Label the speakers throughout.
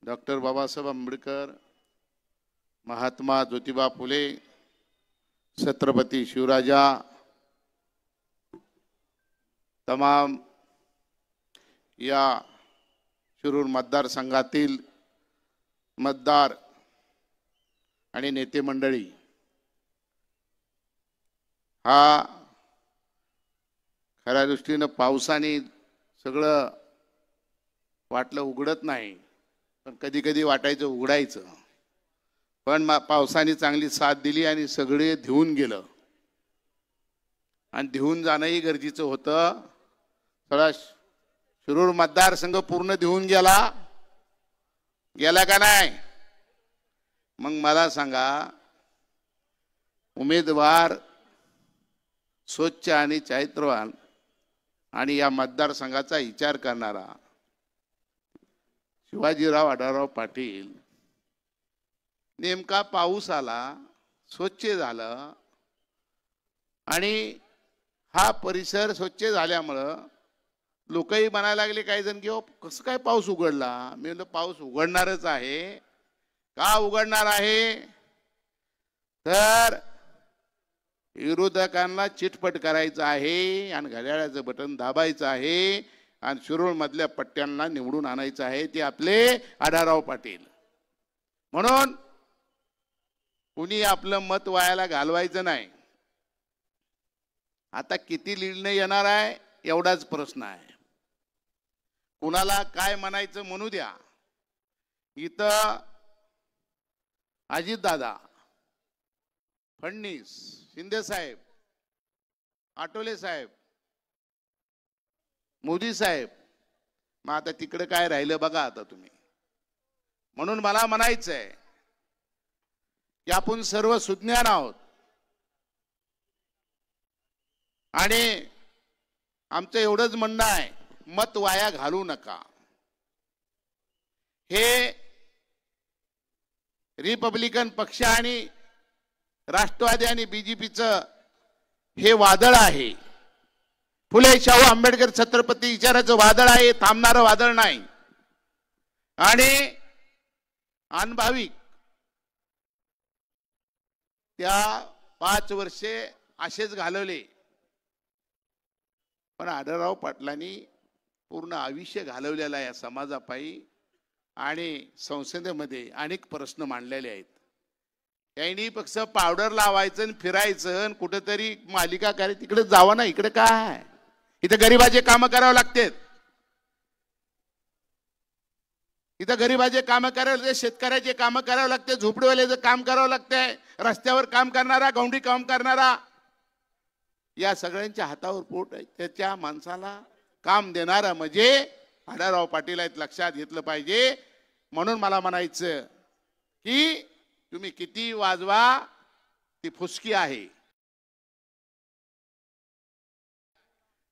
Speaker 1: Doctor Babasaheb Ambedkar, Mahatma Jyotiba Phule, Chhatrapati Shivaraja, तमाम या शिरूर मतदारसंघातील मतदार आणि नेते मंडळी, हा खऱ्या दृष्टीने पावसाने सगळं वाटलं उघडत नाही, पण कधी कधी वाटायचं उघडायचं, पण पावसाने चांगली साथ दिली आणि सगळे धिवून गेलं. आणि धिवून जाणंही गरजेचं होतं. सगळा शिरूर मतदारसंघ पूर्ण धिवून गेला का नाही? मग मला सांगा, उमेदवार स्वच्छ आणि चारित्र्यवान आणि या मतदारसंघाचा विचार करणारा शिवाजीराव आढळराव पाटील, नेमका पाऊस आला, स्वच्छ झालं आणि हा परिसर स्वच्छ झाल्यामुळं लोकही म्हणायला लागले काही जण की कसं काय पाऊस उघडला. मी म्हणलं पाऊस उघडणारच आहे. का उघडणार आहे? तर विरोधकांना चिटपट करायचं आहे आणि घड्याळाचं बटन दाबायचं आहे आणि शिरूर मधल्या पट्ट्यांना निवडून आणायचं आहे. ते आपले आढळराव पाटील. म्हणून कुणी आपलं मत वायाला घालवायचं नाही. आता किती लीडने येणार आहे एवढाच प्रश्न आहे. कुणाला काय म्हणायचं म्हणू द्या. इथं अजितदादा, फडणवीस, शिंदे साहेब, आठवले साहेब, मोदी साहेब, मग आता तिकडे काय राहिलं बघा आता तुम्ही. म्हणून मला म्हणायचंय की आपण सर्व सुज्ञान आहोत आणि आमचं एवढंच म्हणणं आहे, मत वाया घालू नका. हे रिपब्लिकन पक्ष आणि राष्ट्रवादी आणि बीजेपीचं हे वादळ आहे. फुले शाहू आंबेडकर छत्रपती विचाराचं वादळ आहे. थांबणारं वादळ नाही. आणि अनभाविक त्या 5 वर्षे असेच घालवले, पण आढळराव पाटलांनी पूर्ण आयुष्य घालवलेलं आहे या समाजापायी आणि संसदेमध्ये अनेक प्रश्न मांडलेले आहेत. त्यांनी फक्त पावडर लावायचं आणि फिरायचं आणि कुठेतरी मालिका काय तिकडे जावं ना. इकडे काय, इथं गरीबाचे कामं करावं लागतात. इथं गरीबाचे कामं करावं लागते, शेतकऱ्याचे कामं करावं लागते, झोपडीवाल्याचं काम करावं लागतंय, रस्त्यावर काम करणारा, गौंडी काम करणारा, या सगळ्यांच्या हातावर पोट आहे. त्याच्या माणसाला काम देणारा म्हणजे आढळराव पाटील आहेत, लक्षात घेतलं पाहिजे. म्हणून मला म्हणायचं की तुम्ही किती वाजवा ती फुसकी आहे.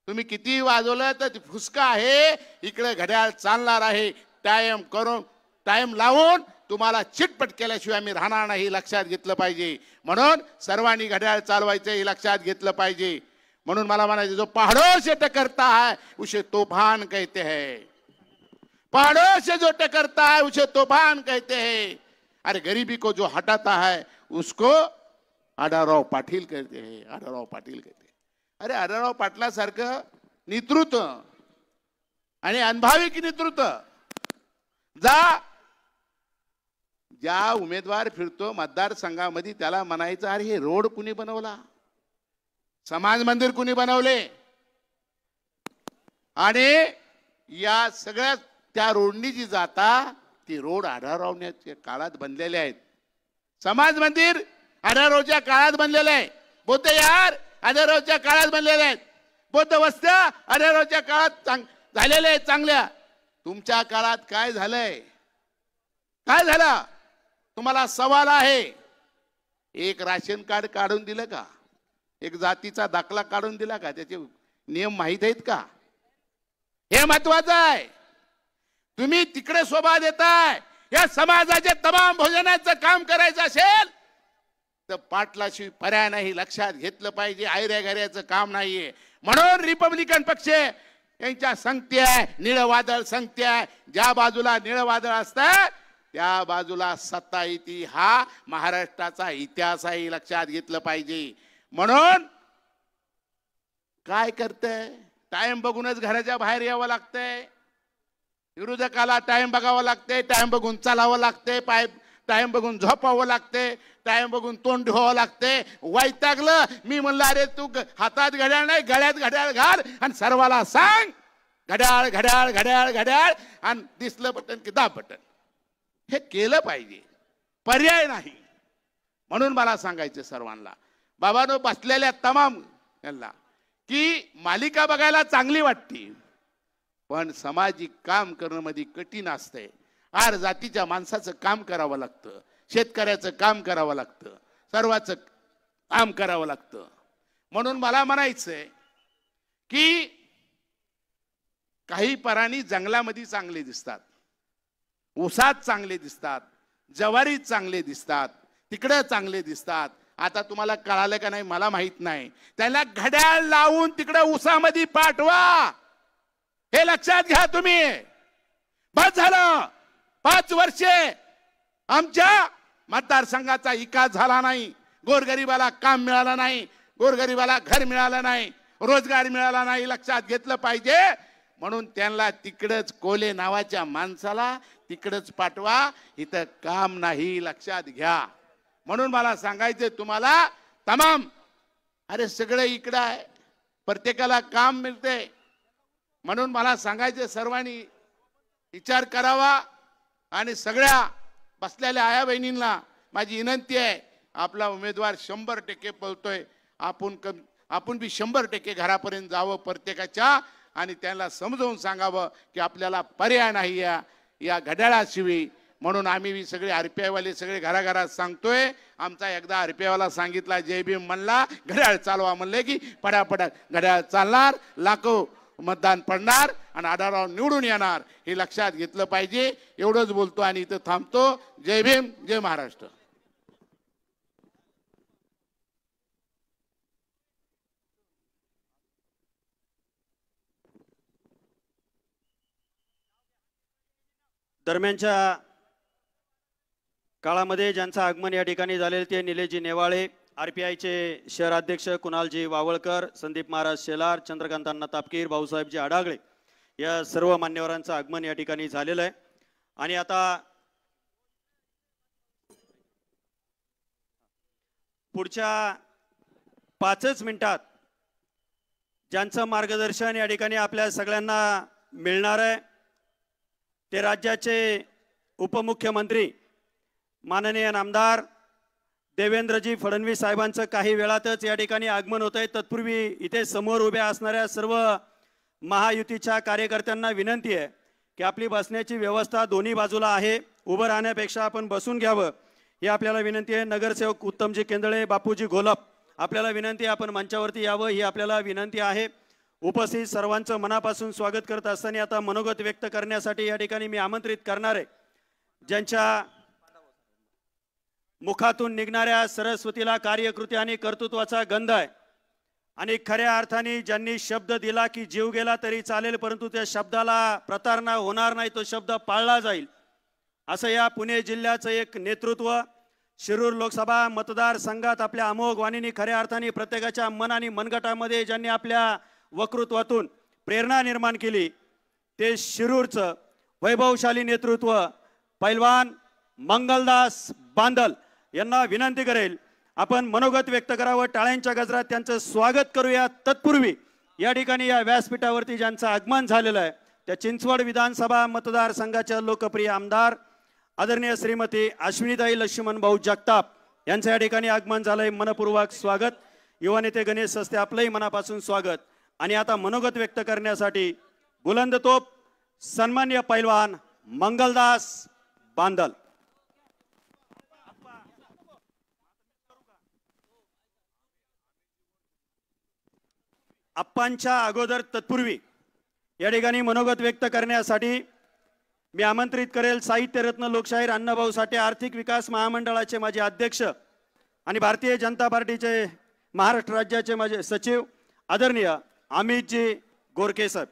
Speaker 1: तुम्ही किती वाजवलं तर ती फुसका आहे. इकडे घड्याळ चालणार आहे. टाइम करून टाइम लावून तुम्हाला चिटपट केल्याशिवाय मी राहणार नाही, लक्षात घेतलं पाहिजे. म्हणून सर्वांनी घड्याळ चालवायचं हे लक्षात घेतलं पाहिजे. म्हणून मला म्हणायचं, जो पहाड़ों से टकरता है उसे तूफान कहते हैं. पहाड़ों से जो टकरता है उसे तूफान कहते हैं. अरे गरीबी को जो हटाता है उसको आढळराव पाटील कहते हैं. आढळराव पाटील कहते हैं. अरे आढळराव पाटलासारखं नेतृत्व आणि अनभाविक नेतृत्व ज्या उमेदवार फिरतो मतदारसंघामध्ये त्याला म्हणायचं, अरे हे रोड कुणी बनवला, समाज मंदिर कुणी बनवले, आणि या सगळ्या त्या रोडनी जी जाता ती रोड आढळरावच्या काळात बनलेले आहेत. समाज मंदिर आढळरावच्या काळात बनलेले आहे. बौद्ध विहार आढळरावच्या काळात बनलेले आहेत. बौद्ध वस्त्या आढळरावच्या काळात झालेल्या आहेत चांगल्या. तुमच्या काळात काय झालंय? काय झालं? तुम्हाला सवाल आहे. एक राशन कार्ड काढून दिलं का? एक जातीचा दाखला काढून दिला का? त्याचे नियम माहित आहेत का? हे महत्वाचं आहे. तुम्ही तिकडे शोभा देताय. या समाजाचे तमाम भोजनाचं काम करायचं असेल तर पाटलाशी पर्याय नाही, लक्षात घेतलं पाहिजे. आयऱ्या घऱ्याचं काम नाहीये. म्हणून रिपब्लिकन पक्ष यांच्या संगती आहे, निळं वादळ संगती आहे. ज्या बाजूला निळं वादळ असतं त्या बाजूला सत्ता येते. हा महाराष्ट्राचा इतिहास आहे, लक्षात घेतलं पाहिजे. म्हणून काय करतंय, टाइम बघूनच घराच्या बाहेर यावं लागतंय. विरोधकाला टाइम बघावं लागते, टाइम बघून चालावं लागते, टाइम बघून झोपावं लागते, टाइम बघून तोंड धुवावं लागते. वैतागलं. मी म्हणलं अरे तू हातात घड्याळ नाही गळ्यात घड्याळ घाल आणि सर्वाला सांग घड्याळ घड्याळ घड्याळ घड्याळ आणि दिसलं बटन की दाब बटन. हे केलं पाहिजे, पर्याय नाही. म्हणून मला सांगायचं सर्वांना, बाबांनो बसलेल्या तमाम यांना की मालिका बघायला चांगली वाटते, पण सामाजिक काम करणं मध्ये कठीण असतंय. आर जातीच्या माणसाचं काम करावं लागतं, शेतकऱ्याचं काम करावं लागतं, सर्वांचं काम करावं लागतं. म्हणून मला म्हणायचंय की काही प्राणी जंगलामध्ये चांगले दिसतात, ऊसात चांगले दिसतात, ज्वारीत चांगले दिसतात, तिकडे चांगले दिसतात. आता तुम्हाला कळालं का नाही मला माहित नाही. त्याला घड्याळ लावून तिकडे ऊसामध्ये पाठवा, हे लक्षात घ्या तुम्ही. बस झालं. 5 वर्षे आमच्या मतदारसंघाचा विकास झाला नाही, गोरगरिबाला काम मिळालं नाही, गोरगरिबाला घर मिळालं नाही, रोजगार मिळाला नाही. लक्षात घेतलं पाहिजे. म्हणून त्यांना तिकडच कोले नावाच्या माणसाला तिकडच पाठवा, इथं काम नाही. लक्षात घ्या. म्हणून मला सांगायचं तुम्हाला तमाम, अरे सगळं इकडं आहे, प्रत्येकाला काम मिळते. म्हणून मला सांगायचं सर्वांनी विचार करावा. आणि सगळ्या बसलेल्या आया बहिणींना माझी विनंती आहे, आपला उमेदवार 100% पळतोय, आपण बी 100% घरापर्यंत जावं प्रत्येकाच्या आणि त्यांना समजावून सांगावं की आपल्याला पर्याय नाही या घड्याळाशिवाय. म्हणून आम्ही सगळे RPI वाले सगळे घराघरात सांगतोय. आमचा एकदा RPI वाला सांगितला, जय भीम म्हणला, घड्याळ चालवा म्हणले की पडापडा घड्याळ चालणार, लाखो मतदान पडणार आणि आढळराव निवडून येणार. हे लक्षात घेतलं पाहिजे. एवढंच बोलतो आणि इथं थांबतो. जय भीम, जय महाराष्ट्र.
Speaker 2: दरम्यानच्या काळामध्ये ज्यांचं आगमन या ठिकाणी झालेले ते निलेशजी नेवाळे, RPIचे शहर अध्यक्ष कुणालजी वावळकर, संदीप महाराज शेलार, चंद्रकांतांना तापकीर, भाऊसाहेबजी आडागळे, या सर्व मान्यवरांचं आगमन या ठिकाणी झालेलं आहे. आणि आता पुढच्या 5च मिनिटात ज्यांचं मार्गदर्शन या ठिकाणी आपल्या सगळ्यांना मिळणार आहे ते राज्याचे उपमुख्यमंत्री माननीय नामदार देवेंद्रजी फडणवीस साहेबांचं काही वेळातच या ठिकाणी आगमन होत आहे. तत्पूर्वी इथे समोर उभ्या असणाऱ्या सर्व महायुतीच्या कार्यकर्त्यांना विनंती आहे की आपली बसण्याची व्यवस्था दोन्ही बाजूला आहे, उभं राहण्यापेक्षा आपण बसून घ्यावं ही आपल्याला विनंती आहे. नगरसेवक उत्तमजी केंदळे, बापूजी घोलप, आपल्याला विनंती आहे आपण मंचावरती यावं ही आपल्याला विनंती आहे. उपस्थित सर्वांचं मनापासून स्वागत करत असताना आता मनोगत व्यक्त करण्यासाठी या ठिकाणी मी आमंत्रित करणार आहे. ज्यांच्या मुखातून निघणाऱ्या सरस्वतीला कार्यकृती आणि कर्तृत्वाचा गंध आहे आणि खऱ्या अर्थाने ज्यांनी शब्द दिला की जीव गेला तरी चालेल परंतु त्या शब्दाला प्रतारणा होणार नाही, तो शब्द पाळला जाईल, असं या पुणे जिल्ह्याचं एक नेतृत्व शिरूर लोकसभा मतदारसंघात आपल्या अमोघ वाणीने खऱ्या अर्थाने प्रत्येकाच्या मन आणि मनगटामध्ये ज्यांनी आपल्या वक्तृत्वातून प्रेरणा निर्माण केली ते शिरूरचं वैभवशाली नेतृत्व पैलवान मंगलदास बांदल यांना विनंती करेल आपण मनोगत व्यक्त करावं, टाळ्यांच्या गजरात त्यांचं स्वागत करूया. तत्पूर्वी या ठिकाणी या व्यासपीठावरती ज्यांचं आगमन झालेलं आहे त्या चिंचवड विधानसभा मतदारसंघाच्या लोकप्रिय आमदार आदरणीय श्रीमती अश्विनीताई लक्ष्मण भाऊ जगताप यांचं या ठिकाणी आगमन झालंय. मनपूर्वक स्वागत. युवा नेते गणेश सस्ते आपलंही मनापासून स्वागत. आणि आता मनोगत व्यक्त करण्यासाठी बुलंद तोप सन्मान्य पैलवान मंगलदास बांदल. आप्पांच्या अगोदर तत्पूर्वी या ठिकाणी मनोगत व्यक्त करण्यासाठी मी आमंत्रित करेल साहित्यरत्न लोकशाहीर अण्णाभाऊ साठे आर्थिक विकास महामंडळाचे माजी अध्यक्ष आणि भारतीय जनता पार्टीचे महाराष्ट्र राज्याचे माजी सचिव आदरणीय अमितजी गोरके साहेब.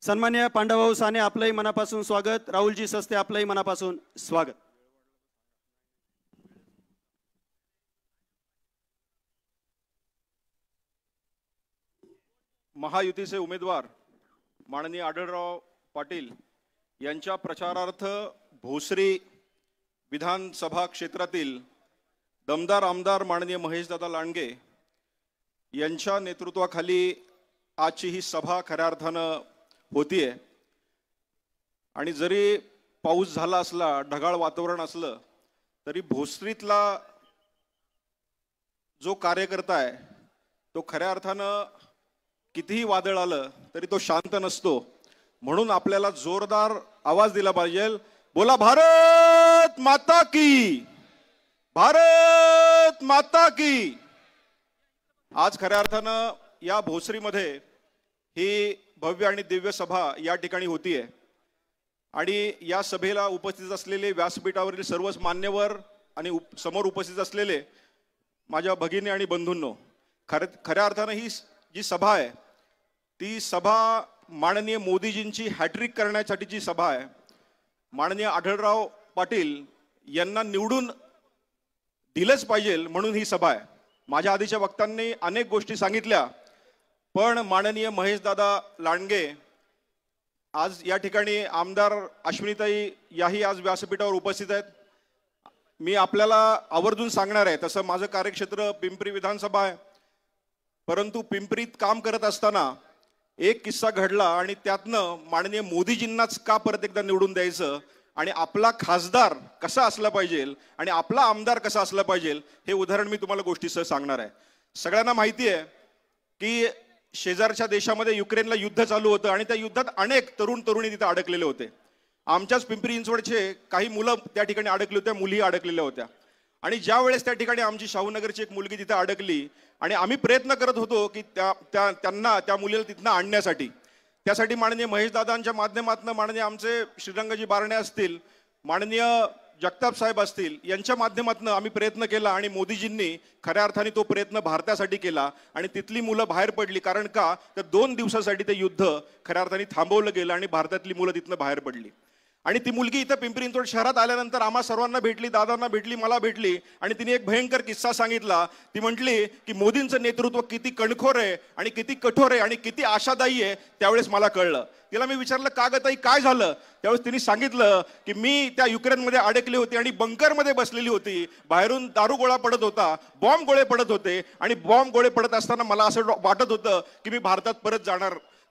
Speaker 2: सन्मान्य पांडवभाऊ साने आपलंही मनापासून स्वागत. राहुलजी सस्ते आपलंही मनापासून स्वागत.
Speaker 3: महायुतीचे उमेदवार माननीय आढळराव पाटील यांच्या प्रचारार्थ भोसरी विधानसभा क्षेत्रातील दमदार आमदार माननीय महेशदादा लांडगे यांच्या नेतृत्वाखाली आजची ही सभा खऱ्या अर्थानं होतीये. आणि जरी पाऊस झाला असला, ढगाळ वातावरण असलं, तरी भोसरीतला जो कार्यकर्ता आहे तो खऱ्या अर्थानं कितीही वादळ आलं तरी तो शांत नसतो. म्हणून आपल्याला जोरदार आवाज दिला पाहिजे. बोला भारत माता की, भारत माता की. आज खऱ्या अर्थानं या भोसरीमध्ये ही भव्य आणि दिव्य सभा या ठिकाणी होतीये. आणि या सभेला उपस्थित असलेले व्यासपीठावरील सर्वच मान्यवर आणि समोर उपस्थित असलेले माझ्या भगिनी आणि बंधूंनो, खऱ्या अर्थानं ही जी सभा आहे ती सभा माननीय मोदीजींची हॅट्रिक करण्यासाठीची सभा आहे. माननीय आढळराव पाटील यांना निवडून दिलंच पाहिजे म्हणून ही सभा आहे. माझ्या आधीच्या वक्त्यांनी अनेक गोष्टी सांगितल्या, पण माननीय महेशदादा लांडगे आज या ठिकाणी, आमदार अश्विनीताई याही आज व्यासपीठावर उपस्थित आहेत. मी आपल्याला आवर्जून सांगणार आहे, तसं माझं कार्यक्षेत्र पिंपरी विधानसभा आहे, परंतु पिंपरीत काम करत असताना एक किस्सा घडला आणि त्यातनं माननीय मोदीजींनाच का परत एकदा निवडून द्यायचं आणि आपला खासदार कसा असला पाहिजे आणि आपला आमदार कसा असला पाहिजे हे उदाहरण मी तुम्हाला गोष्टीसह सांगणार आहे. सगळ्यांना माहिती आहे की शेजारच्या देशामध्ये युक्रेनला युद्ध चालू होतं आणि त्या युद्धात अनेक तरुण तरुणी तिथे अडकलेले होते. आमच्याच पिंपरी चिंचवडचे काही मुलं त्या ठिकाणी अडकली होत्या, मुली अडकलेल्या होत्या. आणि ज्या वेळेस त्या ठिकाणी आमची शाहूनगरची एक मुलगी तिथे अडकली आणि आम्ही प्रयत्न करत होतो की त्यांना त्या मुलीला तिथनं आणण्यासाठी, त्यासाठी माननीय महेशदादांच्या माध्यमातून, माननीय आमचे श्रीरंगजी बारणे असतील, माननीय जगताप साहेब असतील, यांच्या माध्यमातून आम्ही प्रयत्न केला आणि मोदीजींनी खऱ्या अर्थाने तो प्रयत्न भारतासाठी केला आणि तिथली मुलं बाहेर पडली. कारण का तर 2 दिवसासाठी ते युद्ध खऱ्या अर्थाने थांबवलं गेलं आणि भारतातली मुलं तिथनं बाहेर पडली. आणि ती मुलगी इथं पिंपरी चिंचवड शहरात आल्यानंतर आम्हा सर्वांना भेटली, दादांना भेटली, मला भेटली आणि तिने एक भयंकर किस्सा सांगितला. ती म्हटली की मोदींचं नेतृत्व किती कणखोर आहे आणि किती कठोर आहे आणि किती आशादायी आहे. त्यावेळेस मला कळलं. तिला मी विचारलं, का ग ताई काय झालं? त्यावेळेस तिने सांगितलं की मी त्या युक्रेनमध्ये अडकली होती आणि बंकरमध्ये बसलेली होती, बाहेरून दारू गोळा पडत होता, बॉम्ब गोळे पडत होते आणि बॉम्ब गोळे पडत असताना मला असं वाटत होतं की मी भारतात परत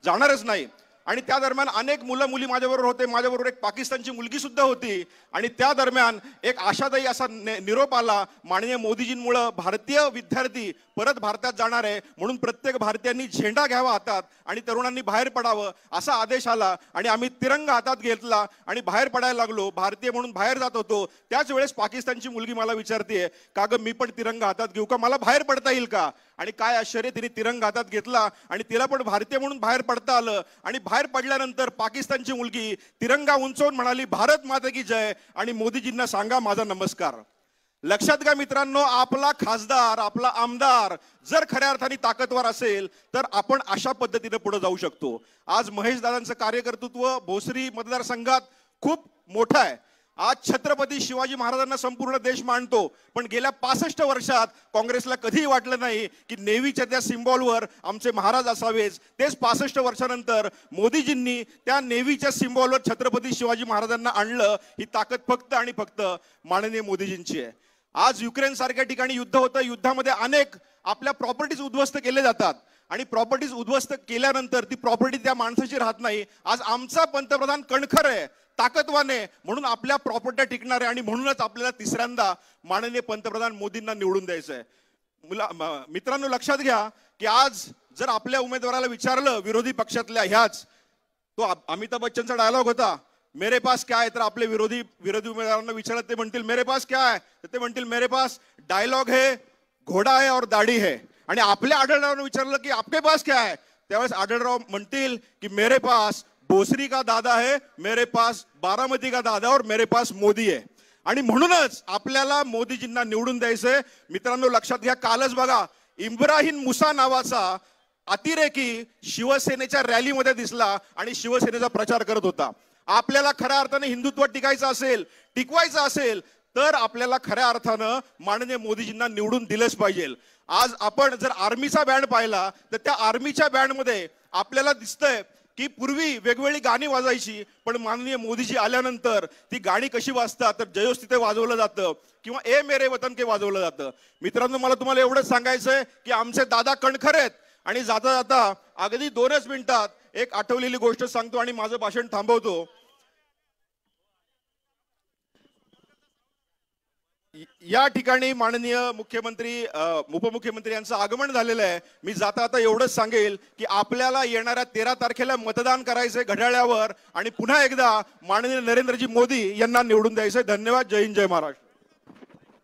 Speaker 3: जाणारच नाही. आणि त्या दरम्यान अनेक मुलं मुली माझ्याबरोबर होते, माझ्याबरोबर एक पाकिस्तानची मुलगी सुद्धा होती. आणि त्या दरम्यान एक आशादायी असा निरोप आला, माननीय मोदीजींमुळे भारतीय विद्यार्थी परत भारतात जाणार आहे, म्हणून प्रत्येक भारतीयांनी झेंडा घ्यावा हातात आणि तरुणांनी बाहेर पडावं असा आदेश आला. आणि आम्ही तिरंगा हातात घेतला आणि बाहेर पडायला लागलो. भारतीय म्हणून बाहेर जात होतो. त्याच वेळेस पाकिस्तानची मुलगी मला विचारते, का ग मी पण तिरंगा हातात घेऊ का, मला बाहेर पडता येईल का? आणि काय आश्चर्य, तिने तिरंगा हातात घेतला आणि तिला पण भारतीय म्हणून बाहेर पडता आलं. आणि बाहेर पडल्यानंतर पाकिस्तानची मुलगी तिरंगा उंचवून म्हणाली, भारत माता की जय, आणि मोदीजींना सांगा माझा नमस्कार. लक्षात घ्या मित्रांनो, आपला खासदार, आपला आमदार जर खऱ्या अर्थाने ताकदवर असेल तर आपण अशा पद्धतीने पुढे जाऊ शकतो. आज महेशदादांचं कार्यकर्तृत्व भोसरी मतदारसंघात खूप मोठं आहे. आज छत्रपती शिवाजी महाराजांना संपूर्ण देश मानतो, पण गेल्या 65 वर्षात काँग्रेसला कधीही वाटलं नाही की नेव्हीच्या त्या सिम्बॉलवर आमचे महाराज असावेच. तेच 65 वर्षानंतर मोदीजींनी त्या नेव्हीच्या सिम्बॉलवर छत्रपती शिवाजी महाराजांना आणलं. ही ताकद फक्त आणि फक्त माननीय मोदीजींची आहे. आज युक्रेन सारख्या ठिकाणी युद्ध होतं, युद्धामध्ये अनेक आपल्या प्रॉपर्टीज उद्ध्वस्त केले जातात आणि प्रॉपर्टीज उद्ध्वस्त केल्यानंतर ती प्रॉपर्टी त्या माणसाची राहत नाही. आज आमचा पंतप्रधान कणखर आहे, ताकदवान आहे, म्हणून आपल्या प्रॉपर्ट्या टिकणार आहे आणि म्हणूनच आपल्याला तिसऱ्यांदा माननीय पंतप्रधान मोदींना निवडून द्यायचं आहे. मित्रांनो लक्षात घ्या की आज जर आपल्या उमेदवाराला विचारलं विरोधी पक्षातल्या ह्याच, तो अमिताभ बच्चनचा डायलॉग होता, मेरे पास क्या है, तर आपले विरोधी उमेदवारांना विचारलं ते म्हणतील मेरे पास क्या है, तर ते म्हणतील मेरे पास डायलॉग है, घोडा है और दाढी है. आणि आपल्या आढळरावांना विचारलं की आपके पास क्या है, त्यावेळेस आढळराव म्हणतील की मेरे पास भोसरी का दादा है, मेरे पास बारामती का दादा और मेरे पास मोदी है. आणि म्हणूनच आपल्याला मोदीजींना निवडून द्यायचंय. मित्रांनो लक्षात घ्या, कालच बघा इब्राहिम मुसा नावाचा अतिरेकी शिवसेनेच्या रॅलीमध्ये दिसला आणि शिवसेनेचा प्रचार करत होता. आपल्याला खऱ्या अर्थाने हिंदुत्व टिकवायचं असेल तर आपल्याला खऱ्या अर्थानं माननीय मोदीजींना निवडून दिलंच पाहिजे. आज आपण जर आर्मीचा बँड पाहिला तर त्या आर्मीच्या बँडमध्ये आपल्याला दिसतंय की पूर्वी वेगवेगळी गाणी वाजायची, पण माननीय मोदीजी आल्यानंतर ती गाणी कशी वाजतात तर जयोस तिथे वाजवलं जातं किंवा ए मेरे वतन के वाजवलं जातं. मित्रांनो, मला तुम्हाला एवढंच सांगायचंय की आमचे दादा कणखर आहेत. आणि जाता जाता अगदी 2च मिनिटात एक आठवलेली गोष्ट सांगतो आणि माझं भाषण थांबवतो. या ठिकाणी माननीय मुख्यमंत्री उपमुख्यमंत्री यांचं आगमन झालेलं आहे. मी जाता आता एवढंच सांगेल की आपल्याला येणाऱ्या 13 तारखेला मतदान करायचंय घड्याळ्यावर आणि पुन्हा एकदा माननीय नरेंद्रजी मोदी यांना निवडून द्यायचंय. धन्यवाद. जय हिंद, जय महाराष्ट्र.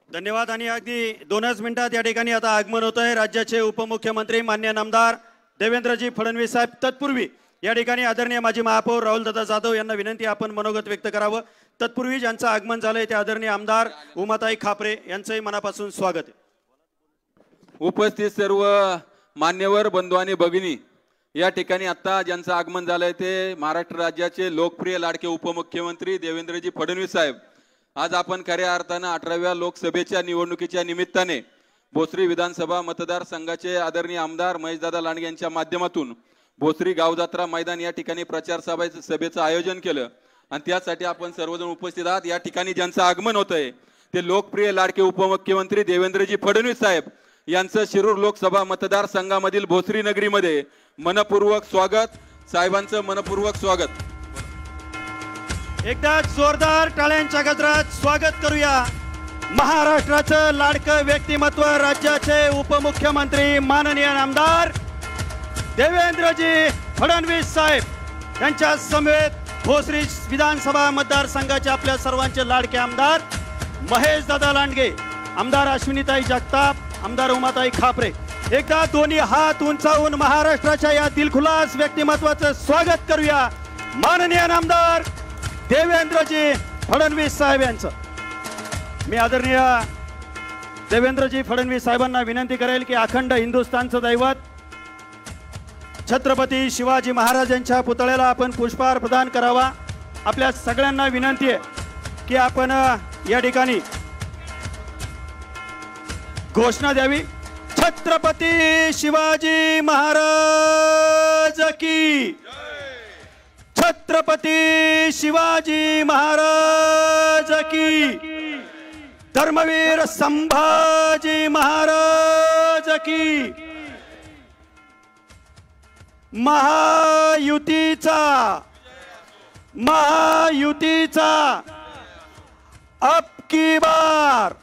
Speaker 2: धन्यवाद. आणि अगदी 2च मिनिटात या ठिकाणी आता आगमन होत आहे राज्याचे उपमुख्यमंत्री माननीय नामदार देवेंद्रजी फडणवीस साहेब. तत्पूर्वी या ठिकाणी आदरणीय माजी महापौर राहुलदादा जाधव यांना विनंती आपण मनोगत व्यक्त करावं. तत्पूर्वी ज्यांचं आगमन झालंय ते आदरणीय आमदार उमाताई खापरे यांचंही मनापासून स्वागत आहे.
Speaker 4: उपस्थित सर्व मान्यवर बंधू आणि भगिनी, या ठिकाणी आता ज्यांचं आगमन झालंय ते महाराष्ट्र राज्याचे लोकप्रिय लाडके उपमुख्यमंत्री देवेंद्रजी फडणवीस साहेब. आज आपण खऱ्या अर्थानं 18व्या लोकसभेच्या निवडणुकीच्या निमित्ताने भोसरी विधानसभा मतदारसंघाचे आदरणीय आमदार महेशदादा लांडगे यांच्या माध्यमातून भोसरी गावजात्रा मैदान या ठिकाणी प्रचार सभेचं आयोजन केलं आणि त्यासाठी आपण सर्वजण उपस्थित आहात. या ठिकाणी ज्यांचं आगमन होत आहे ते लोकप्रिय लाडके उपमुख्यमंत्री देवेंद्रजी फडणवीस साहेब यांचं शिरूर लोकसभा मतदारसंघामधील भोसरी नगरीमध्ये मनपूर्वक स्वागत. साहेबांचं मनपूर्वक स्वागत.
Speaker 2: एकदा जोरदार टाळ्यांच्या गजरात स्वागत करूया महाराष्ट्राचं लाडकं व्यक्तिमत्व राज्याचे उपमुख्यमंत्री माननीय आमदार देवेंद्रजी फडणवीस साहेब यांच्या समवेत भोसरी विधानसभा मतदारसंघाचे आपल्या सर्वांचे लाडके आमदार महेशदादा लांडगे, आमदार अश्विनीताई जगताप, आमदार उमाताई खापरे. एकदा दोन्ही हात उंचावून महाराष्ट्राच्या या दिलखुलास व्यक्तिमत्वाचं स्वागत करूया माननीय आमदार देवेंद्रजी फडणवीस साहेब यांचं. मी आदरणीय देवेंद्रजी फडणवीस साहेबांना विनंती करेल की अखंड हिंदुस्थानचं दैवत छत्रपती शिवाजी महाराजांच्या पुतळ्याला आपण पुष्पहार प्रदान करावा. आपल्या सगळ्यांना विनंती आहे की आपण या ठिकाणी घोषणा द्यावी. छत्रपती शिवाजी महाराज की, छत्रपती शिवाजी महाराज की, धर्मवीर संभाजी महाराज की. महायुतीचा अब की बार.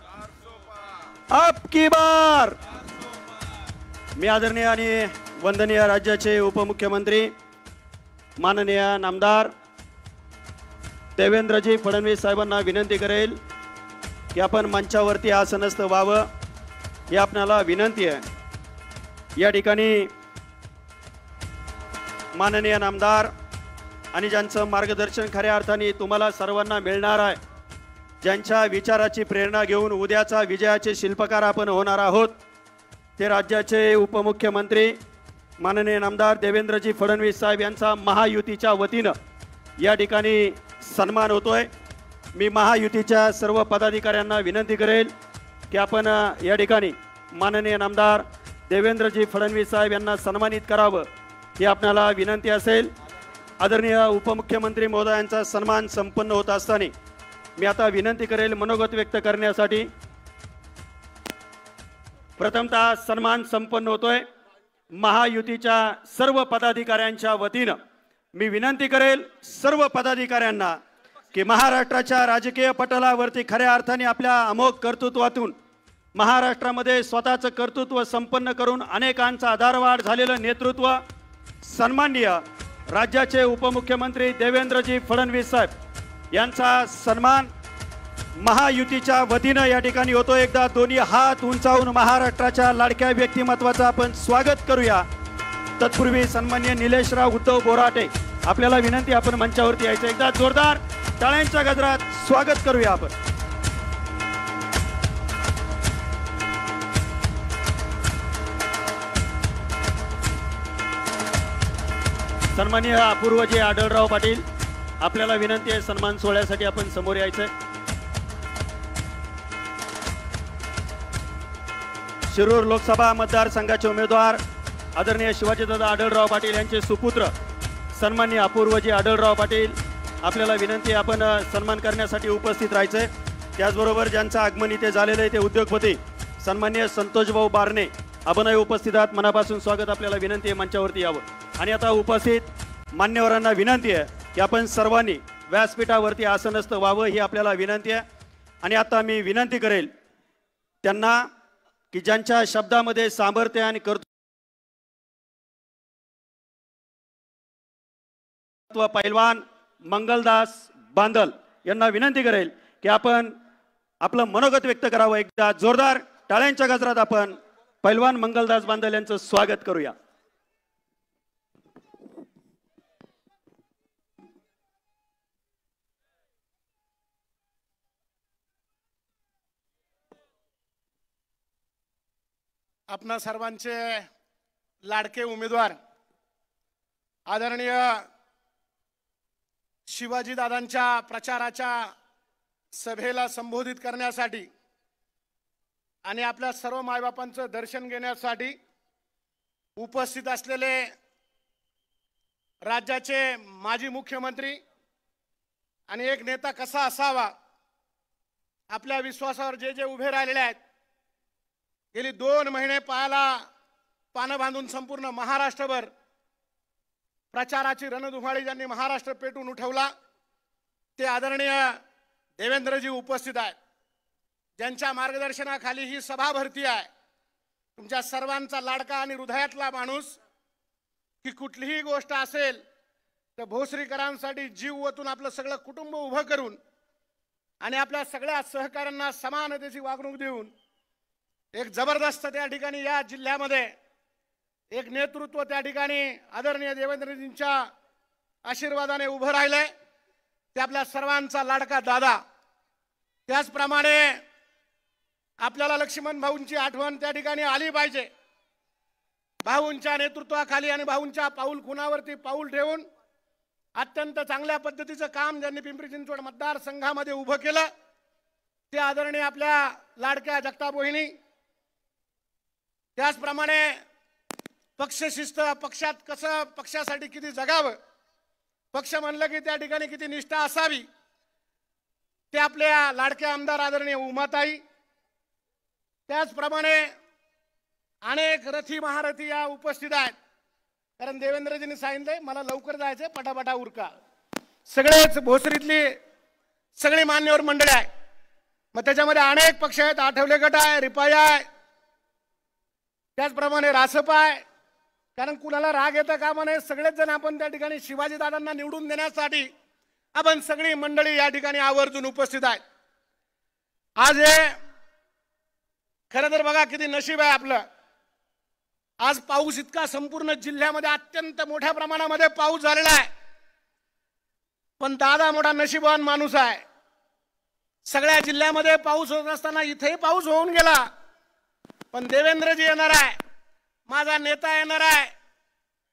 Speaker 2: मी आदरणीय आणि वंदनीय राज्याचे उपमुख्यमंत्री माननीय नामदार देवेंद्रजी फडणवीस साहेबांना विनंती करेल की आपण मंचावरती आसनस्थ व्हावं ही आपणाला विनंती आहे. या ठिकाणी माननीय नामदार आणि ज्यांचं मार्गदर्शन खऱ्या अर्थाने तुम्हाला सर्वांना मिळणार आहे, ज्यांच्या विचाराची प्रेरणा घेऊन उद्याचा विजयाचे शिल्पकार आपण होणार आहोत, ते राज्याचे उपमुख्यमंत्री माननीय नामदार देवेंद्रजी फडणवीस साहेब यांचा महायुतीच्या वतीनं या ठिकाणी सन्मान होतोय. मी महायुतीच्या सर्व पदाधिकाऱ्यांना विनंती करेल की आपण या ठिकाणी माननीय नामदार देवेंद्रजी फडणवीस साहेब यांना सन्मानित करावं ही आपल्याला विनंती असेल. आदरणीय उपमुख्यमंत्री महोदयांचा सन्मान संपन्न होत असताना मी आता विनंती करेल मनोगत व्यक्त करण्यासाठी. प्रथमतः सन्मान संपन्न होतोय महायुतीच्या सर्व पदाधिकाऱ्यांच्या वतीनं. मी विनंती करेल सर्व पदाधिकाऱ्यांना की महाराष्ट्राच्या राजकीय पटलावरती खऱ्या अर्थाने आपल्या अमोघ कर्तृत्वातून महाराष्ट्रामध्ये स्वतःचं कर्तृत्व संपन्न करून अनेकांचा आधारवाढ झालेलं नेतृत्व सन्माननीय राज्याचे उपमुख्यमंत्री देवेंद्रजी फडणवीस साहेब यांचा सन्मान महायुतीच्या वतीनं या ठिकाणी होतो. एकदा दोन्ही हात उंचावून महाराष्ट्राच्या लाडक्या व्यक्तिमत्वाचं आपण स्वागत करूया. तत्पूर्वी सन्माननीय निलेशराव उद्धव बोराटे आपल्याला विनंती आपण मंचावरती यायचं. एकदा जोरदार टाळ्यांच्या गजरात स्वागत करूया आपण. सन्माननीय अपूर्वजी आढळराव पाटील, आपल्याला विनंती आहे सन्मान सोहळ्यासाठी आपण समोर यायचंय. शिरूर लोकसभा मतदारसंघाचे उमेदवार आदरणीय शिवाजीदादा आढळराव पाटील यांचे सुपुत्र सन्माननीय अपूर्वजी आढळराव पाटील, आपल्याला विनंती आहे आपण सन्मान करण्यासाठी उपस्थित राहायचंय. त्याचबरोबर ज्यांचं आगमन इथे झालेलं आहे ते उद्योगपती सन्माननीय संतोषभाऊ बारणे, आपणही उपस्थित आहात. मनापासून स्वागत, आपल्याला विनंती आहे मंचावरती यावं. आणि आता उपस्थित मान्यवरांना विनंती आहे की आपण सर्वांनी व्यासपीठावरती आसनस्थ व्हावं, ही आपल्याला विनंती आहे. आणि आता मी विनंती करेल त्यांना की ज्यांच्या शब्दामध्ये सामर्थ्य आणि कर्तृत्व पैलवान मंगलदास बांदल यांना विनंती करेल की आपण आपलं मनोगत व्यक्त करावं. एकदा जोरदार टाळ्यांच्या गजरात आपण पैलवान मंगलदास बांदल यांचं स्वागत करूया.
Speaker 5: आपणा सर्वांचे लाडके उमेदवार आदरणीय शिवाजीदादांच्या प्रचाराच्या सभेला संबोधित करण्यासाठी आणि आपल्या सर्व मायबापांचं दर्शन घेण्यासाठी उपस्थित असलेले राज्याचे माजी मुख्यमंत्री आणि एक नेता कसा असावा, आपल्या विश्वासावर जे जे उभे राहिलेले आहेत, गेली 2 महिने पायाला पानं बांधून संपूर्ण महाराष्ट्रभर प्रचाराची रणधुमाळी ज्यांनी महाराष्ट्र पेटून उठवला ते आदरणीय देवेंद्रजी उपस्थित आहेत, ज्यांच्या मार्गदर्शनाखाली ही सभा भरती आहे. तुमच्या सर्वांचा लाडका आणि हृदयातला माणूस की कुठलीही गोष्ट असेल तर भोसरीकरांसाठी जीव ओतून आपलं सगळं कुटुंब उभं करून आणि आपल्या सगळ्या सहकाऱ्यांना समानतेची वागणूक देऊन एक जबरदस्त त्या ठिकाणी या जिल्ह्यामध्ये एक नेतृत्व त्या ठिकाणी आदरणीय देवेंद्रजींच्या आशीर्वादाने उभं राहिलंय. ते आपल्या सर्वांचा लाडका दादा. त्याचप्रमाणे आपल्याला लक्ष्मण भाऊंची आठवण त्या ठिकाणी आली पाहिजे. भाऊंच्या नेतृत्वाखाली आणि भाऊंच्या पाऊल खुणावरती पाऊल ठेवून अत्यंत चांगल्या पद्धतीचं काम ज्यांनी पिंपरी चिंचवड मतदारसंघामध्ये उभं केलं ते आदरणीय आपल्या लाडक्या जगताप वहिनी. त्याचप्रमाणे पक्षशिस्त, पक्षात कसं पक्षासाठी किती जगावं, पक्ष म्हणलं की त्या ठिकाणी किती निष्ठा असावी, ते आपल्या लाडक्या आमदार आदरणीय उमाताई. त्याचप्रमाणे अनेक रथी महारथी या उपस्थित आहेत. कारण देवेंद्रजींनी सांगितलंय मला लवकर जायचंय, पटापटा उरका. सगळेच भोसरीतली सगळी मान्यवर मंडळी आहे. मग त्याच्यामध्ये अनेक पक्ष आहेत. आठवले गट आहे, रिपाई आहे, त्याचप्रमाणे रासप आहे. कारण कुणाला राग येता कामा नये. सगळेच जण आपण त्या ठिकाणी शिवाजीदादांना निवडून देण्यासाठी आपण सगळी मंडळी या ठिकाणी आवर्जून उपस्थित आहेत. आज हे खरं तर बघा किती नशीब आहे आपलं. आज पाऊस इतका संपूर्ण जिल्ह्यामध्ये अत्यंत मोठ्या प्रमाणामध्ये पाऊस झालेला आहे. पण दादा मोठा नशीबवान माणूस आहे. सगळ्या जिल्ह्यामध्ये पाऊस होत असताना इथेही पाऊस होऊन गेला. पण देवेंद्रजी येणार आहे, माझा नेता येणार आहे.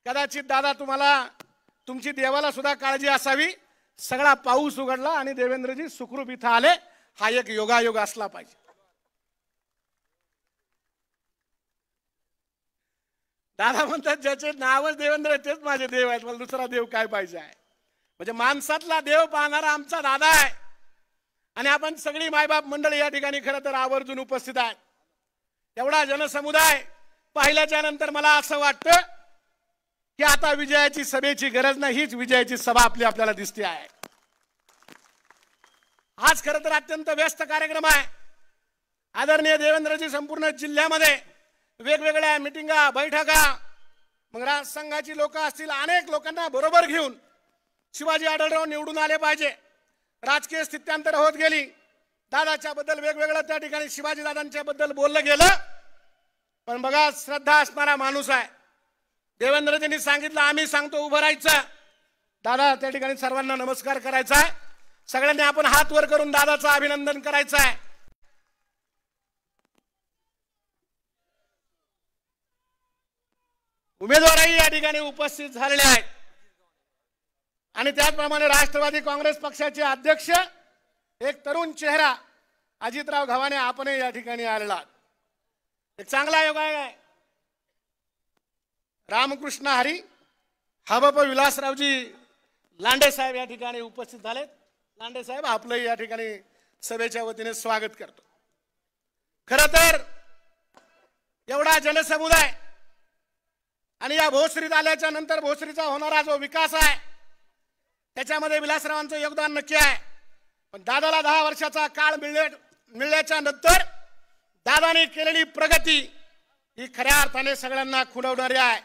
Speaker 5: कदाचित दादा तुम्हाला तुमची देवाला सुद्धा काळजी असावी. सगळा पाऊस उघडला आणि देवेंद्रजी सुखरूप इथं आले. हा एक योगायोग असला पाहिजे. दादा म्हणतात ज्याचे नावच देवेंद्र तेच माझे देव आहेत, मला दुसरा देव काय पाहिजे आहे. म्हणजे माणसातला देव पाहणारा आमचा दादा आहे. आणि आपण सगळी मायबाप मंडळी या ठिकाणी खरं तर आवर्जून उपस्थित आहेत. एवढा जनसमुदाय पाहिल्याच्या नंतर मला असं वाटतं की आता विजयाची सभेची गरज नाही, हीच विजयाची सभा आपल्याला दिसते आहे. आज खरं तर अत्यंत व्यस्त कार्यक्रम आहे. आदरणीय देवेंद्रजी संपूर्ण जिल्ह्यामध्ये वेगवेगळ्या मिटिंगा, बैठका, मग राजसंघाची लोक असतील, अनेक लोकांना बरोबर घेऊन शिवाजी आढळराव निवडून आले पाहिजे. राजकीय स्थित्यांतर होत गेली. दादाच्या बद्दल वेगवेगळं त्या ठिकाणी शिवाजी दादांच्या बद्दल बोललं गेलं. पण बघा श्रद्धा असणारा माणूस आहे. देवेंद्रजींनी सांगितलं आम्ही सांगतो उभं राहायचं. दादा त्या ठिकाणी सर्वांना नमस्कार करायचा आहे. सगळ्यांनी आपण हात वर करून दादाचं अभिनंदन करायचं आहे. उमेदवारही या ठिकाणी उपस्थित झालेले आहेत. आणि त्याचप्रमाणे राष्ट्रवादी काँग्रेस पक्षाचे अध्यक्ष एक तरुण चेहरा अजितराव गव्हाणे आपणही या ठिकाणी आलेला एक चांगला योगायोग आहे. रामकृष्ण हरी हबप विलासरावजी लांडे साहेब या ठिकाणी उपस्थित झालेत. लांडे साहेब आपलंही या ठिकाणी सभेच्या वतीने स्वागत करतो. खरं तर एवढा जनसमुदाय आणि या भोसरीत आल्याच्या नंतर भोसरीचा होणारा जो विकास आहे त्याच्यामध्ये विलासरावांचं योगदान नक्की आहे. पण दादाला 10 वर्षाचा काळ मिळण्याच्या नंतर दादाने केलेली प्रगती ही खऱ्या अर्थाने सगळ्यांना खुणवणारी आहे.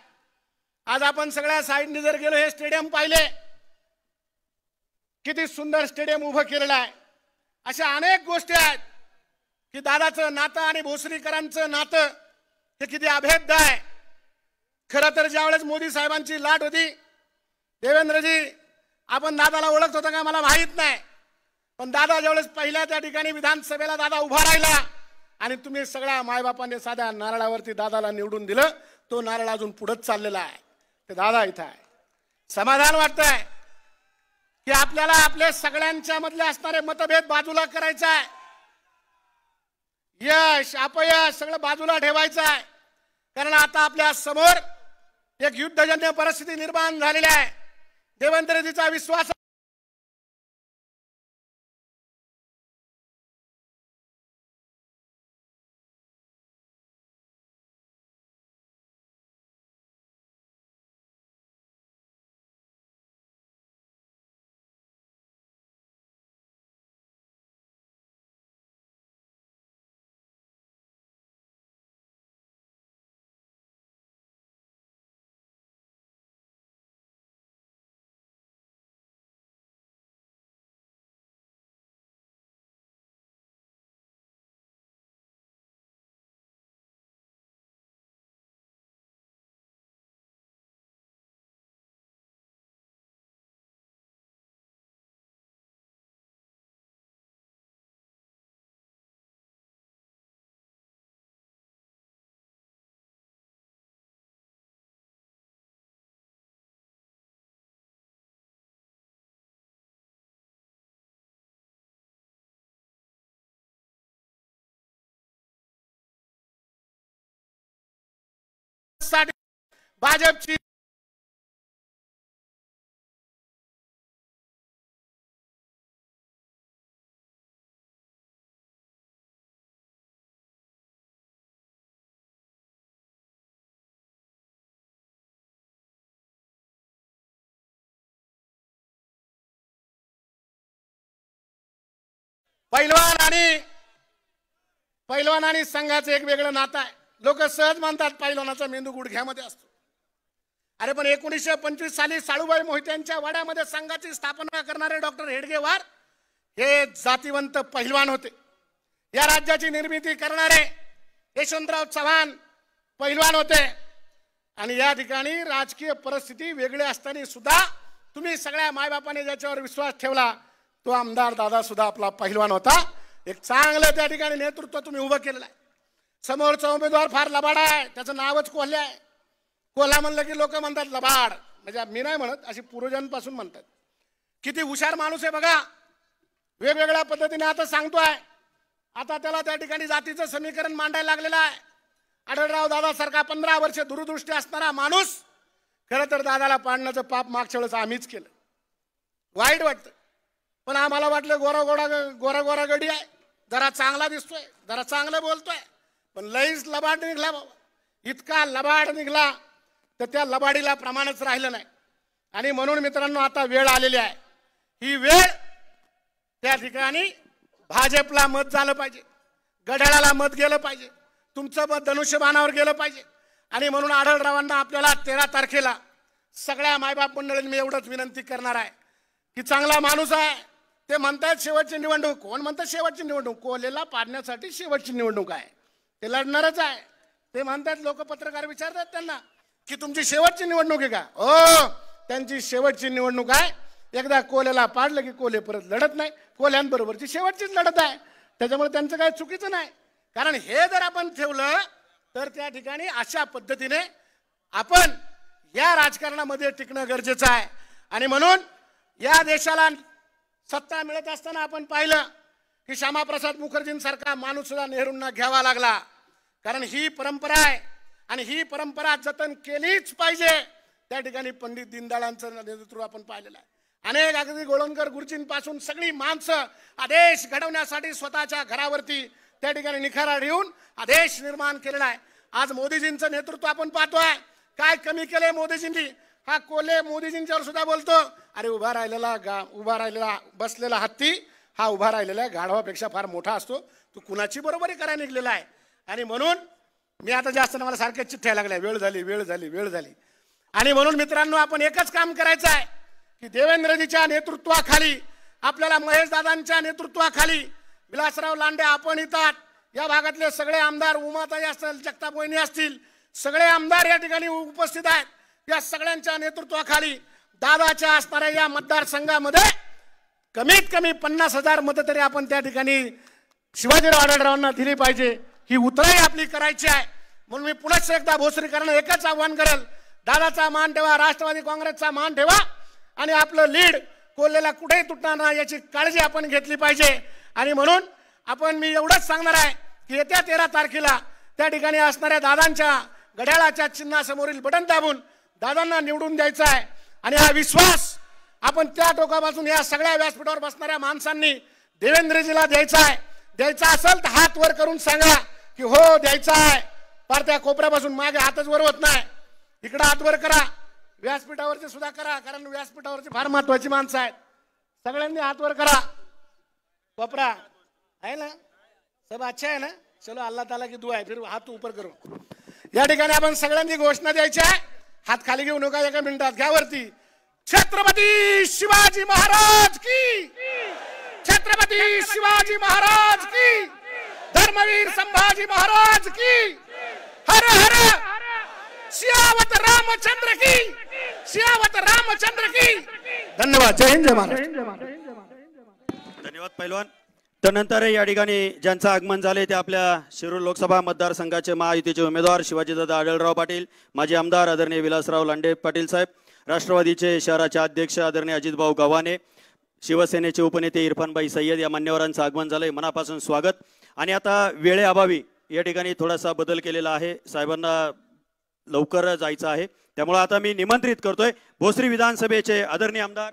Speaker 5: आज आपण सगळ्या साईडने जर गेलो हे स्टेडियम पाहिले किती सुंदर स्टेडियम उभं केलेलं आहे. अशा अनेक गोष्टी आहेत की दादाचं नातं आणि भोसरीकरांचं नातं हे किती अभेद्य आहे. खरं तर ज्यावेळेस मोदी साहेबांची लाट होती देवेंद्रजी आपण दादाला ओळखत होता का मला माहित नाही, पण दादा ज्यावेळेस पहिल्या त्या ठिकाणी विधानसभेला दादा उभा राहिला आणि तुम्ही सगळ्या मायबापांनी साध्या नारळावरती दादाला निवडून दिलं, तो नारळ अजून पुढेच चाललेला आहे. ते दादा इथं आहे. समाधान वाटतंय की आपल्याला आपले सगळ्यांच्या मधले असणारे मतभेद बाजूला करायचा आहे. यश अपयश सगळं बाजूला ठेवायचं आहे. कारण आता आपल्या समोर एक युद्धजन्य परिस्थिती निर्माण झालेली आहे. देवेंद्रजीचा विश्वास भाजपची पैलवान आणि संघाचं एक वेगळं नातं आहे. लोक सहज मानतात पैलवानाचा मेंदू गुडघ्यामध्ये असतो. अरे पण 1925 साली साळूबाई मोहित्यांच्या वाड्यामध्ये संघाची स्थापना करणारे डॉक्टर हेडगेवार हे जातीवंत पैलवान होते. या राज्याची निर्मिती करणारे यशवंतराव चव्हाण पैलवान होते. आणि या ठिकाणी राजकीय परिस्थिती वेगळी असताना सुद्धा तुम्ही सगळ्या मायबापाने ज्याच्यावर विश्वास ठेवला तो आमदार दादा सुद्धा आपला पैलवान होता. एक चांगलं त्या ठिकाणी नेतृत्व तुम्ही उभं केलेलं आहे. समोरचा उमेदवार फार लबाड आहे, त्याचं नावच कोल्हे आहे. कोल्हा म्हणलं की लोक म्हणतात लबाड, म्हणजे मी नाही म्हणत, अशी पूर्वजांपासून म्हणतात. किती हुशार माणूस आहे बघा. वेगवेगळ्या पद्धतीने आता सांगतोय. आता त्याला त्या ठिकाणी जातीचं समीकरण मांडायला लागलेलं आहे. आढळराव दादा सारखा 15 वर्ष दूरदृष्टी असणारा माणूस खरं तर दादाला पाडण्याचं पाप मागच्या वेळेस आम्हीच केलं. वाईट वाटतं. पण आम्हाला वाटलं गोरा गोरा गडी आहे, जरा चांगला दिसतोय, जरा चांगलं बोलतोय, पण लईच लबाड निघला बाबा. इतका लबाड निघला तर त्या लबाडीला प्रमाणच राहिलं नाही. आणि म्हणून मित्रांनो आता वेळ आलेली आहे. ही वेळ त्या ठिकाणी भाजपला मत झालं पाहिजे, घड्याळाला मत गेलं पाहिजे, तुमचं मत धनुष्यबाणावर गेलं पाहिजे. आणि म्हणून आढळरावांना आपल्याला 13 तारखेला सगळ्या मायबाप मंडळींनी मी एवढंच विनंती करणार आहे की चांगला माणूस आहे. ते म्हणतात शेवटची निवडणूक. कोण म्हणतात शेवटची निवडणूक? कोल्हेला पाडण्यासाठी शेवटची निवडणूक आहे. ते लढणारच आहे. ते म्हणतात, लोक पत्रकार विचारतात त्यांना की तुमची शेवटची निवडणूक आहे का? हो, त्यांची शेवटची निवडणूक आहे. एकदा कोल्हेला पाडलं की कोल्हे परत लढत नाही. कोल्ह्यांबरोबरची शेवटचीच लढत आहे. त्याच्यामुळे त्यांचं काही चुकीचं नाही. कारण हे जर आपण ठेवलं तर त्या ठिकाणी अशा पद्धतीने आपण या राजकारणामध्ये टिकणं गरजेचं आहे. आणि म्हणून या देशाला सत्ता मिळत असताना आपण पाहिलं की श्यामाप्रसाद मुखर्जींसारखा माणूस सुद्धा नेहरूंना घ्यावा लागला, कारण ही परंपरा आहे आणि ही परंपरा जतन केलीच पाहिजे. त्या ठिकाणी पंडित दीनदयाळांचं नेतृत्व आपण पाहिलेलं आहे. अनेक अगदी गोळवणकर गुरुजींपासून सगळी माणसं आदेश घडवण्यासाठी स्वतःच्या घरावरती त्या ठिकाणी निखारा ठेवून आदेश निर्माण केलेला आहे. आज मोदीजींचं नेतृत्व आपण पाहतोय. काय कमी केलंय मोदीजींनी? हा कोल्हे मोदीजींच्यावर सुद्धा बोलतो, अरे उभा राहिलेला बसलेला हत्ती हा उभा राहिलेला गाढवापेक्षा फार मोठा असतो, तू कुणाची बरोबरी करायला निघलेला आहे. आणि म्हणून मी आता जास्त मला सारख्याच चिठ्ठ्या लागल्या, वेळ झाली. आणि म्हणून मित्रांनो, आपण एकच काम करायचं आहे की देवेंद्रजीच्या नेतृत्वाखाली, आपल्याला महेश दादांच्या नेतृत्वाखाली, विलासराव लांडे आपण येतात, या भागातले सगळे आमदार, उमाताई असतील, जगताप वहिनी असतील, सगळे आमदार या ठिकाणी उपस्थित आहेत. या सगळ्यांच्या नेतृत्वाखाली दादाच्या असणाऱ्या या मतदारसंघामध्ये कमीत कमी 50,000 मतं तरी आपण त्या ठिकाणी शिवाजीराव आढळरावांना दिली पाहिजे. ही उतराई आपली करायची आहे. म्हणून मी पुन्हा एकदा भोसरीकरांना एकच आव्हान करेल, दादाचा मान ठेवा, राष्ट्रवादी काँग्रेसचा मान ठेवा आणि आपलं लीड कोल्हेला कुठेही तुटणार नाही याची काळजी आपण घेतली पाहिजे. आणि म्हणून मी एवढंच सांगणार आहे की येत्या 13 तारखेला त्या ठिकाणी असणाऱ्या दादांच्या घड्याळाच्या चिन्हासमोरील बटन दाबून दादांना निवडून द्यायचा आहे. आणि हा विश्वास आपण त्या टोकापासून या सगळ्या व्यासपीठावर बसणाऱ्या माणसांनी देवेंद्रजीला द्यायचा आहे. द्यायचा असेल तर हात वर करून सांगा की हो द्यायचा आहे. फार त्या कोपऱ्यापासून मागे हातच वर होत नाही, इकडे हात वर करा, व्यासपीठावरचे सुद्धा करा, कारण व्यासपीठावरची फार महत्वाची माणसं आहेत. सगळ्यांनी हात वर करा. कोपरा आहे ना, सब अच्छा है ना, चलो अल्लाह ताला की दुआ है, फिर हात ऊपर करो. या ठिकाणी आपण सगळ्यांनी घोषणा द्यायची आहे. हात खाली घेऊ नका, एका मिनिटात घ्या वरती. छत्रपती शिवाजी महाराज की, छत्रपती शिवाजी महाराज की, धर्मवीर संभाजी महाराज की, हर हर सियावत रामचंद्र की, सियावत रामचंद्र की. धन्यवाद. जय हिंद, जय महाराष्ट्र.
Speaker 2: धन्यवाद पैलवान. त्यानंतर या ठिकाणी ज्यांचं आगमन झाले ते आपल्या शिरूर लोकसभा मतदारसंघाचे महायुतीचे उमेदवार शिवाजीदादा आढळराव पाटील, माजी आमदार आदरणीय विलासराव लांडे पाटील साहेब, राष्ट्रवादीचे शहराचे अध्यक्ष आदरणीय अजितभाऊ गव्हाणे, शिवसेनेचे उपनेते इरफानभाई सय्यद या मान्यवरांचं आगमन झालंय. मनापासून स्वागत. आणि आता वेळेअभावी या ठिकाणी थोडासा बदल केलेला आहे, साहेबांना लवकर जायचं आहे, त्यामुळे आता मी निमंत्रित करतोय भोसरी विधानसभेचे आदरणीय आमदार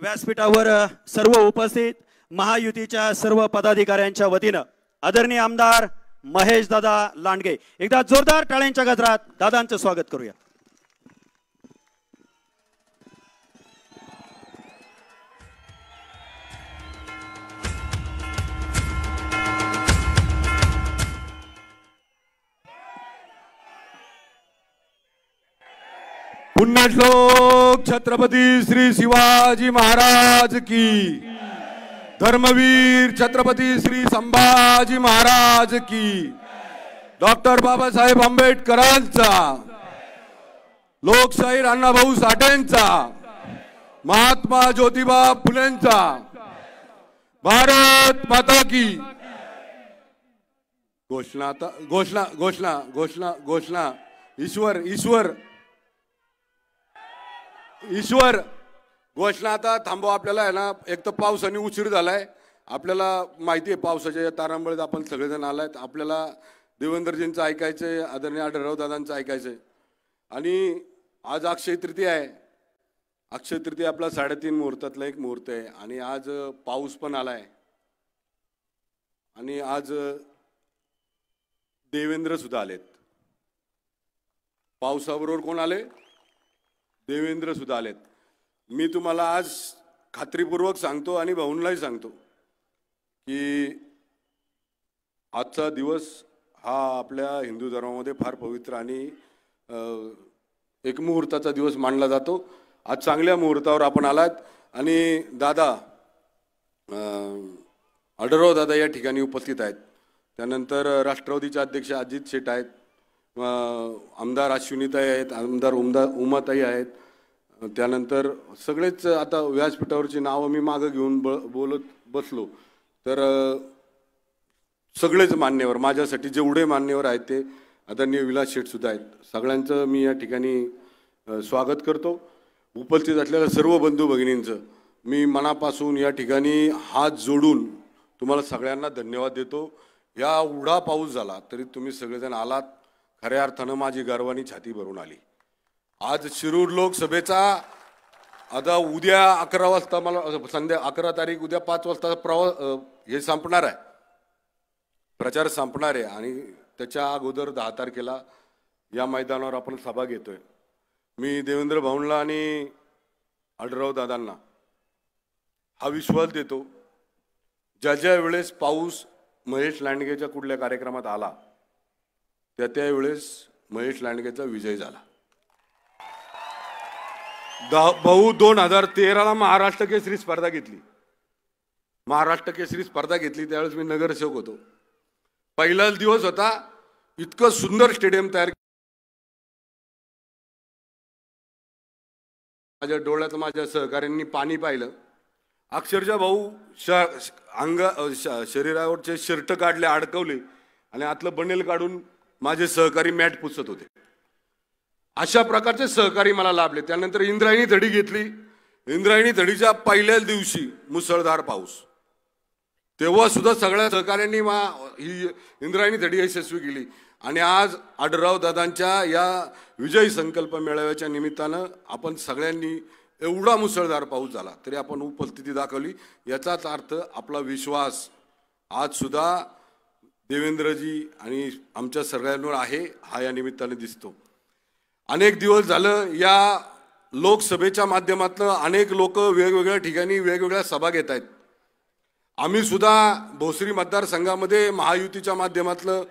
Speaker 2: व्यासपीठावर सर्व उपस्थित महायुतीच्या सर्व पदाधिकाऱ्यांच्या वतीनं आदरणीय आमदार महेश दादा लांडगे, एकदा जोरदार टाळ्यांच्या गजरात दादांचं स्वागत करूया.
Speaker 6: पुण्यश्लोक छत्रपती श्री शिवाजी महाराज की, धर्मवीर छत्रपती श्री संभाजी महाराज की, डॉक्टर बाबासाहेब आंबेडकरांचा, लोकशाहीर अण्णाभाऊ साठेंचा, महात्मा ज्योतिबा फुलेंचा, भारत माता की. घोषणा घोषणा घोषणा घोषणा घोषणा ईश्वर ईश्वर ईश्वर घोषणा आता थांबवा. आपल्याला आहे ना, एक तर पावसाने उशीर झालाय, आपल्याला माहिती आहे पावसाच्या तारांबळीत आपण सगळेजण आलायत. आपल्याला देवेंद्रजींचं ऐकायचंय, आदरणीय आढळराव दादांचं ऐकायचंय. आणि आज अक्षय तृतीया आहे. अक्षय तृतीया आपला 3:30 मुहूर्तातला एक मुहूर्त आहे. आणि आज पाऊस पण आलाय. आणि आज देवेंद्र सुद्धा आलेत. पावसाबरोबर कोण आले? देवेंद्र सुद्धा आलेत. मी तुम्हाला आज खात्रीपूर्वक सांगतो आणि भाऊंनाही सांगतो की आजचा दिवस हा आपल्या हिंदू धर्मामध्ये फार पवित्र आणि एक मुहूर्ताचा दिवस मानला जातो. आज चांगल्या मुहूर्तावर आपण आलात. आणि दादा आढळराव दादा या ठिकाणी उपस्थित आहेत. त्यानंतर राष्ट्रवादीचे अध्यक्ष अजित शेट आहेत, आमदार अश्विनीताई आहेत, आमदार उमाताई आहेत. त्यानंतर सगळेच आता व्यासपीठावरची नावं मी मागं घेऊन बोलत बसलो तर सगळेच मान्यवर, माझ्यासाठी जेवढे मान्यवर आहेत ते आदरणीय विलास शेठ सुद्धा आहेत, सगळ्यांचं मी या ठिकाणी स्वागत करतो. उपस्थित असलेल्या सर्व बंधू भगिनींचं मी मनापासून या ठिकाणी हात जोडून तुम्हाला सगळ्यांना धन्यवाद देतो. या उडा पाऊस झाला तरी तुम्ही सगळेजण आलात, खऱ्या अर्थानं माझी गर्वानी छाती भरून आली. आज शिरूर लोकसभेचा आता उद्या 11 वाजता, मला संध्या 11 तारीख उद्या 5 वाजता हे संपणार आहे, प्रचार संपणार आहे आणि त्याच्या अगोदर 10 तारखेला या मैदानावर आपण सभा घेतोय. मी देवेंद्र भाऊंना आणि आढळराव दादांना हा विश्वास देतो, ज्या वेळेस पाऊस महेश लांडगेच्या कुठल्या कार्यक्रमात आला त्या वेळेस महेश लांडगेचा विजय झाला. भाऊ 2013ला महाराष्ट्र केसरी स्पर्धा घेतली, त्यावेळेस मी नगरसेवक होतो. पहिलाच दिवस होता, इतकं सुंदर स्टेडियम तयार, माझ्या डोळ्यात माझ्या सहकाऱ्यांनी पाणी पाहिलं. अक्षरशः भाऊ शरीरावरचे शर्ट काढले, अडकवले आणि आतलं बनेल काढून माझे सहकारी मॅट पुसत होते. अशा प्रकारचे सहकारी मला लाभले. त्यानंतर इंद्रायणी धडी घेतली. इंद्रायणी धडीच्या पहिल्याच दिवशी मुसळधार पाऊस, तेव्हा सुद्धा सगळ्या सहकाऱ्यांनी ही इंद्रायणी धडी यशस्वी केली. आणि आज आढळराव दादांच्या या विजय संकल्प मेळाव्याच्या निमित्तानं आपण सगळ्यांनी एवढा मुसळधार पाऊस झाला तरी आपण उपस्थिती दाखवली. याचाच अर्थ आपला विश्वास आज सुद्धा देवेंद्रजी आणि आमच्या सगळ्यांवर आहे, हा या निमित्ताने दिसतो. अनेक दिवस झालं या लोकसभेच्या माध्यमातून अनेक लोक वेगवेगळ्या ठिकाणी वेगवेगळ्या सभा घेत आहेत. आम्ही सुद्धा भोसरी मतदारसंघामध्ये महायुतीच्या माध्यमातून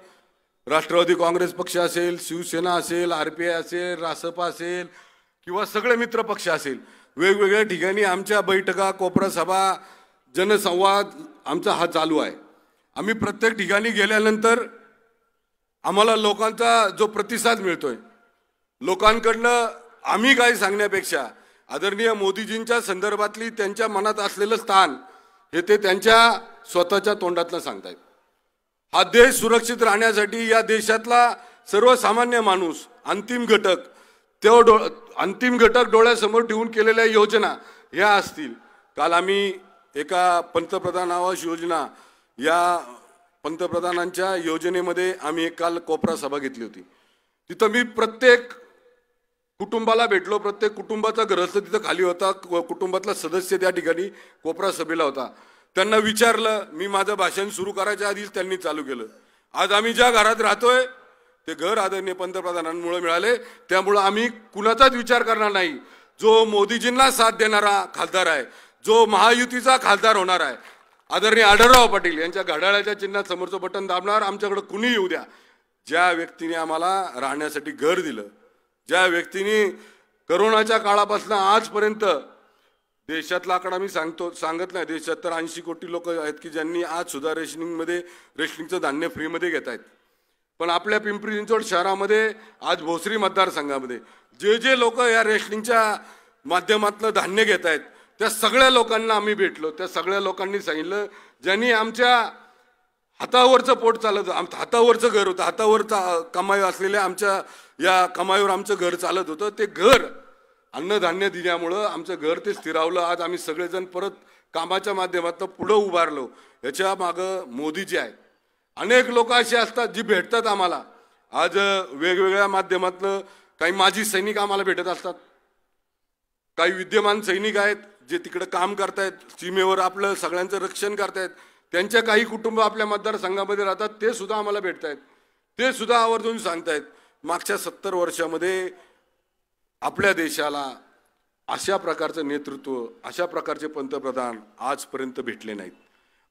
Speaker 6: राष्ट्रवादी काँग्रेस पक्ष असेल, शिवसेना असेल, RPI असेल, रासपा असेल किंवा सगळे मित्र पक्ष असेल, वेगवेगळ्या ठिकाणी आमच्या बैठका, कोपरा सभा, जनसंवाद आमचा हा चालू आहे. आम्ही प्रत्येक ठिकाणी गेल्यानंतर आम्हाला लोकांचा जो प्रतिसाद मिळतोय, लोकांकडनं आम्ही काय सांगण्यापेक्षा आदरणीय मोदीजींच्या संदर्भातली त्यांच्या मनात असलेलं स्थान हे ते त्यांच्या स्वतःच्या तोंडातनं सांगतायत. हा देश सुरक्षित राहण्यासाठी या देशातला सर्वसामान्य माणूस अंतिम घटक डोळ्यासमोर ठेवून केलेल्या योजना या असतील. काल आम्ही एका पंतप्रधान आवास योजना या पंतप्रधानांच्या योजनेमध्ये आम्ही एक काल कोपरा सभा घेतली होती. तिथं मी प्रत्येक कुटुंबाला भेटलो, प्रत्येक कुटुंबाचा ग्रस्त तिथं खाली होता, कुटुंबातला सदस्य त्या ठिकाणी कोपरा सभेला होता. त्यांना विचारलं, मी माझं भाषण सुरू करायच्या आधीच त्यांनी चालू केलं. आज आम्ही ज्या घरात राहतोय ते घर आदरणीय पंतप्रधानांमुळे मिळाले, त्यामुळं आम्ही कुणाचाच विचार करणार नाही. जो मोदीजींना साथ देणारा खासदार आहे, जो महायुतीचा खासदार होणार आहे, आदरणीय आढळराव पाटील यांच्या घड्याळाच्या चिन्हात समोरचं बटन दाबणार, आमच्याकडे कुणी येऊ द्या. ज्या व्यक्तीने आम्हाला राहण्यासाठी घर दिलं, ज्या व्यक्तीने करोनाच्या काळापासून आजपर्यंत देशातला आकडा मी सांगत नाही, देशात तर 80 कोटी लोक आहेत की ज्यांनी आज सुद्धा रेशनिंगचं धान्य फ्रीमध्ये घेत आहेत. पण आपल्या पिंपरी चिंचवड शहरामध्ये आज भोसरी मतदारसंघामध्ये जे लोक या रेशनिंगच्या माध्यमातून धान्य घेत आहेत त्या सगळ्या लोकांना आम्ही भेटलो. त्या सगळ्या लोकांनी सांगितलं, ज्यांनी आमच्या हातावरचं पोट चालत, हातावरचं घर होतं, हातावरचा कमाई असलेल्या आमच्या या कमाईवर आमचं घर चालत होतं, ते घर अन्नधान्य दिल्यामुळं आमचं घर ते स्थिरावलं. आज आम्ही सगळेजण परत कामाच्या माध्यमातून पुढं उभारलो. याच्या मागं मोदीजी आहेत. अनेक लोक असे असतात जी भेटतात आम्हाला. आज वेगवेगळ्या माध्यमातून काही माजी सैनिक आम्हाला भेटत असतात, काही विद्यमान सैनिक आहेत जे तिकडे काम करतायत, सीमेवर आपलं सगळ्यांचं रक्षण करतायत, त्यांच्या काही कुटुंब आपल्या मतदारसंघामध्ये राहतात, ते सुद्धा आम्हाला भेटतायत. ते सुद्धा आवर्जून सांगतायत मागच्या 70 वर्षामध्ये आपल्या देशाला अशा प्रकारचं नेतृत्व, अशा प्रकारचे पंतप्रधान आजपर्यंत भेटले नाहीत.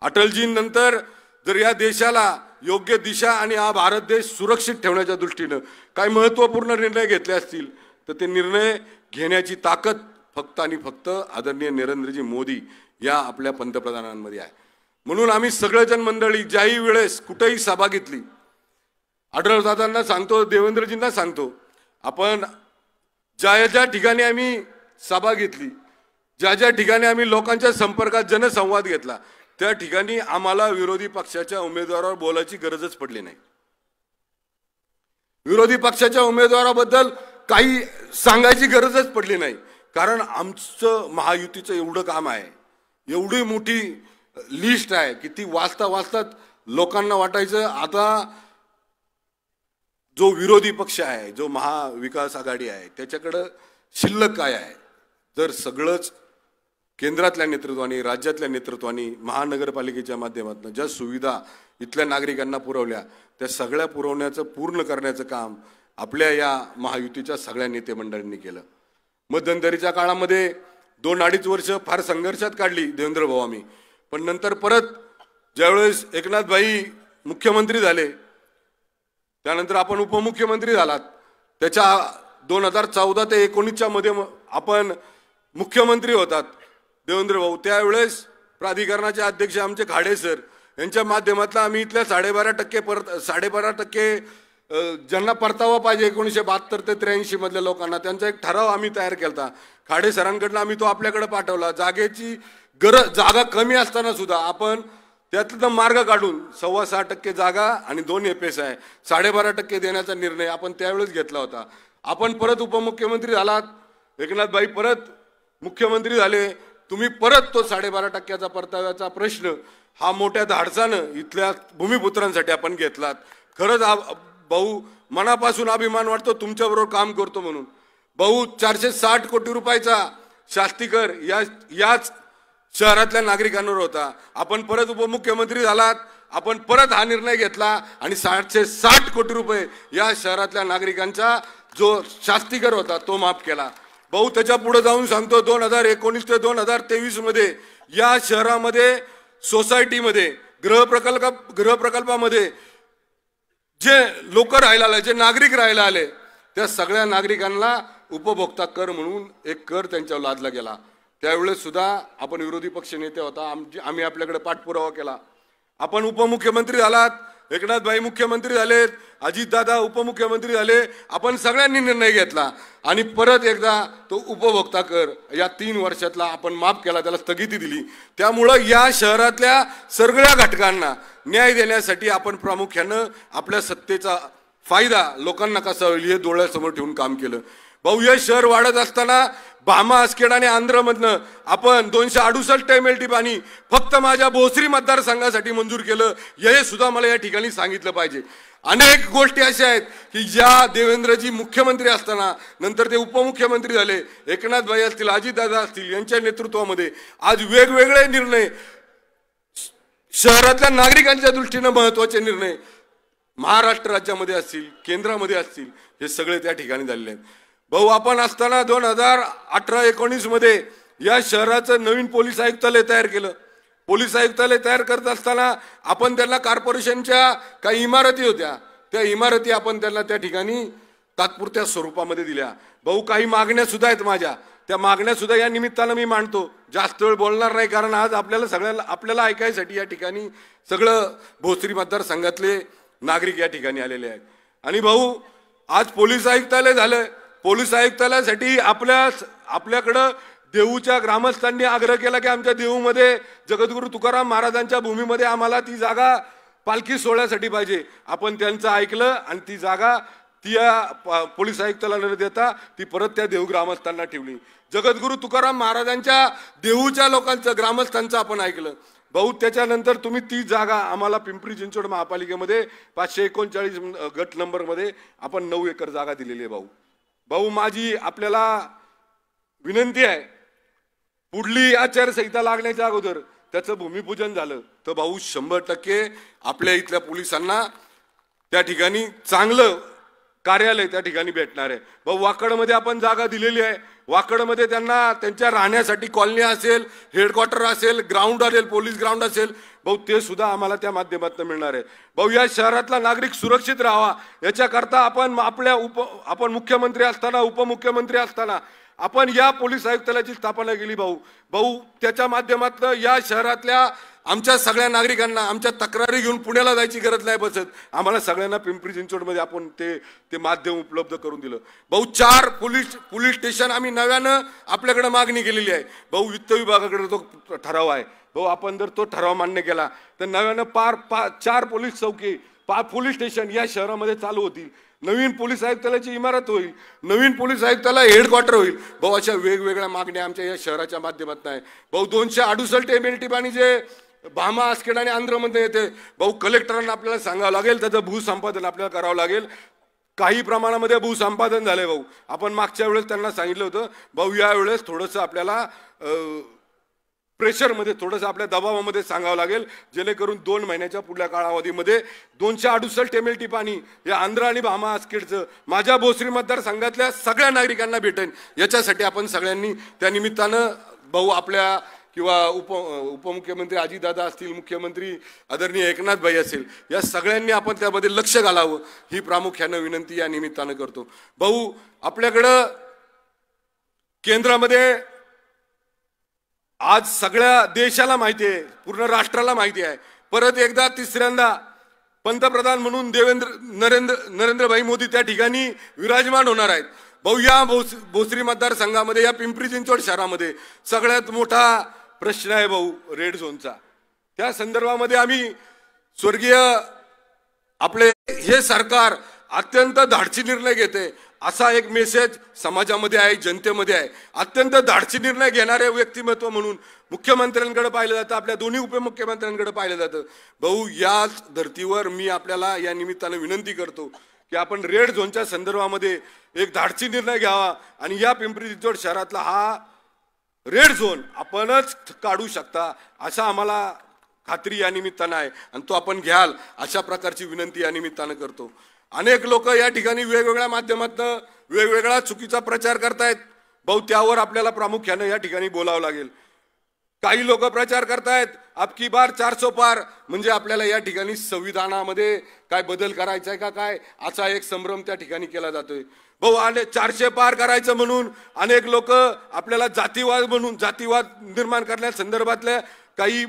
Speaker 6: अटलजींनंतर जर या देशाला योग्य दिशा आणि हा भारत देश सुरक्षित ठेवण्याच्या दृष्टीनं काही महत्त्वपूर्ण निर्णय घेतले असतील तर ते निर्णय घेण्याची ताकद फक्त आणि फक्त आदरणीय नरेंद्रजी मोदी या आपल्या पंतप्रधानांमध्ये आहे. म्हणून आम्ही सगळेजण मंडळी ज्याही वेळेस कुठेही सभा घेतली, आढळरावदादांना सांगतो, देवेंद्रजींना सांगतो, आपण ज्या ठिकाणी आम्ही सभा घेतली, ज्या ठिकाणी आम्ही लोकांच्या संपर्कात जनसंवाद घेतला, त्या ठिकाणी आम्हाला विरोधी पक्षाच्या उमेदवारावर बोलायची गरजच पडली नाही. विरोधी पक्षाच्या उमेदवाराबद्दल काही सांगायची गरजच पडली नाही, कारण आमचं महायुतीचं एवढं काम आहे, एवढी मोठी लिस्ट आहे की ती वाचता वाचताच लोकांना वाटायचं आता जो विरोधी पक्ष आहे, जो महाविकास आघाडी आहे, त्याच्याकडं शिल्लक काय आहे. जर सगळंच केंद्रातल्या नेतृत्वाने, राज्यातल्या नेतृत्वाने, महानगरपालिकेच्या माध्यमातून ज्या सुविधा इथल्या नागरिकांना पुरवल्या त्या सगळ्या पुरवण्याचं पूर्ण करण्याचं काम आपल्या या महायुतीच्या सगळ्या नेते मंडळींनी केलं. मध्यंतरीच्या काळामध्ये 2-2.5 वर्ष फार संघर्षात काढली देवेंद्र भाऊ आम्ही, पण नंतर परत ज्यावेळेस एकनाथभाई मुख्यमंत्री झाले, त्यानंतर आपण उपमुख्यमंत्री झालात, त्याच्या 2014 ते 2019 मध्ये आपण मुख्यमंत्री होतात देवेंद्र भाऊ. त्यावेळेस प्राधिकरणाचे अध्यक्ष आमचे खाडे सर यांच्या माध्यमातून आम्ही इथल्या 12.5% ज्यांना परतावा पाहिजे 1972 ते 83 मधल्या लोकांना, त्यांचा एक ठराव आम्ही तयार केला. खाडे सरांकडनं आम्ही तो आपल्याकडे पाठवला. जागेची जागा कमी असताना सुद्धा आपण त्यातलं मार्ग काढून 6.25% जागा आणि 2 FSI 12.5% देण्याचा निर्णय आपण त्यावेळेस घेतला होता. आपण परत उपमुख्यमंत्री झालात, एकनाथभाई परत मुख्यमंत्री झाले, तुम्ही परत तो 12.5% परताव्याचा प्रश्न हा मोठ्या धाडसानं इथल्या भूमिपुत्रांसाठी आपण घेतलात. खरंच भाऊ मनापासून अभिमान वाटतो तुमच्याबरोबर काम करतो म्हणून. भाऊ 460 कोटी रुपयाचा शास्तीकर याच शहरातल्या नागरिकांवर होता. आपण परत उपमुख्यमंत्री झालात, आपण परत हा निर्णय घेतला आणि 760 कोटी रुपये या शहरातल्या नागरिकांचा जो शास्तीकर होता तो माफ केला. भाऊ त्याच्या पुढे जाऊन सांगतो 2019 ते 2023 मध्ये या शहरामध्ये सोसायटीमध्ये गृहप्रकल्पामध्ये जे लोक राहायला आले, जे नागरिक राहायला आले, त्या सगळ्या नागरिकांना उपभोक्ता कर म्हणून एक कर त्यांच्यावर लादला गेला. त्यावेळेस सुद्धा आपण विरोधी पक्ष नेते होता, आम्ही आपल्याकडे पाठपुरावा केला. आपण उपमुख्यमंत्री झालात, एकनाथभाई मुख्यमंत्री झालेत, अजितदादा उपमुख्यमंत्री झाले, आपण सगळ्यांनी निर्णय घेतला आणि परत एकदा तो उपभोक्ता कर या 3 वर्षातला आपण माफ केला, त्याला स्थगिती दिली. त्यामुळं या शहरातल्या सगळ्या घटकांना न्याय देण्यासाठी आपण प्रामुख्यानं आपल्या सत्तेचा फायदा लोकांना कसा होईल हे डोळ्यासमोर ठेवून काम केलं. भाऊ हे शहर वाढत असताना भामा, आसखेड आणि आंध्रमधनं आपण 268 MLT पाणी फक्त माझ्या भोसरी मतदारसंघासाठी मंजूर केलं, हे सुद्धा मला या ठिकाणी सांगितलं पाहिजे. अनेक गोष्टी अशा आहेत की ज्या देवेंद्रजी मुख्यमंत्री असताना नंतर ते उपमुख्यमंत्री झाले, एकनाथभाई असतील, अजितदादा असतील, यांच्या नेतृत्वामध्ये आज वेगवेगळे निर्णय, शहरातल्या नागरिकांच्या दृष्टीने महत्वाचे निर्णय महाराष्ट्र राज्यामध्ये असतील, केंद्रामध्ये असतील, हे सगळे त्या ठिकाणी झालेले आहेत. भाऊ आपण असताना 2018-19 मध्ये या शहराचं नवीन पोलीस आयुक्तालय तयार केलं. पोलीस आयुक्तालय तयार करत असताना आपण त्यांना कॉर्पोरेशनच्या काही इमारती होत्या, त्या इमारती आपण त्यांना त्या ठिकाणी तात्पुरत्या स्वरूपामध्ये दिल्या. भाऊ काही मागण्या सुद्धा आहेत माझ्या, त्या मागण्या सुद्धा या निमित्तानं मी मांडतो. जास्त वेळ बोलणार नाही, कारण आज आपल्याला ऐकायसाठी या ठिकाणी सगळं भोसरी मतदारसंघातले नागरिक या ठिकाणी आलेले आहेत. आणि भाऊ आज पोलीस आयुक्तालय झालं, पोलीस आयुक्तालयासाठी आपल्याकडं देऊच्या ग्रामस्थांनी आग्रह केला की आमच्या देऊमध्ये जगद्गुरू तुकाराम महाराजांच्या भूमीमध्ये आम्हाला ती जागा पालखी सोहळ्यासाठी पाहिजे. आपण त्यांचं ऐकलं आणि ती जागा पोलीस आयुक्तालयाला न देता ती परत त्या देऊ ग्रामस्थांना ठेवली. जगद्गुरू तुकाराम महाराजांच्या देऊच्या लोकांचं, ग्रामस्थांचं आपण ऐकलं. भाऊ त्याच्यानंतर तुम्ही ती जागा आम्हाला पिंपरी चिंचवड महापालिकेमध्ये 539 गट नंबरमध्ये आपण 9 एकर जागा दिलेली आहे. भाऊ माझी आपल्याला विनंती आहे, पुढली आचारसंहिता लागण्याच्या अगोदर त्याचं भूमिपूजन झालं तर भाऊ 100% आपल्या इथल्या पोलिसांना त्या ठिकाणी चांगलं कार्यालय त्या ठिकाणी भेटणार आहे. भाऊ वाकडमध्ये आपण जागा दिलेली आहे, वाकडमध्ये त्यांना त्यांच्या राहण्यासाठी कॉलनी असेल, हेडक्वार्टर असेल, ग्राउंड असेल, पोलीस ग्राउंड असेल, भाऊ ते सुद्धा आम्हाला त्या माध्यमातून मिळणार आहे. भाऊ या शहरातला नागरिक सुरक्षित राहावा याच्याकरता आपण मुख्यमंत्री असताना, उपमुख्यमंत्री असताना आपण या पोलीस आयुक्तालयाची स्थापना केली. भाऊ त्याच्या माध्यमातून या शहरातल्या आमच्या सगळ्या नागरिकांना आमच्या तक्रारी घेऊन पुण्याला जायची गरज नाही बसत. आम्हाला सगळ्यांना पिंपरी चिंचवडमध्ये आपण ते माध्यम उपलब्ध करून दिलं. भाऊ 4 पोलीस स्टेशन आम्ही नव्यानं आपल्याकडे मागणी केलेली आहे. भाऊ वित्त विभागाकडे तो ठराव आहे. भाऊ आपण जर तो ठराव मान्य केला तर नव्यानं 4 पोलीस चौकी 5 पोलीस स्टेशन या शहरामध्ये चालू होतील. नवीन पोलीस आयुक्तालयाची इमारत होईल. नवीन पोलीस आयुक्तालय हेडक्वार्टर होईल. भाऊ अशा वेगवेगळ्या मागण्या आमच्या या शहराच्या माध्यमातून आहे. भाऊ 268 MLT पाणी जे भामा आसखेड आणि आंध्रमध्ये येते, भाऊ कलेक्टरांना आपल्याला सांगावं लागेल, त्याचं भूसंपादन आपल्याला करावं लागेल. काही प्रमाणामध्ये भूसंपादन झालंय भाऊ. आपण मागच्या वेळेस त्यांना सांगितलं होतं भाऊ या वेळेस थोडंसं आपल्याला प्रेशरमध्ये थोडंसं आपल्या दबावामध्ये सांगावं लागेल, जेणेकरून 2 महिन्याच्या पुढल्या कालावधीमध्ये 268 MLT पाणी या आंध्र आणि भामा आसखेडचं माझ्या भोसरी मतदारसंघातल्या सगळ्या नागरिकांना भेटेल. याच्यासाठी आपण सगळ्यांनी त्या निमित्तानं भाऊ आपल्या किंवा उपमुख्यमंत्री अजितदादा असतील, मुख्यमंत्री आदरणीय एकनाथ भाई असेल, या सगळ्यांनी आपण त्यामध्ये लक्ष घालावं ही प्रामुख्यानं विनंती या निमित्तानं करतो. भाऊ आपल्याकडं केंद्रामध्ये आज सगळ्या देशाला माहिती आहे, पूर्ण राष्ट्राला माहिती आहे, परत एकदा तिसऱ्यांदा पंतप्रधान म्हणून नरेंद्रभाई मोदी त्या ठिकाणी विराजमान होणार आहेत. भाऊ या भोसरी मतदारसंघामध्ये या पिंपरी चिंचवड शहरामध्ये सगळ्यात मोठा प्रश्न आहे भाऊ रेड झोनचा. त्या संदर्भामध्ये आम्ही स्वर्गीय आपले हे सरकार अत्यंत धाडसी निर्णय घेते असा एक मेसेज समाजामध्ये आहे, जनतेमध्ये आहे. अत्यंत धाडसी निर्णय घेणारे व्यक्तिमत्व म्हणून मुख्यमंत्र्यांकडे पाहिलं जातं, आपल्या दोन्ही उपमुख्यमंत्र्यांकडे पाहिलं जातं. भाऊ याच धर्तीवर मी आपल्याला या निमित्तानं विनंती करतो की आपण रेड झोनच्या संदर्भामध्ये एक धाडसी निर्णय घ्यावा आणि या पिंपरी चिंचवड शहरातला हा रेड झोन आपणच काढू शकता असा आम्हाला खात्री या निमित्तानं आहे आणि तो आपण घ्याल अशा प्रकारची विनंती या निमित्तानं करतो. अनेक लोक या ठिकाणी वेगवेगळ्या माध्यमातून वेगवेगळा चुकीचा प्रचार करतायत. भाऊ त्यावर आपल्याला प्रामुख्यानं या ठिकाणी बोलावं लागेल. काही लोक प्रचार करतायत अबकी बार 400 पार म्हणजे आपल्याला या ठिकाणी संविधानामध्ये काय बदल करायचा आहे का काय असा एक संभ्रम त्या ठिकाणी केला जातोय. भाऊ 400 पार करायचं म्हणून अनेक लोक आपल्याला जातीवाद म्हणून जातीवाद निर्माण करण्या संदर्भातल्या काही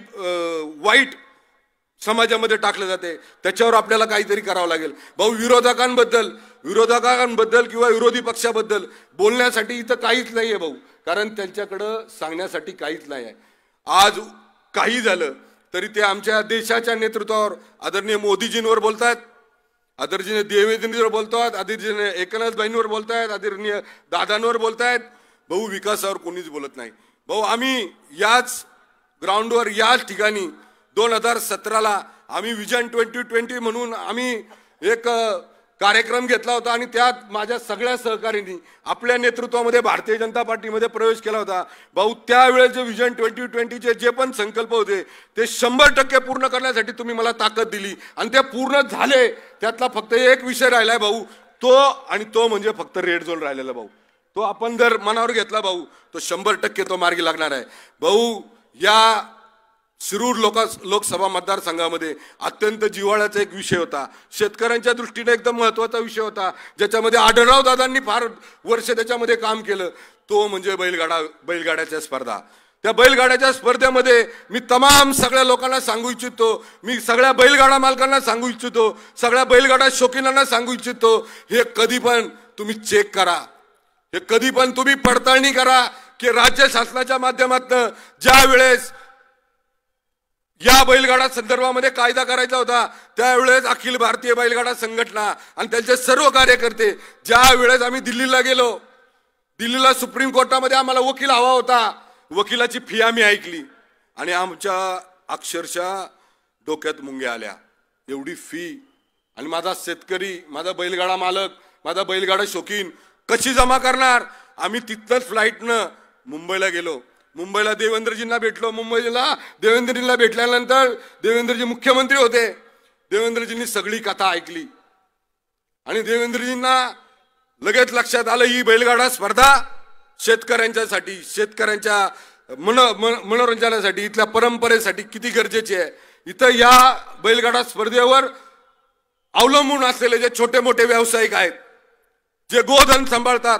Speaker 6: वाईट समाजामध्ये टाकलं जाते, त्याच्यावर आपल्याला काहीतरी करावं लागेल. भाऊ विरोधकांबद्दल किंवा विरोधी पक्षाबद्दल बोलण्यासाठी इथं काहीच नाहीये भाऊ, कारण त्यांच्याकडं सांगण्यासाठी काहीच नाही आहे. आज काही झालं तरी ते आमच्या देशाच्या नेतृत्वावर आदरणीय मोदीजींवर बोलतात, आदरणीय देवेंद्रजींवर बोलतात, आदरणीय एकनाथ भाईंवर बोलतायत, आदरणीय दादांवर बोलतायत. भाऊ विकासावर कोणीच बोलत नाही. भाऊ आम्ही याच ग्राउंडवर याच ठिकाणी 2017ला आम्ही विजन 2020 म्हणून आम्ही एक कार्यक्रम घेतला होता आणि त्यात माझ्या सगळ्या सहकाऱ्यांनी आपल्या नेतृत्वामध्ये भारतीय जनता पार्टीमध्ये प्रवेश केला होता. भाऊ त्यावेळेस जे विजन 2020चे जे पण संकल्प होते ते 100% पूर्ण करण्यासाठी तुम्ही मला ताकद दिली आणि ते पूर्ण झाले. त्यातला फक्त एक विषय राहिलाय भाऊ, तो म्हणजे फक्त रेड झोन राहिलेला भाऊ. तो आपण जर मनावर घेतला भाऊ तो 100% तो मार्गी लागणार आहे. भाऊ या शिरूर लोकसभा मतदारसंघामध्ये अत्यंत जिव्हाळ्याचा एक विषय होता, शेतकऱ्यांच्या दृष्टीने एकदम महत्वाचा विषय होता, ज्याच्यामध्ये आढळराव दादांनी फार वर्ष त्याच्यामध्ये काम केलं. तो म्हणजे बैलगाड्याच्या स्पर्धा. त्या बैलगाड्याच्या स्पर्धेमध्ये मी तमाम सगळ्या लोकांना सांगू इच्छितो, मी सगळ्या बैलगाडा मालकांना सांगू इच्छितो, सगळ्या बैलगाडा शौकीनांना सांगू इच्छितो, हे कधी पण तुम्ही चेक करा, हे कधी पण तुम्ही पडताळणी करा की राज्य शासनाच्या माध्यमातून ज्या वेळेस या बैलगाडा संदर्भामध्ये कायदा करायचा होता त्यावेळेस अखिल भारतीय बैलगाडा संघटना आणि त्यांचे सर्व कार्यकर्ते ज्या वेळेस आम्ही दिल्लीला गेलो, दिल्लीला सुप्रीम कोर्टामध्ये आम्हाला वकील हवा होता, वकिलाची फी आम्ही ऐकली आणि आमच्या अक्षरशः डोक्यात मुंग्या आल्या. एवढी फी आणि माझा शेतकरी, माझा बैलगाडा मालक, माझा बैलगाडा शौकीन कशी जमा करणार. आम्ही तिथलंच फ्लाईटनं मुंबईला गेलो, मुंबईला देवेंद्रजींना भेटलो. मुंबईला देवेंद्रजींना भेटल्यानंतर देवेंद्रजी मुख्यमंत्री होते, देवेंद्रजींनी सगळी कथा ऐकली आणि देवेंद्रजींना लगेच लक्षात आलं ही बैलगाडा स्पर्धा शेतकऱ्यांच्यासाठी, शेतकऱ्यांच्या मनोरंजनासाठी, इथल्या परंपरेसाठी किती गरजेची आहे. इथं या बैलगाडा स्पर्धेवर अवलंबून असलेले जे छोटे मोठे व्यावसायिक आहेत, जे गोधन सांभाळतात,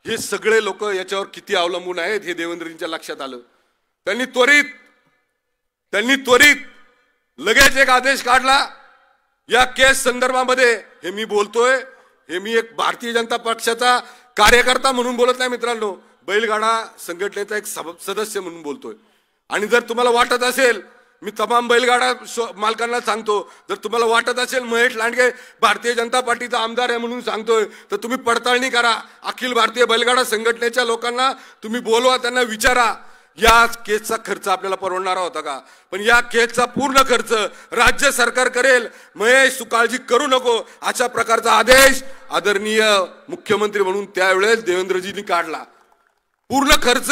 Speaker 6: हे सगळे लोक याच्यावर किती अवलंबून आहेत हे देवेंद्रजींच्या लक्षात आलं. त्यांनी त्वरित त्यांनी त्वरित लगेच एक आदेश काढला. या केस संदर्भामध्ये हे मी बोलतोय, हे मी एक भारतीय जनता पक्षाचा कार्यकर्ता म्हणून बोलत नाही मित्रांनो, बैलगाडा संघटनेचा एक सदस्य म्हणून बोलतोय. आणि जर तुम्हाला वाटत असेल, मी तमाम बैलगाडा मालकांना सांगतो, जर तुम्हाला वाटत असेल महेश लांडगे भारतीय जनता पार्टीचा आमदार आहे म्हणून सांगतोय, तर तुम्ही पडताळणी करा. अखिल भारतीय बैलगाडा संघटनेच्या लोकांना तुम्ही बोलवा, त्यांना विचारा या केसचा खर्च आपल्याला परवडणारा होता का. पण या केसचा पूर्ण खर्च राज्य सरकार करेल. महेश, तू काळजी करू नको, अशा प्रकारचा आदेश आदरणीय मुख्यमंत्री म्हणून त्यावेळेस देवेंद्रजींनी काढला. पूर्ण खर्च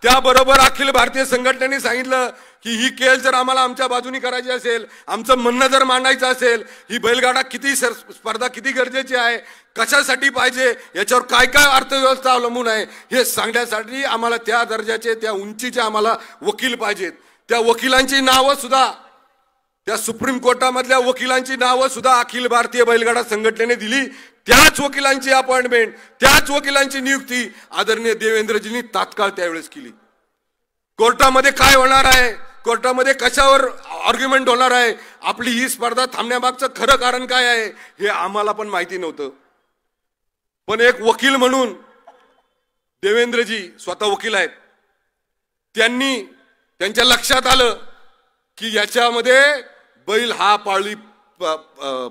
Speaker 6: त्याबरोबर अखिल भारतीय संघटनेने सांगितलं की ही केस जर आम्हाला आमच्या बाजूनी करायची असेल, आमचं म्हणणं जर मांडायचं असेल, ही बैलगाडा किती स्पर्धा किती गरजेची आहे, कशासाठी पाहिजे, याच्यावर काय काय अर्थव्यवस्था अवलंबून आहे, हे सांगण्यासाठी आम्हाला त्या दर्जाचे, त्या उंचीचे आम्हाला वकील पाहिजेत. त्या वकिलांची नावं सुद्धा, त्या सुप्रीम कोर्टामधल्या वकिलांची नावं सुद्धा अखिल भारतीय बैलगाडा संघटनेने दिली. त्याच वकिलांची अपॉइंटमेंट, त्याच वकिलांची नियुक्ती आदरणीय देवेंद्रजींनी तात्काळ त्यावेळेस केली. कोर्टामध्ये काय होणार आहे, कोर्टामध्ये कशावर आर्ग्युमेंट होणार आहे, आपली ही स्पर्धा थांबण्यामागचं खरं कारण काय आहे, हे आम्हाला पण माहिती नव्हतं. पण एक वकील म्हणून देवेंद्रजी स्वतः वकील आहेत, त्यांनी त्यांच्या लक्षात आलं की याच्यामध्ये बैल हा पाळीव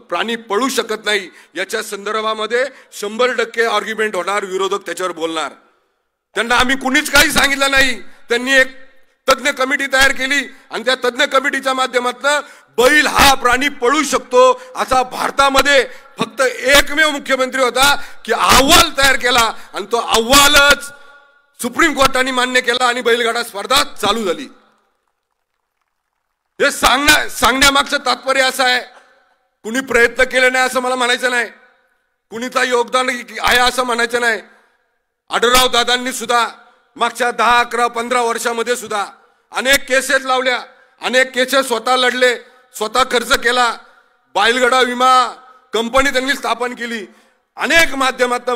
Speaker 6: प्राणी पळू शकत नाही, याच्या संदर्भामध्ये 100% आर्ग्युमेंट होणार, विरोधक त्याच्यावर बोलणार. त्यांना आम्ही कुणीच काही सांगितलं नाही. त्यांनी एक तज्ञ कमिटी तयार केली आणि त्या तज्ञ कमिटीच्या माध्यमातून बैल हा प्राणी पळू शकतो असा भारतामध्ये फक्त एकमेव मुख्यमंत्री होता की अहवाल तयार केला आणि तो अहवालच सुप्रीम कोर्टाने मान्य केला आणि बैलगाडा स्पर्धा चालू झाली. हे सांगण्यामागचं तात्पर्य असं आहे, कुणी प्रयत्न केले नाही असं मला म्हणायचं नाही, कुणीचा योगदान आहे असं म्हणायचं नाही. आढळराव दादांनी सुद्धा मागच्या 10, 11, 15 वर्षामध्ये सुद्धा अनेक केसेस लावल्या, अनेक केसेस स्वतः लढले, स्वतः खर्च केला. बैलगाडा विमा कंपनी त्यांनी स्थापन केली. अनेक माध्यमातून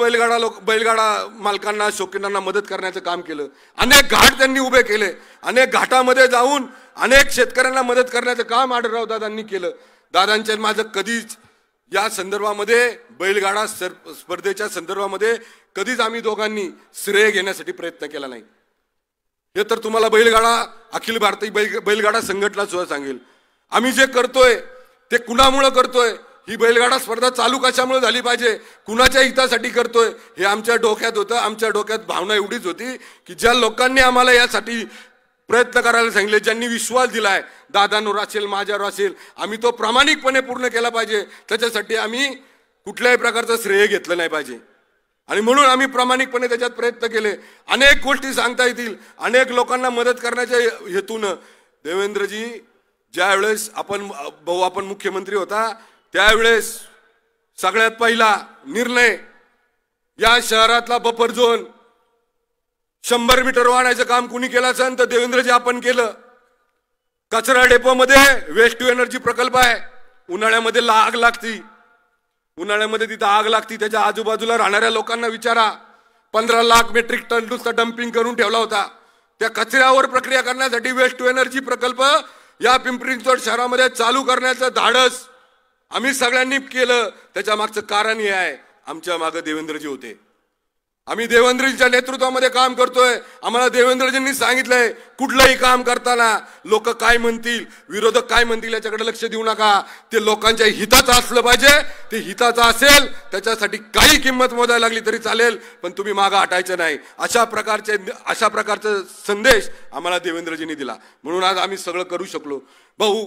Speaker 6: बैलगाडा मालकांना, शौकीनांना मदत करण्याचं काम केलं. अनेक घाट त्यांनी उभे केले. अनेक घाटामध्ये जाऊन अनेक शेतकऱ्यांना मदत करण्याचं काम आढळराव दादांनी केलं. दादांच्या माझं कधीच या संदर्भामध्ये, बैलगाडा स्पर्धेच्या संदर्भामध्ये कधीच आम्ही दोघांनी श्रेय घेण्यासाठी प्रयत्न केला नाही. हे तर तुम्हाला बैलगाडा, अखिल भारतीय बैलगाडा संघटना सुद्धा सांगेल. आम्ही जे करतोय ते कुणामुळे करतोय, ही बैलगाडा स्पर्धा चालू कशामुळे झाली पाहिजे, कुणाच्या हितासाठी करतोय, हे आमच्या डोक्यात होतं. आमच्या डोक्यात भावना एवढीच होती की ज्या लोकांनी आम्हाला यासाठी प्रयत्न करायला सांगितले, ज्यांनी विश्वास दिलाय, दादांवर असेल, माझ्यावर असेल, आम्ही तो प्रामाणिकपणे पूर्ण केला पाहिजे. त्याच्यासाठी आम्ही कुठल्याही प्रकारचं श्रेय घेतलं नाही पाहिजे आणि म्हणून आम्ही प्रामाणिकपणे त्याच्यात प्रयत्न केले. अनेक गोष्टी सांगता येतील, अनेक लोकांना मदत करण्याच्या हेतून देवेंद्रजी ज्यावेळेस आपण मुख्यमंत्री होता त्यावेळेस सगळ्यात पहिला निर्णय या शहरातला बफर झोन 100 मीटर वाढायचं काम कुणी केलं असेल तर देवेंद्रजी आपण केलं. कचरा डेपोमध्ये वेस्ट टू एनर्जी प्रकल्प आहे. उन्हाळ्यामध्ये आग लागती, उन्हाळ्यामध्ये तिथं आग लागती, त्याच्या आजूबाजूला राहणाऱ्या लोकांना विचारा. 15 लाख मेट्रिक टन नुसतं डम्पिंग करून ठेवला होता. त्या कचऱ्यावर प्रक्रिया करण्यासाठी वेस्ट टू एनर्जी प्रकल्प या पिंपरी चिंचवड शहरामध्ये चालू करण्याचं धाडस आम्ही सगळ्यांनी केलं. त्याच्या मागचं कारण हे आहे, आमच्या मागे देवेंद्रजी होते. आम्ही देवेंद्रजींच्या नेतृत्वामध्ये काम करतोय. आम्हाला देवेंद्रजींनी सांगितलंय कुठलंही काम करताना लोक काय म्हणतील, विरोधक काय म्हणतील याच्याकडे लक्ष देऊ नका. ते लोकांच्या हिताचं असलं पाहिजे. ते हिताचं असेल त्याच्यासाठी काही किंमत मोजायला लागली तरी चालेल, पण तुम्ही मागं हटायचं नाही. अशा प्रकारचा संदेश आम्हाला देवेंद्रजींनी दिला. म्हणून आज आम्ही सगळं करू शकलो. भाऊ,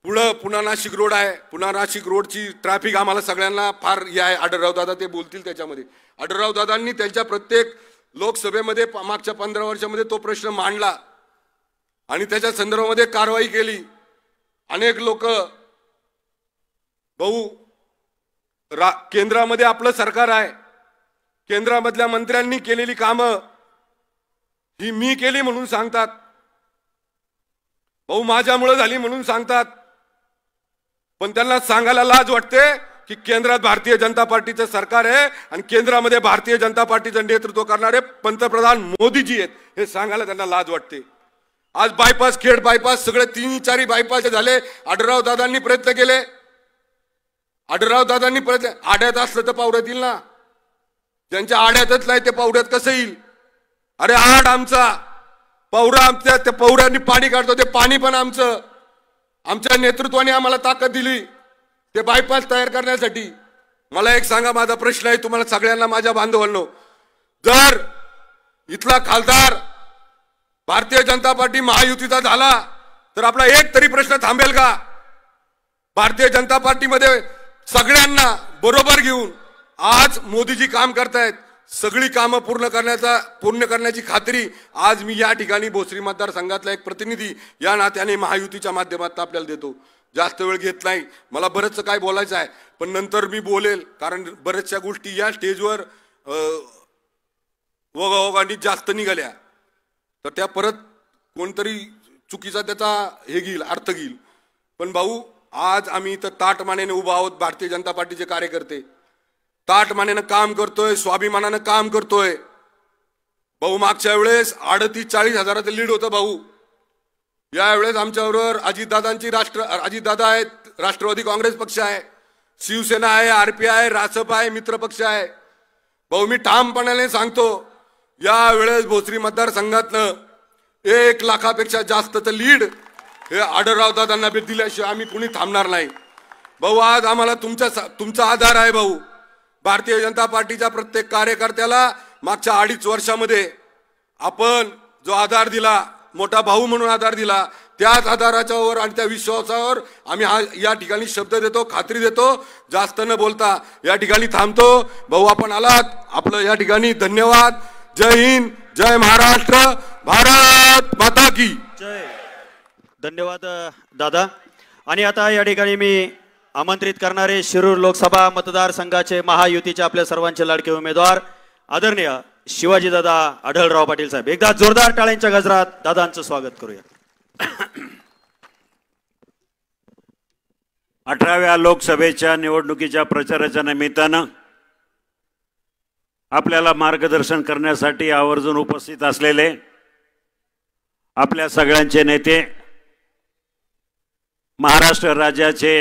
Speaker 6: पुन्हा नाशिक रोड आहे. पुन्हा नाशिक रोडची ट्रॅफिक आम्हाला सगळ्यांना फार हे आहे. आढळराव दादा ते बोलतील त्याच्यामध्ये. आढळराव दादांनी त्यांच्या प्रत्येक लोकसभेमध्ये मागच्या 15 वर्षामध्ये तो प्रश्न मांडला आणि त्याच्या संदर्भामध्ये कारवाई केली. अनेक लोक, भाऊ, केंद्रामध्ये आपलं सरकार आहे, केंद्रामधल्या मंत्र्यांनी केलेली कामं ही मी केली म्हणून सांगतात. भाऊ, माझ्यामुळे झाली म्हणून सांगतात. पण त्यांना सांगायला लाज वाटते की केंद्रात भारतीय जनता पार्टीचं सरकार आहे आणि केंद्रामध्ये भारतीय जनता पार्टीचं नेतृत्व करणारे पंतप्रधान मोदीजी आहेत, हे सांगायला त्यांना लाज वाटते. आज बायपास, खेड बायपास, सगळे 3-4 बायपास झाले. आढळराव दादांनी प्रयत्न केले. आढळराव दादांनी प्रयत्न, आड्यात असलं तर पावड्यात येईल ना. ज्यांच्या आड्यातच नाही ते पावड्यात कसं येईल? अरे आड आमचा, पौरा आमच्या, त्या पौऱ्यांनी पाणी काढतो, ते पाणी पण आमचं. आमच्या नेतृत्वाने आम्हाला ताकद दिली ते बायपास तयार करण्यासाठी. मला एक सांगा, माझा प्रश्न आहे तुम्हाला सगळ्यांना, माझ्या बांधवांनो, जर इथला खासदार भारतीय जनता पार्टी महायुतीचा झाला तर आपला एक तरी प्रश्न थांबेल का? भारतीय जनता पार्टीमध्ये सगळ्यांना बरोबर घेऊन आज मोदीजी काम करतायत. सगळी कामं पूर्ण करण्याची खात्री आज मी या ठिकाणी भोसरी मतदारसंघातला एक प्रतिनिधी या नात्याने महायुतीच्या माध्यमातून आपल्याला देतो. जास्त वेळ घेत नाही, मला बरंच काय बोलायचं आहे, पण नंतर मी बोलेल, कारण बऱ्याचशा गोष्टी या स्टेजवर ओघाओघांनी जास्त निघाल्या तर त्या परत कोणतरी चुकीचा त्याचा हे घेईल, अर्थ घेईल. पण भाऊ, आज आम्ही इथं ताटमानेने उभा आहोत. भारतीय जनता पार्टीचे कार्यकर्ते ताटमानेनं काम करतोय, स्वाभिमानानं काम करतोय. भाऊ, मागच्या वेळेस 38-40 हजाराचं लीड होतं भाऊ. यावेळेस आमच्याबरोबर अजितदादा आहेत, राष्ट्रवादी काँग्रेस पक्ष आहे, शिवसेना आहे, RP आहे, रासप आहे, मित्र पक्ष आहे. भाऊ, मी ठामपणाने सांगतो, यावेळेस भोसरी मतदारसंघातनं 1 लाखापेक्षा जास्तचं लीड हे आढळराव दादांना दिल्याशिवाय आम्ही कुणी थांबणार नाही. भाऊ, आज आम्हाला तुमचा आधार आहे भाऊ. भारतीय जनता पार्टीच्या प्रत्येक कार्यकर्त्याला मागच्या 2.5 वर्षामध्ये आपण जो आधार दिला, मोठा भाऊ म्हणून आधार दिला, त्याच आधाराच्या वर आणि त्या विश्वासावर आम्ही या ठिकाणी शब्द देतो, खात्री देतो. जास्त न बोलता या ठिकाणी थांबतो. भाऊ, आपण आलात, आपलं या ठिकाणी धन्यवाद. जय हिंद, जय महाराष्ट्र, भारत माता की
Speaker 2: जय. धन्यवाद दादा. आणि आता या ठिकाणी मी आमंत्रित करणारे शिरूर लोकसभा मतदारसंघाचे महायुतीचे आपल्या सर्वांचे लाडके उमेदवार आदरणीय शिवाजीदादा आढळराव पाटील साहेब. एकदा जोरदार टाळ्यांच्या गजरात दादांचं स्वागत करूया.
Speaker 7: 18व्या लोकसभेच्या निवडणुकीच्या प्रचाराच्या निमित्तानं आपल्याला मार्गदर्शन करण्यासाठी आवर्जून उपस्थित असलेले आपल्या सगळ्यांचे नेते, महाराष्ट्र राज्याचे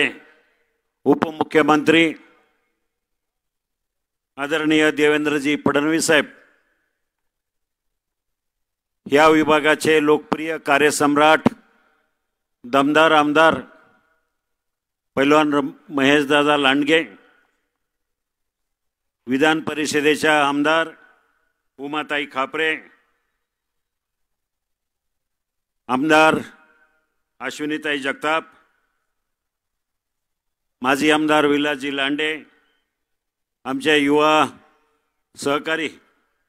Speaker 7: उपमुख्यमंत्री आदरणीय देवेंद्रजी फडणवीस साहेब, या विभागाचे लोकप्रिय कार्यसम्राट, दमदार आमदार पैलवान महेशदादा लांडगे, विधान परिषदेच्या आमदार उमाताई खापरे, आमदार अश्विनीताई जगताप, माजी आमदार विलासजी लांडे, आमचे युवा सहकारी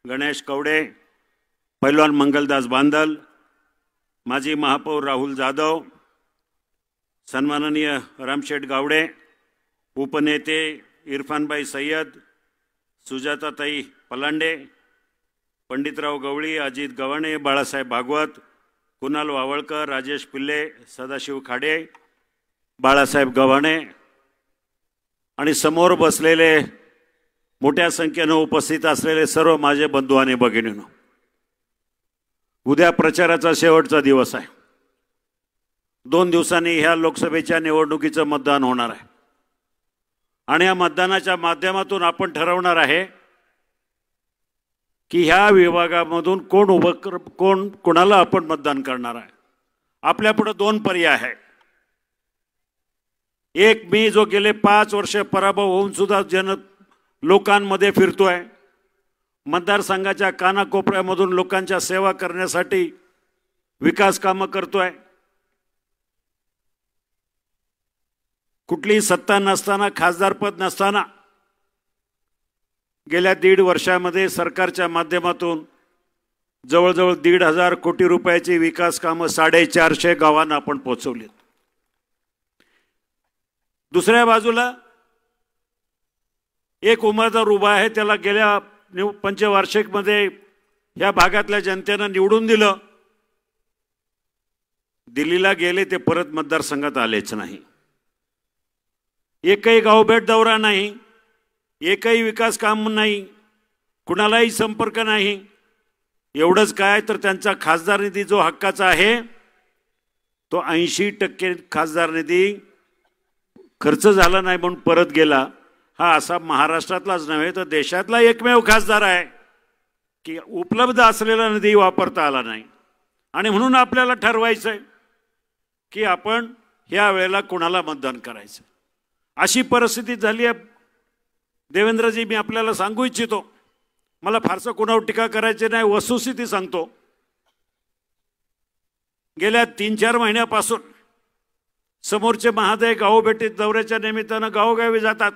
Speaker 7: गणेश कवडे, पैलवान मंगलदास बांदल, माजी महापौर राहुल जाधव, सन्माननीय रामशेठ गावडे, उपनेते इरफानभाई सय्यद, सुजाताताई पलांडे, पंडितराव गवळी, अजित गव्हाणे, बाळासाहेब भागवत, कुणाल वावळकर, राजेश पिल्ले, सदाशिव खाडे, बाळासाहेब गव्हाणे आणि समोर बसलेले मोठ्या संख्येने उपस्थित असलेले सर्व माझे बंधू आणि भगिनींनो, उद्या प्रचाराचा शेवटचा दिवस आहे. 2 दिवसांनी ह्या लोकसभेच्या निवडणुकीचं मतदान होणार आहे आणि या मतदानाच्या माध्यमातून आपण ठरवणार आहे की ह्या विभागामधून कोणाला आपण मतदान करणार आहे. आपल्यापुढे 2 पर्याय आहे. एक, मी जो गेले 5 वर्ष पराभव होऊन सुद्धा लोकांमध्ये फिरतोय, मतदारसंघाच्या कानाकोपऱ्यामधून लोकांच्या सेवा करण्यासाठी विकास कामं करतोय. कुठलीही सत्ता नसताना, खासदारपद नसताना गेल्या 1.5 वर्षामध्ये सरकारच्या माध्यमातून जवळजवळ 1,500 कोटी रुपयाची विकास कामं 450 गावांना आपण पोहोचवली. दुसऱ्या बाजूला एक उमेदवार उभा आहे, त्याला गेल्या पंचवार्षिकमध्ये या भागातल्या जनतेनं निवडून दिलं, दिल्लीला गेले, ते परत मतदारसंघात आलेच नाही. एकही गावभेट दौरा नाही, एकही विकास काम नाही, कुणालाही संपर्क नाही. एवढंच काय तर त्यांचा खासदार निधी जो हक्काचा आहे तो 80% खासदार निधी खर्च झाला नाही म्हणून परत गेला. हा असा महाराष्ट्रातलाच नव्हे तर देशातला एकमेव खासदार आहे की उपलब्ध असलेला निधी वापरता आला नाही. आणि म्हणून आपल्याला ठरवायचं आहे की आपण ह्या वेळेला कोणाला मतदान करायचं. अशी परिस्थिती झाली आहे. देवेंद्रजी, मी आपल्याला सांगू इच्छितो, मला फारसं कोणावर टीका करायची नाही, वस्तुस्थिती सांगतो. गेल्या 3-4 महिन्यापासून समोरचे महादय गावोभेटीत दौऱ्याच्या निमित्तानं गावोगावी जातात.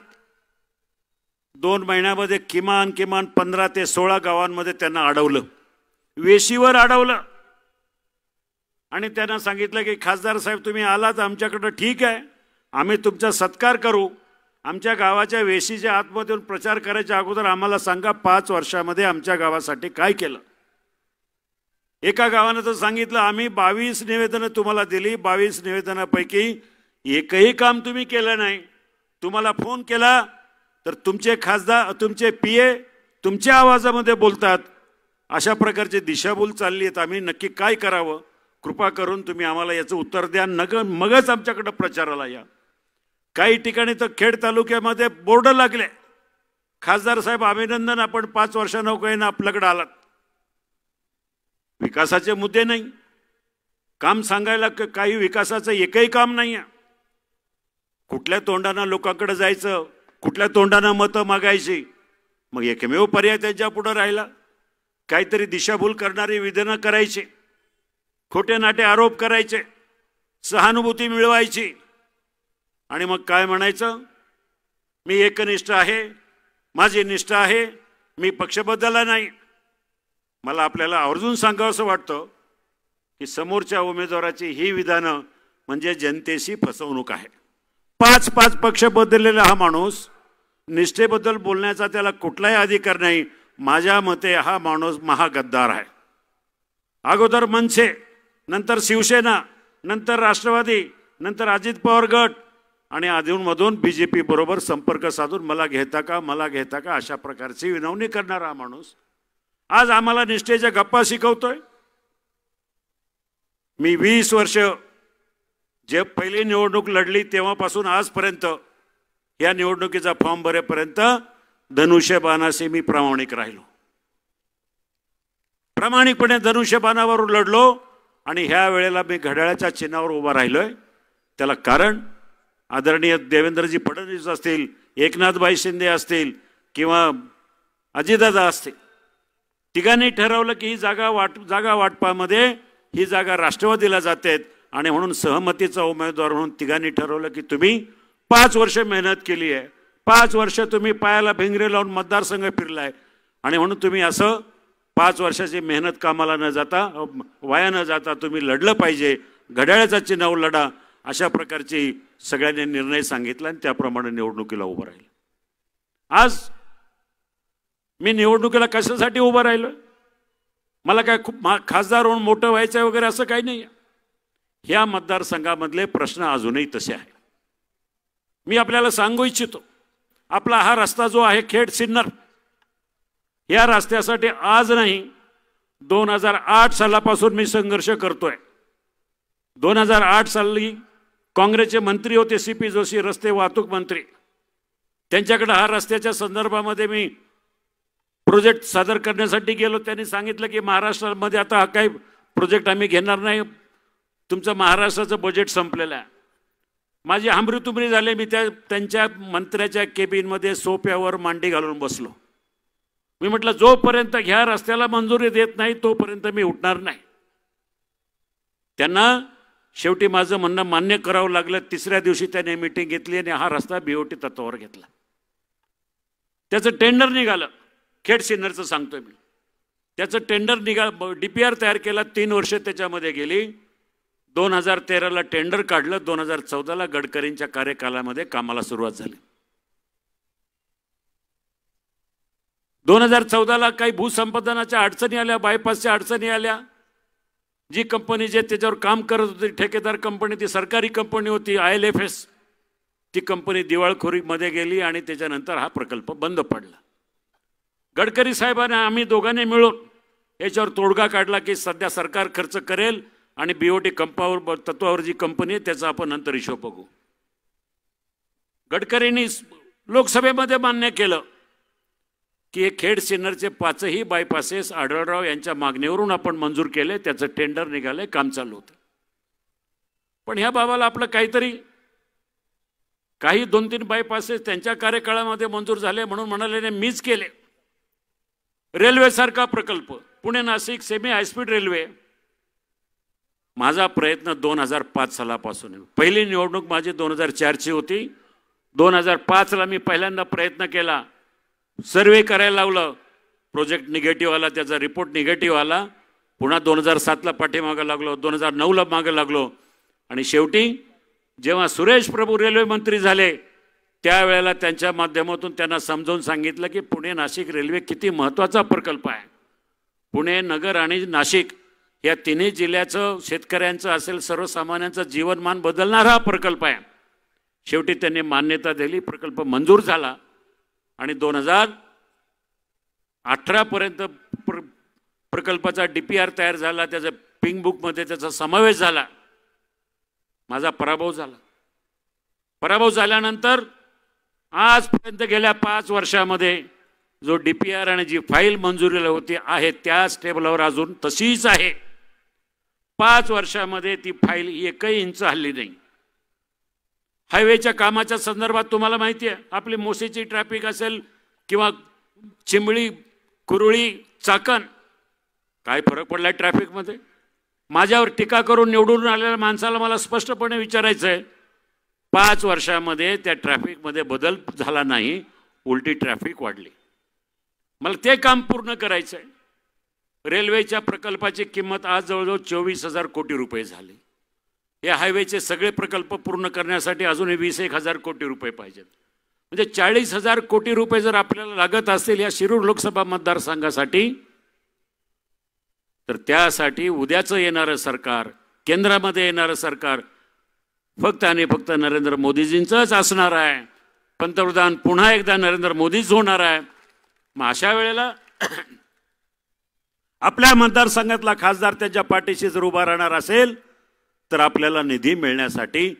Speaker 7: 2 महिन्यामध्ये किमान 15 ते 16 गावांमध्ये त्यांना अडवलं, वेशीवर अडवलं. आणि त्यांना सांगितलं की खासदार साहेब तुम्ही आलात आमच्याकडं, ठीक आहे, आम्ही तुमचा सत्कार करू. आमच्या गावाच्या वेशीच्या आतमधून प्रचार करायच्या अगोदर आम्हाला सांगा 5 वर्षामध्ये आमच्या गावासाठी काय केलं. एका गावानं तर सांगितलं आम्ही 22 निवेदनं तुम्हाला दिली, 22 निवेदनापैकी एकही काम तुम्ही केलं नाही. तुम्हाला फोन केला तर तुमचे खासदार, तुमचे पीए तुमच्या आवाजामध्ये बोलतात. अशा प्रकारची दिशाभूल चालली आहे. आम्ही नक्की काय करावं, कृपा करून तुम्ही आम्हाला याचं उत्तर द्या, मगच आमच्याकडे प्रचाराला या. काही ठिकाणी तर खेड तालुक्यामध्ये बोर्ड लागले, खासदार साहेब अभिनंदन, आपण 5 वर्षानौकेनं आपल्याकडे आलात. विकासाचे मुद्दे नाही, काम सांगायला काही विकासाचं एकही काम नाही आहे. कुठल्या तोंडानं लोकांकडे जायचं, कुठल्या तोंडानं मतं मागायची. मग एकमेव पर्याय त्यांच्या पुढे राहिला काहीतरी दिशाभूल करणारी विधानं करायची, खोटे नाटे आरोप करायचे, सहानुभूती मिळवायची. आणि मग काय म्हणायचं, मी एकनिष्ठ आहे, माझी निष्ठा आहे, मी पक्ष बदलला नाही. मला आपल्याला आवर्जून सांगावंसं वाटतं की समोरच्या उमेदवाराची ही विधानं म्हणजे जनतेशी फसवणूक आहे. 5 पक्ष बदललेला हा माणूस, निष्ठेबद्दल बोलण्याचा त्याला कुठलाही अधिकार नाही. माझ्या मते हा माणूस महागद्दार आहे. अगोदर मनसे, नंतर शिवसेना, नंतर राष्ट्रवादी, नंतर अजित पवार गट आणि अधूनमधून बीजेपी बरोबर संपर्क साधून मला घेता का अशा प्रकारची विनवणी करणारा हा माणूस आज आम्हाला निष्ठेच्या गप्पा शिकवतोय. मी 20 वर्ष जे पहिली निवडणूक लढली तेव्हापासून आजपर्यंत या निवडणुकीचा फॉर्म भरेपर्यंत धनुष्यबाणाशी मी प्रामाणिक राहिलो, प्रामाणिकपणे धनुष्यबाणावर लढलो. आणि ह्या वेळेला मी घड्याळाच्या चिन्हावर उभा राहिलोय. त्याला कारण आदरणीय देवेंद्रजी फडणवीस असतील, एकनाथबाई शिंदे असतील किंवा अजितदादा असतील, तिघांनी ठरवलं की ही जागा वाटपामध्ये ही जागा राष्ट्रवादीला जाते. आणि म्हणून सहमतीचा उमेदवार म्हणून तिघांनी ठरवलं की तुम्ही 5 वर्ष मेहनत केली आहे, 5 वर्ष तुम्ही पायाला भिंगरे लावून मतदारसंघ फिरलाय आणि म्हणून तुम्ही असं 5 वर्षाची मेहनत कामाला न जाता, वाया न जाता तुम्ही लढलं पाहिजे, घड्याळाचा चिन्हावर लढा, अशा प्रकारची सगळ्यांनी निर्णय सांगितला आणि त्याप्रमाणे निवडणुकीला उभं राहिलं. आज मी निवडणुकीला कशासाठी उभं राहिलो, मला काय खूप खासदार होऊन मोठं व्हायचं आहे वगैरे असं काही नाही. ह्या मतदारसंघामधले प्रश्न अजूनही तसे आहेत. मी आपल्याला सांगू इच्छितो, आपला हा रस्ता जो आहे खेड सिन्नर, या रस्त्यासाठी आज नाही 2008 सालापासून मी संघर्ष करतोय. 2008 साली काँग्रेसचे मंत्री होते CP जोशी, रस्ते वाहतूक मंत्री. त्यांच्याकडे हा रस्त्याच्या संदर्भामध्ये मी प्रोजेक्ट सादर करण्यासाठी गेलो. त्यांनी सांगितलं की महाराष्ट्रामध्ये आता हा काही प्रोजेक्ट आम्ही घेणार नाही, तुमचं महाराष्ट्राचं बजेट संपलेलं आहे. माझी हमरीतुमरी झाले. मी त्यांच्या मंत्र्याच्या केबिनमध्ये सोफ्यावर मांडी घालून बसलो. मी म्हटलं जोपर्यंत ह्या रस्त्याला मंजुरी देत नाही तोपर्यंत मी उठणार नाही. त्यांना शेवटी माझं म्हणणं मान्य करावं लागलं. 3ऱ्या दिवशी त्याने मीटिंग घेतली आणि हा रस्ता BOT तत्वावर घेतला. त्याचं टेंडर निघालं, खेड सिन्नरचं सांगतोय मी. त्याचं टेंडर DPR तयार केला, 3 वर्ष त्याच्यामध्ये गेली. 2013ला टेंडर काढलं, 2014ला गडकरींच्या कार्यकालामध्ये कामाला सुरुवात झाली. 2014ला काही भूसंपादनाच्या अडचणी आल्या, बायपासच्या अडचणी आल्या. जी कंपनी जे त्याच्यावर काम करत होती, ठेकेदार कंपनी, ती सरकारी कंपनी होती ILFS, ती कंपनी दिवाळखोरीमध्ये गेली आणि त्याच्यानंतर हा प्रकल्प बंद पडला. गडकरी साहेबांना आम्ही दोघांनी मिळून याच्यावर तोडगा काढला की सध्या सरकार खर्च करेल आणि बीओटी कंपावर तत्वावर जी कंपनी आहे त्याचा आपण नंतर हिशोब बघू. गडकरींनी लोकसभेमध्ये मान्य केलं की हे खेड सिन्नरचे 5ही बायपासेस आढळराव यांच्या मागणीवरून आपण मंजूर केले, त्याचं टेंडर निघालंय, काम चालू होतं. पण ह्या बाबाला आपलं काही 2-3 बायपासेस त्यांच्या कार्यकाळामध्ये मंजूर झाले म्हणून म्हणाले मीच केले. रेल्वे सारखा प्रकल्प Pune Nashik semi high speed railway, माझा प्रयत्न 2005 सालापासून आहे. पहिली निवडणूक माझी 2004ची होती. 2005ला मी पहिल्यांदा प्रयत्न केला, सर्वे करायला लावलं, प्रोजेक्ट निगेटिव्ह आला, त्याचा रिपोर्ट निगेटिव्ह आला. पुन्हा 2007ला पाठीमागं लागलो, 2009ला मागं लागलो आणि शेवटी जेव्हा सुरेश प्रभू रेल्वे मंत्री झाले त्यावेळेला त्यांच्या माध्यमातून त्यांना समजावून सांगितलं की पुणे नाशिक रेल्वे किती महत्त्वाचा प्रकल्प आहे. पुणे नगर आणि नाशिक या तिन्ही जिल्ह्याचं, शेतकऱ्यांचं असेल सर्वसामान्यांचं जीवनमान बदलणारा हा प्रकल्प आहे. शेवटी त्यांनी मान्यता दिली, प्रकल्प मंजूर झाला आणि 2018 पर्यंत प्रकल्पाचा DPR तयार झाला, त्याचा पिंक बुकमध्ये त्याचा समावेश झाला. माझा पराभव झाला. पराभव झाल्यानंतर आजपर्यंत गेल्या 5 वर्षामध्ये जो DPR आणि जी फाईल मंजुरीला होती आहे त्याच टेबलवर अजून तशीच आहे. 5 वर्षामध्ये ती फाईल 1 इंच हल्ली नाही. हायवेच्या कामाच्या संदर्भात तुम्हाला माहिती आहे, आपली मोसीची ट्रॅफिक असेल किंवा चिंबळी कुरुळी चाकण, काय फरक पडलाय ट्रॅफिकमध्ये? माझ्यावर टीका करून निवडून आलेल्या माणसाला मला स्पष्टपणे विचारायचं आहे, 5 वर्षामध्ये त्या ट्रॅफिकमध्ये बदल झाला नाही, उलटी ट्रॅफिक वाढली. मला ते काम पूर्ण करायचं आहे. रेल्वेच्या प्रकल्पाची किंमत आज जवळजवळ 24,000 कोटी रुपये झाली. या हायवेचे सगळे प्रकल्प पूर्ण करण्यासाठी अजूनही 21,000 कोटी रुपये पाहिजेत. म्हणजे 40,000 कोटी रुपये जर आपल्याला लागत असतील या शिरूर लोकसभा मतदारसंघासाठी, तर त्यासाठी उद्याचं येणारं सरकार, केंद्रामध्ये येणारं सरकार फक्त आणि फक्त नरेंद्र मोदीजींचंच असणार आहे. पंतप्रधान पुन्हा एकदा नरेंद्र मोदीच होणार आहे. मग अशा वेळेला आपल्या मतदारसंघातला खासदार त्यांच्या पाठीशी जर उभा राहणार असेल तर आपल्याला निधी मिळण्यासाठी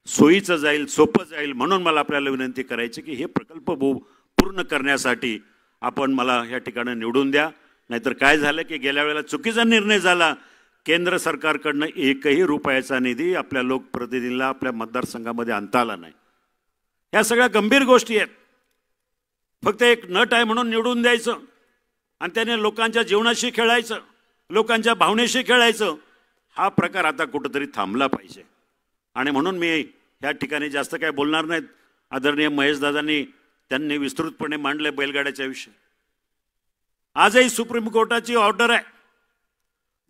Speaker 7: सोयीचं जाईल, सोपं जाईल. म्हणून मला आपल्याला विनंती करायची की हे प्रकल्प पूर्ण करण्यासाठी आपण मला या ठिकाणी निवडून द्या. नाहीतर काय झालं की गेल्या वेळेला चुकीचा निर्णय झाला, केंद्र सरकारकडनं 1ही रुपयाचा निधी आपल्या लोकप्रतिनिधींना आपल्या मतदारसंघामध्ये आणता आला नाही. ह्या सगळ्या गंभीर गोष्टी आहेत. फक्त एक नट आहे म्हणून निवडून द्यायचं आणि त्याने लोकांच्या जीवनाशी खेळायचं, लोकांच्या भावनेशी खेळायचं, हा प्रकार आता कुठंतरी थांबला पाहिजे. आणि म्हणून मी ह्या ठिकाणी जास्त काय बोलणार नाहीत. आदरणीय महेशदादांनी त्यांनी विस्तृतपणे मांडले बैलगाड्याच्या विषयी. आजही सुप्रीम कोर्टाची ऑर्डर आहे.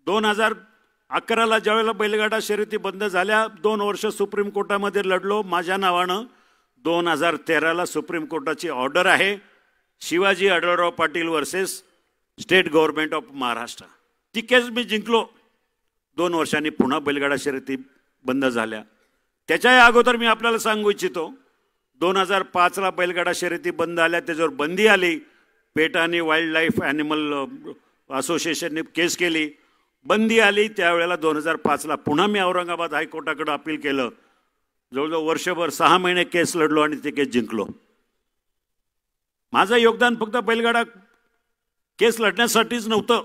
Speaker 7: 2011ला ज्यावेळेला बैलगाडा शर्यती बंद झाल्या, 2 वर्ष सुप्रीम कोर्टामध्ये लढलो माझ्या नावानं. 2013ला सुप्रीम कोर्टाची ऑर्डर आहे, Shivaji Adhalrao Patil versus state government of Maharashtra. ती केस मी जिंकलो. 2 वर्षांनी पुन्हा बैलगाडा शर्यती बंद झाल्या. त्याच्याही अगोदर मी आपल्याला सांगू इच्छितो, 2005ला बैलगाडा शर्यती बंद आल्या, त्याच्यावर बंदी आली. पेट आणि वाईल्ड लाईफ ॲनिमल असोसिएशनने केस केली, बंदी आली. त्यावेळेला 2005ला पुन्हा मी औरंगाबाद हायकोर्टाकडे अपील केलं. जवळजवळ वर्षभर 6 महिने केस लढलो आणि ते केस जिंकलो. माझं योगदान फक्त बैलगाडा केस लढण्यासाठीच नव्हतं.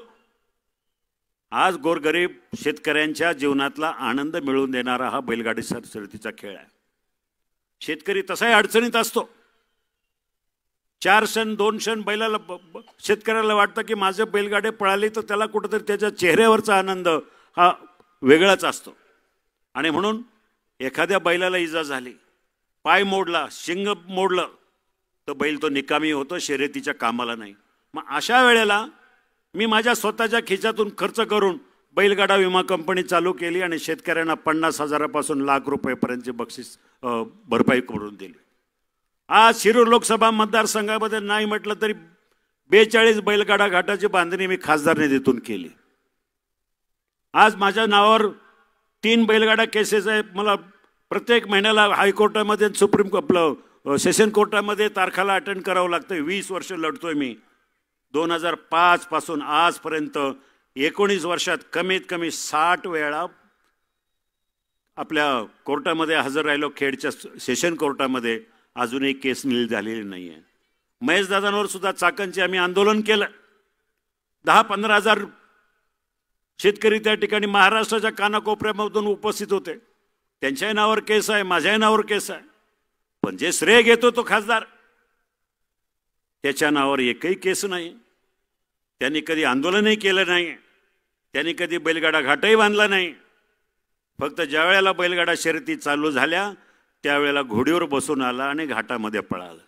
Speaker 7: आज गोरगरीब शेतकऱ्यांच्या जीवनातला आनंद मिळवून देणारा हा बैलगाडी शर्यतीचा खेळ आहे. शेतकरी तसाही अडचणीत असतो. 4 क्षण 2 क्षण बैलाला शेतकऱ्याला वाटतं की माझे बैलगाडे पळाले तर त्याला कुठंतरी त्याच्या चेहऱ्यावरचा आनंद हा वेगळाच असतो. आणि म्हणून एखाद्या बैलाला इजा झाली, पाय मोडला, शिंग मोडलं, तर बैल तो निकामी होतो, शर्यतीच्या कामाला नाही. मग अशा वेळेला मी माझ्या स्वतःच्या खिशातून खर्च करून बैलगाडा विमा कंपनी चालू केली आणि शेतकऱ्यांना 50,000पासून लाख रुपयेपर्यंतची बक्षीस भरपाई करून दिली. आज शिरूर लोकसभा मतदारसंघामध्ये नाही म्हटलं तरी 42 बैलगाडा घाटाची बांधणी मी खासदार निधीतून केली. आज माझ्या नावावर 3 बैलगाडा केसेस आहेत. मला प्रत्येक महिन्याला हायकोर्टामध्ये सुप्रीम आपलं सेशन कोर्टामध्ये तारखाला अटेंड करावं लागतं. 20 वर्ष लढतोय मी. 2005 पासून आजपर्यंत 19 वर्षात कमीत कमी 60 वेळा आपल्या कोर्टामध्ये हजर राहिलो, खेडच्या सेशन कोर्टामध्ये. अजूनही केस नील झालेली नाही आहे. महेश दादांवर सुद्धा चाकणचे आम्ही आंदोलन केलं. 10-15 हजार शेतकरी त्या ठिकाणी महाराष्ट्राच्या कानाकोपऱ्यामधून उपस्थित होते. त्यांच्याही नावावर केस आहे, माझ्याही नावावर केस आहे. पण जे श्रेय घेतो तो खासदार, त्याच्या नावावर एकही केस नाही. त्यांनी कधी आंदोलनही केलं नाही, त्यांनी कधी बैलगाडा घाटही बांधला नाही. फक्त ज्या वेळेला बैलगाडा शर्यती चालू झाल्या त्यावेळेला घोडीवर बसून आला आणि घाटामध्ये पळाला.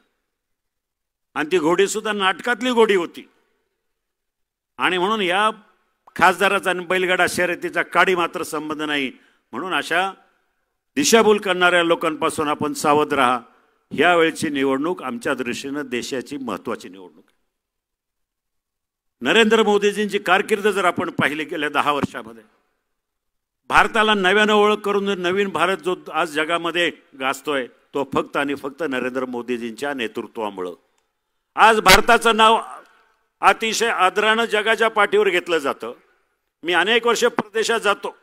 Speaker 7: आणि ती घोडी सुद्धा नाटकातली घोडी होती. आणि म्हणून या खासदाराचा आणि बैलगाडा शर्यतीचा काडी मात्र संबंध नाही. म्हणून अशा दिशाभूल करणाऱ्या लोकांपासून आपण सावध राहा. यावेळची निवडणूक आमच्या दृष्टीनं देशाची महत्त्वाची निवडणूक आहे. नरेंद्र मोदीजींची कारकीर्द जर आपण पाहिली गेल्या 10 वर्षामध्ये, भारताला नव्यानं ओळख करून नवीन भारत जो आज जगामध्ये गाजतोय तो फक्त आणि फक्त नरेंद्र मोदीजींच्या नेतृत्वामुळं. आज भारताचं नाव अतिशय आदरानं जगाच्या पाठीवर घेतलं जातं. मी अनेक वर्ष परदेशात जातो.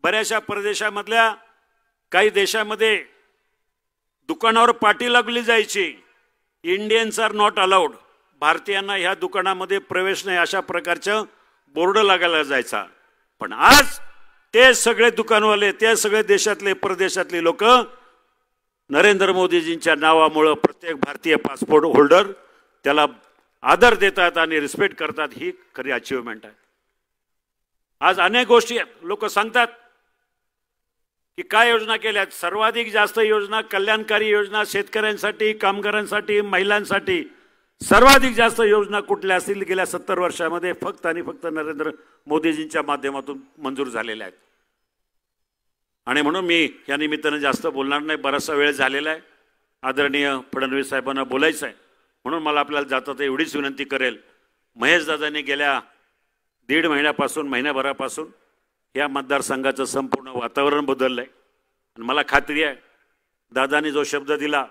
Speaker 7: बऱ्याचशा परदेशामधल्या काही देशामध्ये दुकानावर पाटी लागली जायची, इंडियन्स आर नॉट अलाउड, भारतीयांना ह्या दुकानामध्ये प्रवेश नाही, अशा प्रकारचं बोर्ड लागायला जायचा. पण आज ते सगळे दुकानवाले, ते सगळे देशातले परदेशातले लोक नरेंद्र मोदीजींच्या नावामुळं प्रत्येक भारतीय पासपोर्ट होल्डर त्याला आदर देतात आणि रिस्पेक्ट करतात. ही खरी अचिव्हमेंट आहे. आज अनेक गोष्टी आहेत. लोक सांगतात की काय योजना केल्यात. सर्वाधिक जास्त योजना, कल्याणकारी योजना शेतकऱ्यांसाठी, कामगारांसाठी, महिलांसाठी सर्वाधिक जास्त योजना कुठल्या असतील गेल्या 70 वर्षामध्ये फक्त आणि फक्त नरेंद्र मोदीजींच्या माध्यमातून मंजूर झालेल्या आहेत. आणि म्हणून मी या निमित्तानं जास्त बोलणार नाही, बराचसा वेळ झालेला आहे. आदरणीय फडणवीस साहेबांना बोलायचं आहे. म्हणून मला आपल्याला जाता एवढीच विनंती करेल, महेशदादांनी गेल्या 1.5 महिन्यापासून, महिन्याभरापासून या मतदारसंघाचं संपूर्ण वातावरण बदललं आहे. आणि मला खात्री आहे दादांनी जो शब्द दिला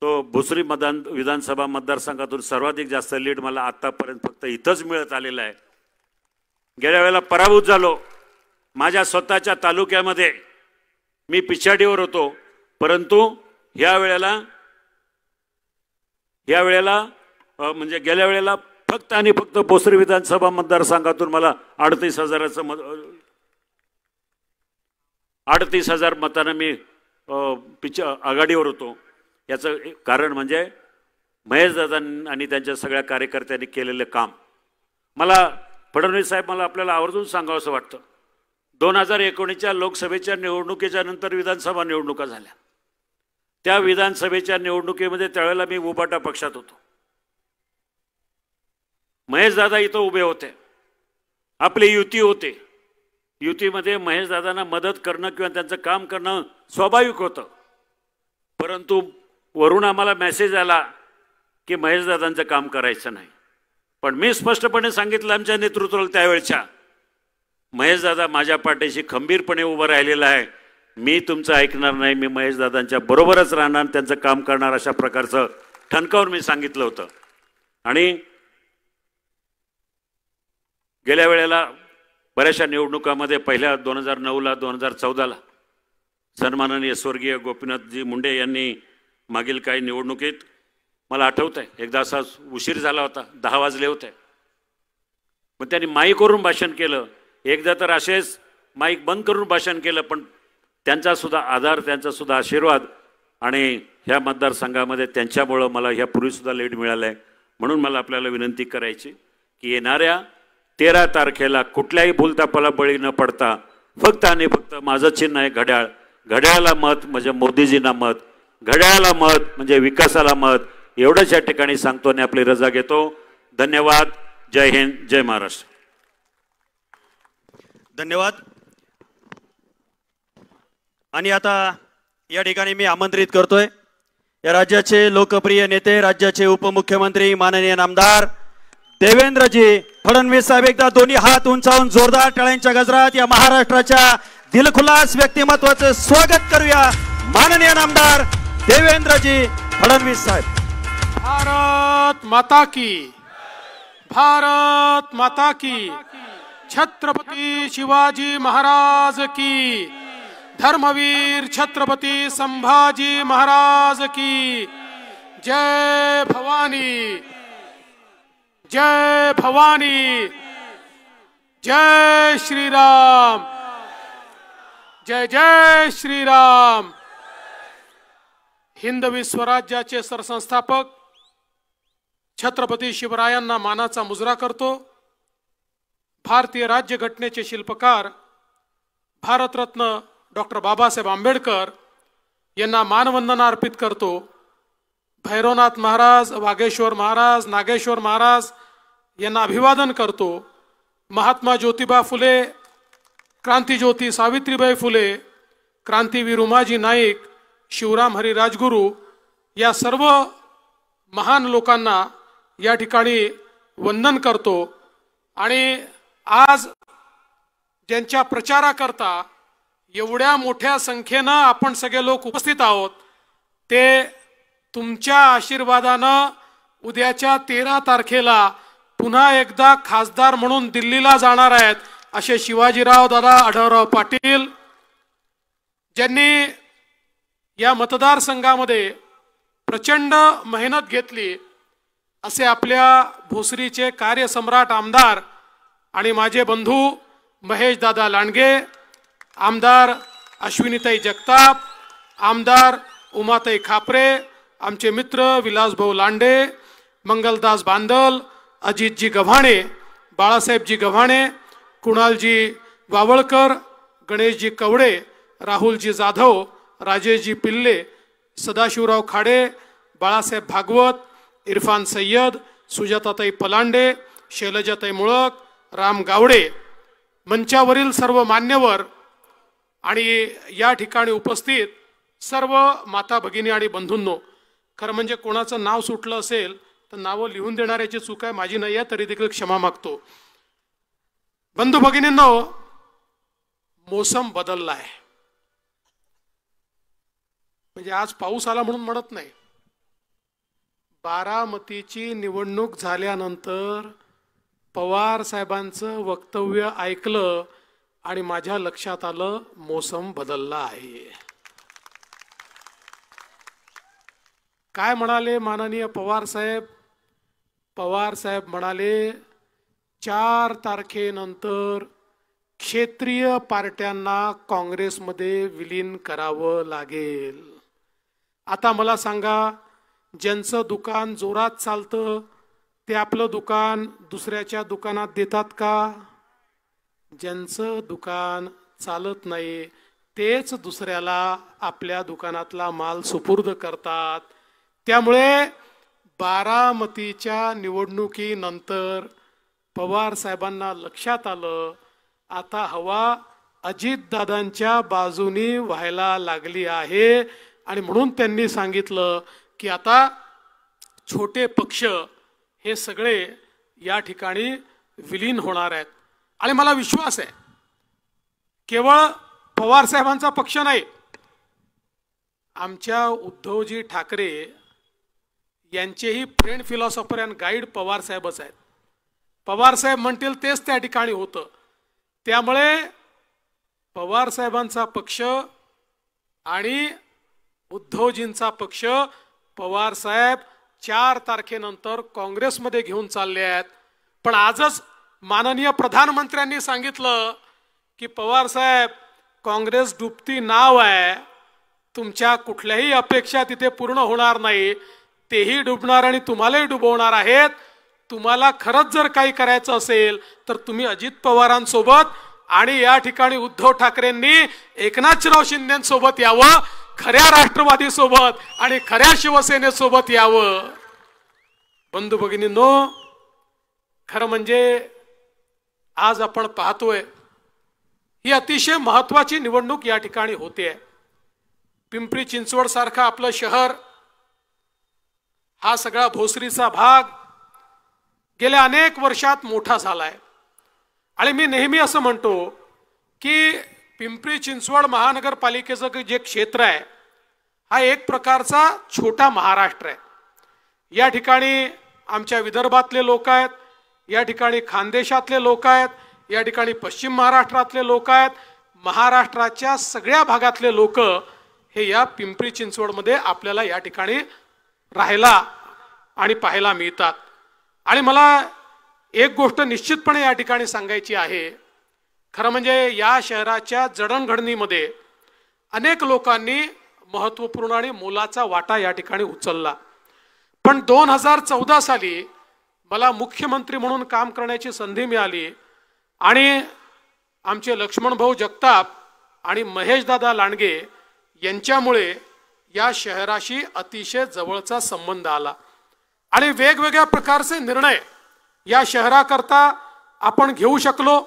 Speaker 7: तो भोसरी विधानसभा मतदारसंघातून सर्वाधिक जास्त लीड मला आतापर्यंत फक्त इथंच मिळत आलेला आहे. गेल्या वेळेला पराभूत झालो. माझ्या स्वतःच्या तालुक्यामध्ये मी पिछाडीवर होतो, परंतु ह्या वेळेला म्हणजे गेल्या वेळेला फक्त आणि फक्त भोसरी विधानसभा मतदारसंघातून मला 38,000 मतांना मी आघाडीवर होतो. याचं कारण म्हणजे महेशदादा आणि त्यांच्या सगळ्या कार्यकर्त्यांनी केलेलं काम. मला फडणवीस साहेब, मला आपल्याला आवर्जून सांगावंसं वाटतं, 2019च्या लोकसभेच्या निवडणुकीच्या नंतर विधानसभा निवडणुका झाल्या. त्या विधानसभेच्या निवडणुकीमध्ये त्यावेळेला मी उबाटा पक्षात होतो. महेशदादा इथं उभे होते, आपली युती होते. युतीमध्ये महेशदादांना मदत करणं किंवा त्यांचं काम करणं स्वाभाविक होतं. परंतु वरून आम्हाला मेसेज आला की महेशदादांचं काम करायचं नाही. पण मी स्पष्टपणे सांगितलं आमच्या नेतृत्वाला त्यावेळच्या, महेशदादा माझ्या पाठीशी खंबीरपणे उभं राहिलेला आहे. मी तुमचं ऐकणार नाही, मी महेशदादांच्या बरोबरच राहणार, त्यांचं काम करणार, अशा प्रकारचं ठणकावून मी सांगितलं होतं. आणि गेल्या वेळेला बऱ्याचशा निवडणुकामध्ये पहिल्या 2009ला 2014ला सन्माननीय स्वर्गीय गोपीनाथजी मुंडे यांनी मागील काही निवडणुकीत, मला आठवत आहे एकदा असा उशीर झाला होता, 10 वाजले होते, मग त्यांनी माईकवरून भाषण केलं. एकदा तर असेच माईक बंद करून भाषण केलं. पण त्यांचा सुद्धा आधार, त्यांचा सुद्धा आशीर्वाद आणि ह्या मतदारसंघामध्ये त्यांच्यामुळं मला ह्यापूर्वीसुद्धा लीड मिळालं आहे. म्हणून मला आपल्याला विनंती करायची की येणाऱ्या 13 तारखेला कुठल्याही भूलथापाला बळी न पडता फक्त आणि फक्त माझं चिन्ह आहे घड्याळ. घड्याळाला मत म्हणजे मोदीजींना मत, घड्याळाला मत म्हणजे विकासाला मत. एवढंच या ठिकाणी सांगतो आणि आपली रजा घेतो. धन्यवाद. जय हिंद, जय महाराष्ट्र.
Speaker 2: धन्यवाद. आणि आता या ठिकाणी मी आमंत्रित करतोय या राज्याचे लोकप्रिय नेते, राज्याचे उपमुख्यमंत्री माननीय नामदार देवेंद्रजी फडणवीस साहेब. एकदा दोन्ही हात उंचावून जोरदार टाळ्यांच्या गजरात या महाराष्ट्राच्या दिलखुलास व्यक्तिमत्वाचं स्वागत करूया. माननीय नामदार देवेंद्रजी फडणवीस साहेब.
Speaker 5: भारत माता की,
Speaker 8: भारत माता की, छत्रपती शिवाजी महाराज की, धर्मवीर छत्रपती संभाजी महाराज की, जय भवानी, जय भवानी, जय श्री राम, जय जय श्री राम. हिंदवी स्वराज्याचे सरसंस्थापक छत्रपती शिवरायांना मानाचा मुजरा करतो. भारतीय राज्यघटनेचे शिल्पकार भारतरत्न डॉक्टर बाबासाहेब आंबेडकर यांना मानवंदना अर्पित करतो. भैरवनाथ महाराज, वागेश्वर महाराज, नागेश्वर महाराज यांना अभिवादन करतो. महात्मा ज्योतिबा फुले, क्रांतिज्योती सावित्रीबाई फुले, क्रांतीवीर उमाजी नाईक, शिवराम हरी राजगुरू या सर्व महान लोकांना या ठिकाणी वंदन करतो. आणि आज ज्यांच्या प्रचाराकरता एवढ्या मोठ्या संख्येनं आपण सगळे लोक उपस्थित आहोत, ते तुमच्या आशीर्वादानं उद्याच्या 13 तारखेला पुन्हा एकदा खासदार म्हणून दिल्लीला जाणार आहेत असे शिवाजीराव दादा आढळराव पाटील, ज्यांनी या मतदारसंघामध्ये प्रचंड मेहनत घेतली, असे आपल्या भोसरीचे कार्यसम्राट आमदार आणि माझे बंधू महेश दादा लांडगे, आमदार अश्विनीताई जगताप, आमदार उमाताई खापरे, आमचे मित्र विलासभाऊ लांडे, मंगलदास बांदल, अजितजी गव्हाणे, बाळासाहेबजी गव्हाणे, कुणालजी वावळकर, गणेशजी कवडे, राहुलजी जाधव, राजेशजी पिल्ले, सदाशिवराव खाडे, बाळासाहेब भागवत, इरफान सय्यद, सुजाताताई पलांडे, शैलजाताई मुळक, राम गावडे, मंचावरील सर्व मान्यवर आणि या ठिकाणी उपस्थित सर्व माता भगिनी आणि बंधूंनो, खरं म्हणजे कोणाचं नाव सुटलं असेल तर नावं लिहून देणाऱ्याची चूक आहे, माझी नाही आहे, तरी देखील क्षमा मागतो. बंधू भगिनींनो, मोसम बदलला आहे. म्हणजे आज पाऊस आला म्हणून म्हणत नाही. बारामतीची निवडणूक झाल्यानंतर पवार साहेबांचं वक्तव्य ऐकलं आणि माझ्या लक्षात आलं मोसम बदलला आहे. काय म्हणाले माननीय पवार साहेब? पवार साहेब म्हणाले 4 तारखेनंतर क्षेत्रीय पार्ट्यांना काँग्रेसमध्ये विलीन करावं लागेल. आता मला सांगा, ज्यांचं दुकान जोरात चालतं ते आपलं दुकान दुसऱ्याच्या दुकानात देतात का? ज्यांचं दुकान चालत नाही तेच दुसऱ्याला आपल्या दुकानातला माल सुपूर्द करतात. त्यामुळे बारामतीच्या निवडणुकीनंतर पवार साहेबांना लक्षात आलं, आता हवा अजितदादांच्या बाजूनी व्हायला लागली आहे. आणि म्हणून त्यांनी सांगितलं की आता छोटे पक्ष हे सगळे या ठिकाणी विलीन होणार आहेत. आणि मला विश्वास आहे, केवळ पवार साहेबांचा पक्ष नाही, आमच्या उद्धवजी ठाकरे यांचेही friend philosopher and guide Pawar साहेबच आहेत. पवार साहेब म्हणतील तेच त्या ठिकाणी होतं. त्यामुळे पवार साहेबांचा पक्ष आणि उद्धवजींचा पक्ष पवार साहेब 4 तारखेनंतर काँग्रेसमध्ये घेऊन चालले आहेत. पण आजच माननीय प्रधानमंत्र्यांनी सांगितलं की पवार साहेब, काँग्रेस डुबती नाव आहे, तुमच्या कुठल्याही अपेक्षा तिथे पूर्ण होणार नाही, तेही डुबणार आणि तुम्हालाही डुबवणार आहेत. तुम्हाला खरंच जर काही करायचं असेल तर तुम्ही अजित पवारांसोबत आणि या ठिकाणी उद्धव ठाकरेंनी एकनाथराव शिंदेसोबत यावं, खऱ्या राष्ट्रवादी सोबत आणि खऱ्या शिवसेनेसोबत यावं. बंधू भगिनींनो, खरं म्हणजे आज आपण पाहतोय ही अतिशय महत्वाची निवडणूक या ठिकाणी होते. पिंपरी चिंचवड सारखं आपलं शहर, हा सगळा भोसरीचा भाग गेल्या अनेक वर्षात मोठा झालाय. आणि मी नेहमी असं म्हणतो की पिंपरी चिंचवड महानगरपालिकेचं जे क्षेत्र आहे हा एक प्रकारचा छोटा महाराष्ट्र आहे. या ठिकाणी आमच्या विदर्भातले लोक आहेत, या ठिकाणी खानदेशातले लोक आहेत, या ठिकाणी पश्चिम महाराष्ट्रातले लोक आहेत, महाराष्ट्राच्या सगळ्या भागातले लोक हे या पिंपरी चिंचवडमध्ये आपल्याला या ठिकाणी राहायला आणि पाहायला मिळतात. आणि मला एक गोष्ट निश्चितपणे या ठिकाणी सांगायची आहे, खरं म्हणजे या शहराच्या जडणघडणीमध्ये अनेक लोकांनी महत्त्वपूर्ण आणि मोलाचा वाटा या ठिकाणी उचलला. पण 2014 साली मला मुख्यमंत्री म्हणून काम करण्याची संधी मिळाली आणि आमचे लक्ष्मणभाऊ जगताप आणि महेशदादा लांडगे यांच्यामुळे या शहराशी अतिशय जवळचा संबंध आला आणि वेगवेगळ्या प्रकारचे निर्णय या शहराकरता आपण घेऊ शकलो.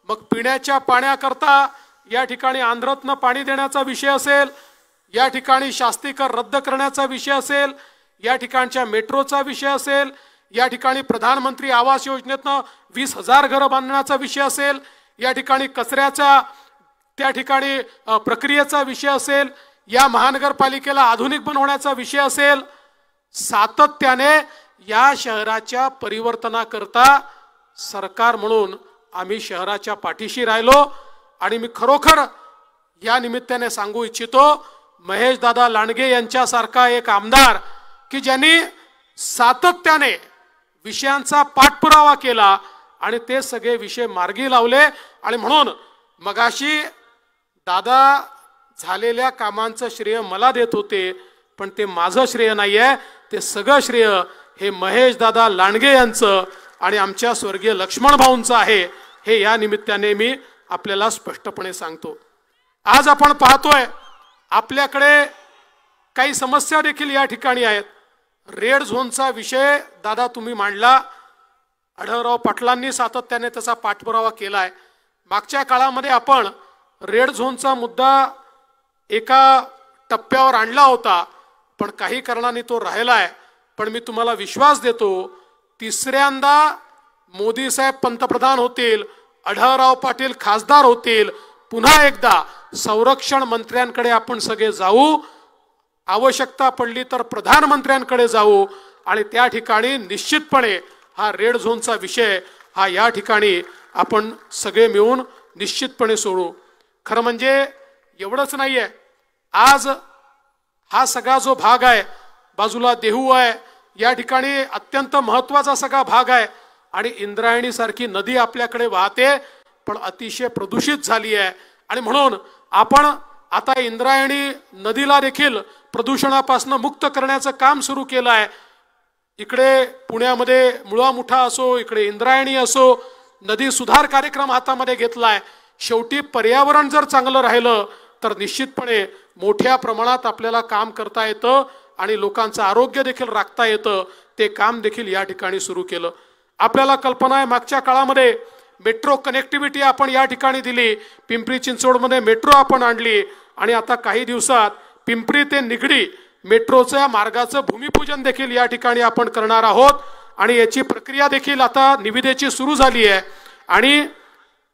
Speaker 8: मग पिण्याच्या पाण्याकरता या ठिकाणी आंध्रातनं पाणी देण्याचा विषय असेल, या ठिकाणी शास्तीकर रद्द करण्याचा विषय असेल, या ठिकाणच्या मेट्रोचा विषय असेल, या ठिकाणी प्रधानमंत्री आवास योजनेतनं 20,000 घरं बांधण्याचा विषय असेल, या ठिकाणी कचऱ्याचा त्या ठिकाणी प्रक्रियेचा विषय असेल, या महानगरपालिकेला आधुनिक बनवण्याचा विषय असेल, सातत्याने या शहराच्या परिवर्तनाकरता सरकार म्हणून आम्ही शहराच्या पाठीशी राहिलो. आणि मी खरोखर या निमित्ताने सांगू इच्छितो, महेशदादा लांडगे यांच्यासारखा एक आमदार की ज्यांनी सातत्याने विषयांचा पाठपुरावा केला आणि ते सगळे विषय मार्गी लावले. आणि म्हणून मगाशी दादा झालेल्या कामांचं श्रेय मला देत होते, पण ते माझं श्रेय नाहीये, ते सगळं श्रेय हे महेशदादा लांडगे यांचं आणि आमच्या स्वर्गीय लक्ष्मण भाऊंचं आहे, हे या निमित्ताने मी आपल्याला स्पष्टपणे सांगतो. आज आपण पाहतोय आपल्याकडे काही समस्या देखील या ठिकाणी आहेत. रेड झोनचा विषय दादा तुम्ही मांडला, आढळराव पाटलांनी सातत्याने त्याचा पाठपुरावा केलाय. मागच्या काळामध्ये आपण रेड झोनचा मुद्दा एका टप्प्यावर आणला होता, पण काही कारणाने तो राहिलाय. पण मी तुम्हाला विश्वास देतो, तिसऱ्यांदा मोदी साहेब पंतप्रधान होतील, आढळराव पाटील खासदार होतील, पुन्हा एकदा संरक्षण मंत्र्यांकडे आपण सगळे जाऊ, आवश्यकता पडली तर प्रधानमंत्र्यांकडे जाऊ आणि त्या ठिकाणी निश्चितपणे हा रेड झोनचा विषय हा या ठिकाणी आपण सगळे मिळून निश्चितपणे सोडू. खरं म्हणजे एवढंच नाहीये, आज हा सगळा जो भाग आहे, बाजूला देहू आहे, या ठिकाणी अत्यंत महत्वाचा सगळा भाग आहे आणि इंद्रायणी सारखी नदी आपल्याकडे वाहते, पण अतिशय प्रदूषित झाली आहे. आणि म्हणून आपण आता इंद्रायणी नदीला देखील प्रदूषणापासून मुक्त करण्याचं काम सुरू केलं आहे. इकडे पुण्यामध्ये मुळा मुठा असो, इकडे इंद्रायणी असो, नदी सुधार कार्यक्रम हातामध्ये घेतलाय. शेवटी पर्यावरण जर चांगलं राहिलं तर निश्चितपणे मोठ्या प्रमाणात आपल्याला काम करता येतं आणि लोकांचं आरोग्य देखील राखता येतं. ते काम देखील या ठिकाणी सुरू केलं. आपल्याला कल्पना आहे, मागच्या काळामध्ये मेट्रो कनेक्टिव्हिटी आपण या ठिकाणी दिली, पिंपरी चिंचवडमध्ये मेट्रो आपण आणली आणि आता काही दिवसात पिंपरी ते निगडी मेट्रोच्या मार्गाचं भूमिपूजन देखील या ठिकाणी आपण करणार आहोत आणि याची प्रक्रिया देखील आता निविदेची सुरू झाली आहे. आणि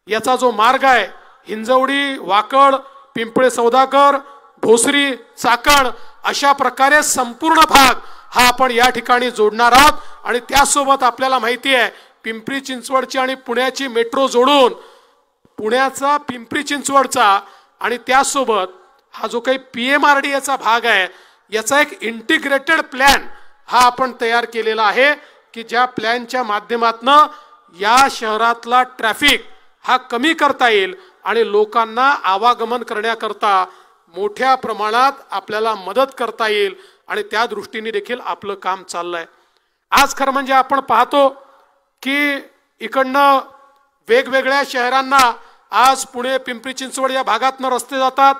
Speaker 8: याचा जो मार्ग आहे, हिंजवडी, वाकड, पिंपळे सौदागर, भोसरी, चाकण, अशा प्रकारे संपूर्ण भाग हा आपण या ठिकाणी जोडणार आहोत. आणि त्यासोबत आपल्याला माहिती आहे, पिंपरी चिंचवडची आणि पुण्याची मेट्रो जोडून पुण्याचा पिंपरी चिंचवडचा आणि त्यासोबत हा जो काही PMRDAचा भाग आहे, याचा एक इंटिग्रेटेड प्लॅन हा आपण तयार केलेला आहे की ज्या प्लॅनच्या माध्यमातून या शहरातला ट्रॅफिक हा कमी करता येईल आणि लोकांना आवागमन करण्याकरता मोठ्या प्रमाणात आपल्याला मदत करता येईल आणि त्या दृष्टीने देखील आपलं काम चाललंय. आज खरं म्हणजे आपण पाहतो की इकडनं वेगवेगळ्या शहरांना आज पुणे, पिंपरी चिंचवड या भागातनं रस्ते जातात.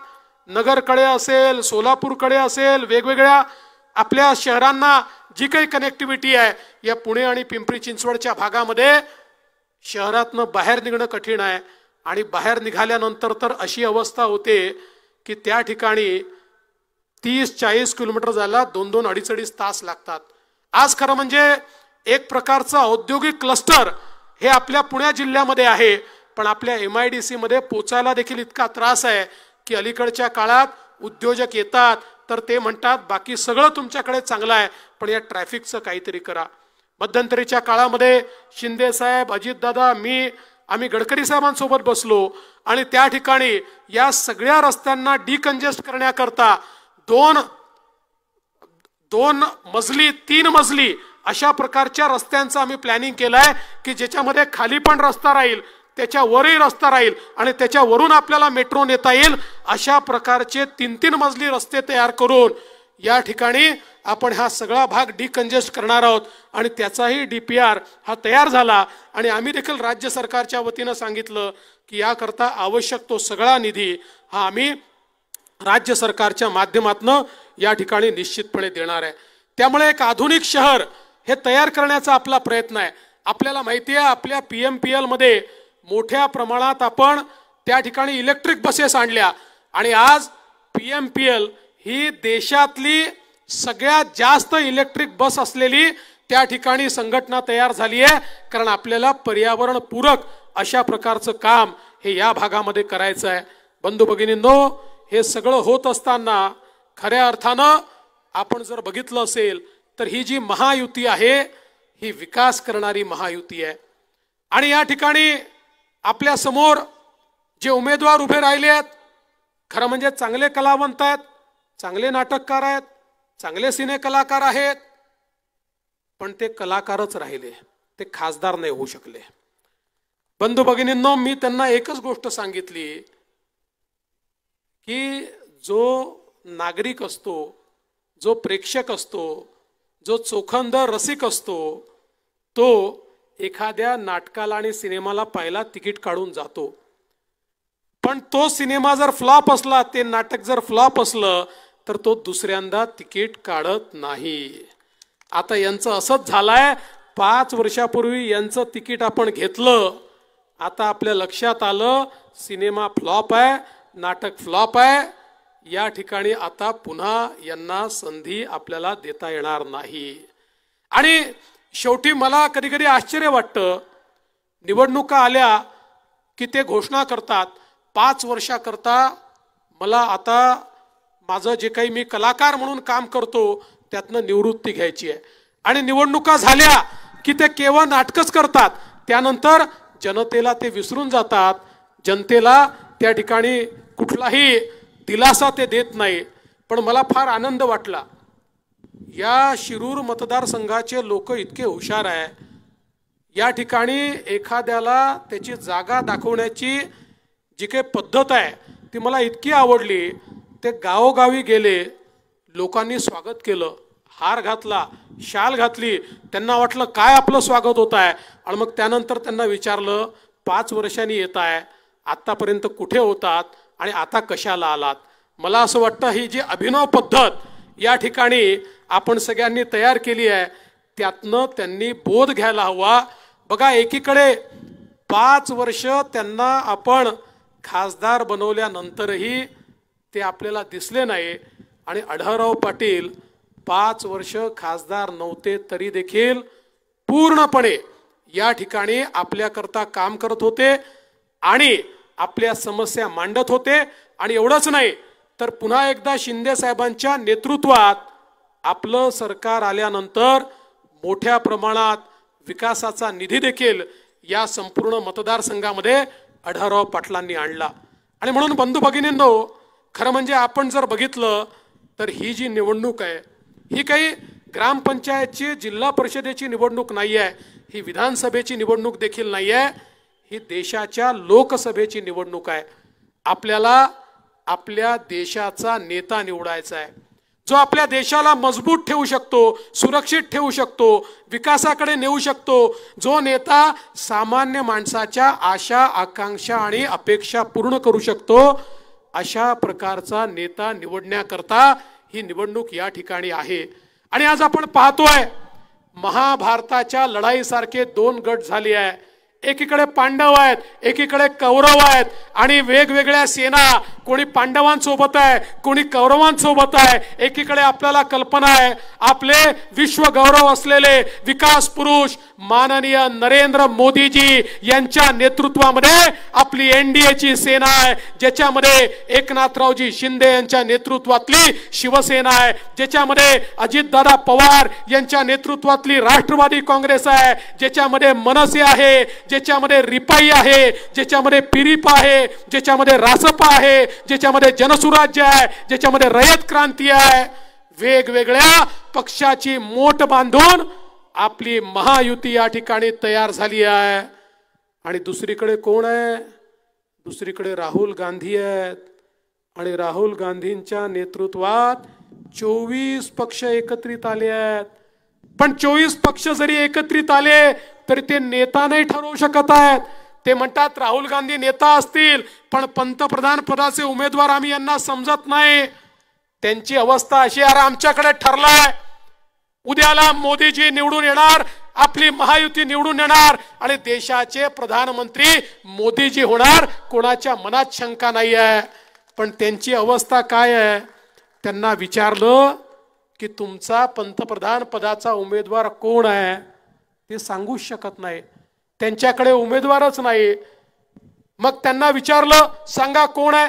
Speaker 8: नगरकडे असेल, सोलापूरकडे असेल, वेगवेगळ्या आपल्या शहरांना जी काही कनेक्टिव्हिटी आहे, या पुणे आणि पिंपरी चिंचवडच्या भागामध्ये शहरातनं बाहेर निघणं कठीण आहे. आणि बाहेर निघाल्यानंतर तर अशी अवस्था होते की त्या ठिकाणी 30-40 किलोमीटर जायला 2-2, 2.5 तास लागतात. आज खरं म्हणजे एक प्रकारचं औद्योगिक क्लस्टर हे आपल्या पुणे जिल्ह्यामध्ये आहे, पण आपल्या MIDC मध्ये पोचायला देखील इतका त्रास आहे की अलीकडच्या काळात उद्योजक येतात तर ते म्हणतात बाकी सगळं तुमच्याकडे चांगलं आहे, पण या ट्रॅफिकचं काहीतरी करा. मध्यंतरीच्या काळामध्ये शिंदे साहेब, अजितदादा, मी, आम्ही गडकरी साहेबांसोबत बसलो आणि त्या ठिकाणी या सगळ्या रस्त्यांना डिकंजेस्ट करण्याकरता दोन मजली, 3 मजली अशा प्रकारच्या रस्त्यांचं आम्ही प्लॅनिंग केलंय की ज्याच्यामध्ये खाली पण रस्ता राहील, त्याच्यावरही रस्ता राहील आणि त्याच्यावरून आपल्याला मेट्रो नेता येईल अशा प्रकारचे 3-3 मजली रस्ते तयार करून या ठिकाणी आपण हा सगळा भाग डिकंजेस्ट करणार आहोत आणि त्याचाही DPR हा तयार झाला आणि आम्ही देखील राज्य सरकारच्या वतीनं सांगितलं की याकरता आवश्यक तो सगळा निधी हा आम्ही राज्य सरकारच्या माध्यमातून या ठिकाणी निश्चितपणे देणार आहे. त्यामुळे एक आधुनिक शहर हे तयार करण्याचा आपला प्रयत्न आहे. आपल्याला माहिती आहे आपल्या PMPL मध्ये मोठ्या प्रमाणात आपण त्या ठिकाणी इलेक्ट्रिक बसेस आणल्या आणि आज PMPL ही देशातली सगळ्यात जास्त इलेक्ट्रिक बस असलेली त्या ठिकाणी संघटना तयार झाली आहे. कारण आपल्याला पर्यावरण पूरक अशा प्रकारचं काम हे या भागामध्ये करायचं आहे. बंधू भगिनींनो, हे सगळं होत असताना खऱ्या अर्थानं आपण जर बघितलं असेल तर ही जी महायुती आहे ही विकास करणारी महायुती आहे. आणि या ठिकाणी आपल्या समोर जे उमेदवार उभे राहिले आहेत खरं म्हणजे चांगले कलावंत आहेत, चांगले नाटककार आहेत, चांगले सिने कलाकार आहेत, पण ते कलाकारच राहिले, ते खासदार नाही होऊ शकले. बंधू भगिनींनो, मी त्यांना एकच गोष्ट सांगितली की जो नागरिक असतो, जो प्रेक्षक असतो, जो चोखंदर रसिक असतो, तो एखाद्या नाटकाला आणि सिनेमाला पाहायला तिकीट काढून जातो. पण तो सिनेमा जर फ्लॉप असला, ते नाटक जर फ्लॉप असलं तर तो दुसऱ्यांदा तिकीट काढत नाही. आता यांचं असंच झालंय. 5 वर्षापूर्वी यांचं तिकीट आपण घेतलं, आता आपल्या लक्षात आलं सिनेमा फ्लॉप आहे, नाटक फ्लॉप आहे. या ठिकाणी आता पुन्हा यांना संधी आपल्याला देता येणार नाही. आणि शेवटी मला कधी कधी आश्चर्य वाटतं, निवडणुका आल्या की ते घोषणा करतात 5 वर्षाकरता मला आता माझं जे काही मी कलाकार म्हणून काम करतो त्यातनं निवृत्ती घ्यायची आहे. आणि निवडणुका झाल्या की ते केवळ नाटकच करतात, त्यानंतर जनतेला ते विसरून जातात. जनतेला त्या ठिकाणी कुठलाही दिलासा ते देत नाही. पण मला फार आनंद वाटला, या शिरूर मतदारसंघाचे लोक इतके हुशार आहे. या ठिकाणी एखाद्याला त्याची जागा दाखवण्याची जी काही पद्धत आहे ती मला इतकी आवडली. ते गावोगावी गेले, लोकांनी स्वागत केलं, हार घातला, शाल घातली. त्यांना वाटलं काय आपलं स्वागत होत आहे. आणि मग त्यानंतर त्यांना विचारलं 5 वर्षांनी येत आहे, आतापर्यंत कुठे होतात आणि आता कशाला आलात. मला असं वाटतं ही जी अभिनव पद्धत या ठिकाणी आपण सगळ्यांनी तयार केली आहे त्यातनं त्यांनी बोध घ्यायला हवा. बघा, एकीकडे 5 वर्ष त्यांना आपण खासदार बनवल्यानंतरही ते आपल्याला दिसले नाही. आणि आढळराव पाटील 5 वर्ष खासदार नव्हते तरी देखील पूर्णपणे या ठिकाणी आपल्याकरता काम करत होते आणि आपल्या समस्या मांडत होते. आणि एवढंच नाही तर पुन्हा एकदा शिंदे साहेबांच्या नेतृत्वात आपलं सरकार आल्यानंतर मोठ्या प्रमाणात विकासाचा निधी देखील या संपूर्ण मतदारसंघामध्ये आढळराव पाटलांनी आणला. आणि म्हणून बंधू भगिनींनो, खरं म्हणजे आपण जर बघितलं तर ही जी निवडणूक आहे ही काही ग्रामपंचायतची, जिल्हा परिषदेची निवडणूक नाही आहे, ही विधानसभेची निवडणूक देखील नाही आहे, ही देशाच्या लोकसभेची निवडणूक आहे. आपल्याला आपल्या देशाचा नेता निवडायचा आहे, जो आपल्या देशाला मजबूत ठेवू शकतो, सुरक्षित ठेवू शकतो, विकासाकडे नेऊ शकतो, जो नेता सामान्य माणसाच्या आशा, आकांक्षा आणि अपेक्षा पूर्ण करू शकतो, अशा प्रकारचा नेता निवडण्याकरता ही निवडणूक या ठिकाणी आहे. आणि आज आपण पाहतोय महाभारताच्या लढाईसारखे 2 गट झाले आहे. एकीकडे पांडव आहेत, एकीकडे कौरव आहेत आणि वेगवेगळ्या सेना, कोणी पांडवांसोबत आहे, कोणी कौरवांसोबत आहे. एकीकडे आपल्याला कल्पना आहे आपले विश्व गौरव असलेले विकास पुरुष माननीय नरेंद्र मोदीजी यांच्या नेतृत्वामध्ये आपली एनडीएची सेना आहे, ज्याच्यामध्ये एकनाथरावजी शिंदे यांच्या नेतृत्वातली शिवसेना आहे, ज्याच्यामध्ये अजितदादा पवार यांच्या नेतृत्वातली राष्ट्रवादी काँग्रेस आहे, ज्याच्यामध्ये मनसे आहे, ज्याच्यामध्ये रिपाई आहे, ज्याच्यामध्ये पिरीप आहे, ज्याच्यामध्ये रासपा आहे, ज्याच्यामध्ये जनसुराज्य आहे, ज्याच्यामध्ये रयत क्रांती आहे. वेगवेगळ्या पक्षाची मोठ बांधून आपली महायुती या ठिकाणी तयार झाली आहे. आणि दुसरीकडे कोण आहे? दुसरीकडे राहुल गांधी आहेत आणि राहुल गांधींच्या नेतृत्वात 24 पक्ष एकत्रित आले आहेत. पण 24 पक्ष जरी एकत्रित आले तरी ते नेता नाही ठरवू शकत आहेत. ते म्हणतात राहुल गांधी नेता असतील पण पंतप्रधान पदाचे उमेदवार आम्ही यांना समजत नाही. त्यांची अवस्था अशी आहे, आमच्याकडे ठरलाय उद्याला मोदीजी निवडून येणार, आपली महायुती निवडून येणार आणि देशाचे प्रधानमंत्री मोदीजी होणार, कोणाच्या मनात शंका नाही आहे. पण त्यांची अवस्था काय आहे? त्यांना विचारलं की तुमचा पंतप्रधान पदाचा उमेदवार कोण आहे, ते सांगूच शकत नाही. त्यांच्याकडे उमेदवारच नाही. मग त्यांना विचारलं सांगा कोण आहे,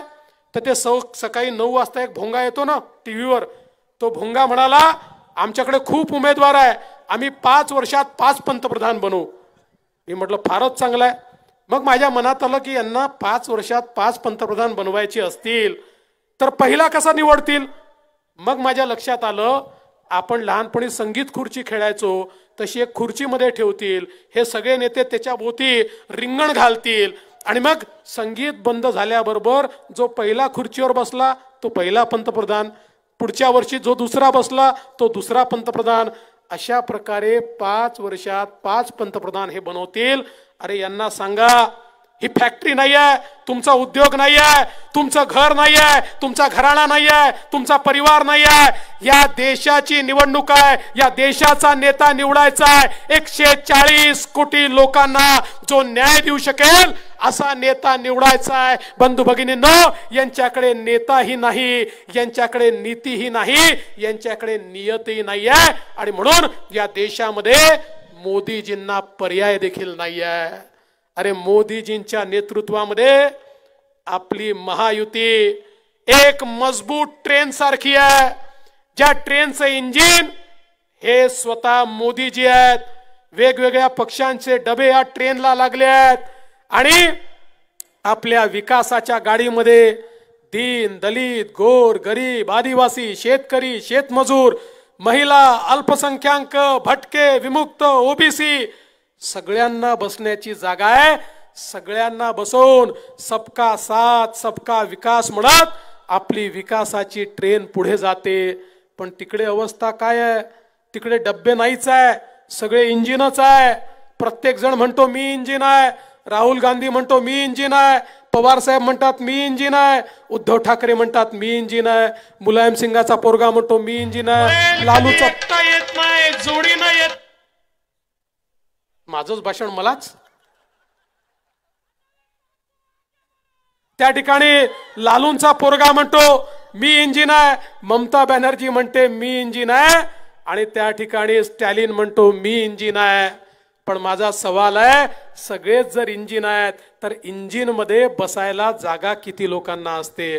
Speaker 8: तर ते सकाळी 9 वाजता एक भोंगा येतो ना टीव्हीवर, तो भोंगा म्हणाला आमच्याकडे खूप उमेदवार आहे, आम्ही 5 वर्षात 5 पंतप्रधान बनवू. मी म्हटलं फारच चांगलं आहे. मग माझ्या मनात आलं की यांना 5 वर्षात 5 पंतप्रधान बनवायचे असतील तर पहिला कसा निवडतील. मग माझ्या लक्षात आलं आपण लहानपणी संगीत खुर्ची खेळायचो तशी एक खुर्चीमध्ये ठेवतील, हे सगळे नेते त्याच्या भोवती रिंगण घालतील आणि मग संगीत बंद झाल्याबरोबर जो पहिला खुर्चीवर बसला तो पहिला पंतप्रधान, पुढच्या वर्षी जो दुसरा बसला तो दुसरा पंतप्रधान. अशा प्रकारे 5 वर्षात 5 पंतप्रधान हे बनवतील. अरे यांना सांगा ही फॅक्टरी नाही आहे, तुमचा उद्योग नाही आहे, तुमचं घर नाही आहे, तुमचा घराणा नाही आहे, तुमचा परिवार नाही आहे. या देशाची निवडणूक आहे, या देशाचा नेता निवडायचा आहे. 140 कोटी लोकांना जो न्याय देऊ शकेल असा नेता निवडायचा आहे. बंधू भगिनींनो, यांच्याकडे नेताही नाही, यांच्याकडे नीतीही नाही, यांच्याकडे नियतही नाही आहे आणि म्हणून या देशामध्ये मोदीजींना पर्याय देखील नाही आहे. अरे मोदीजींच्या नेतृत्वामध्ये आपली महायुती एक मजबूत ट्रेन सारखी आहे, ज्या ट्रेनचं इंजिन हे स्वतः मोदीजी आहेत. वेगवेगळ्या पक्षांचे डबे या ट्रेनला लागले आहेत आणि आपल्या विकासाच्या गाडीमध्ये दीन दलित गोर गरीब आदिवासी शेतकरी शेतमजूर महिला अल्पसंख्याक भटके विमुक्त ओबीसी सगळ्यांना बसण्याची जागा आहे. सगळ्यांना बसवून सबका साथ सबका विकास म्हणत आपली विकासाची ट्रेन पुढे जाते. पण तिकडे अवस्था काय आहे? तिकडे डब्बे नाहीच आहे, सगळे इंजिनच आहे. प्रत्येक जण म्हणतो मी इंजिन आहे, राहुल गांधी म्हणतो मी इंजिन आहे, पवार साहेब म्हणतात मी इंजिन आहे, उद्धव ठाकरे म्हणतात मी इंजिन आहे, मुलायम सिंगाचा पोरगा म्हणतो मी इंजिन आहे, लालूचा येत नाही, जोडी नाही येत. माझंच भाषण मलाच. त्या ठिकाणी लालूंचा पोरगा म्हणतो मी इंजिन आहे, ममता बॅनर्जी म्हणते मी इंजिन आहे आणि त्या ठिकाणी स्टॅलिन म्हणतो मी इंजिन आहे. पण माझा सवाल आहे, सगळेच जर इंजिन आहेत तर इंजिन मध्ये बसायला जागा किती लोकांना असते?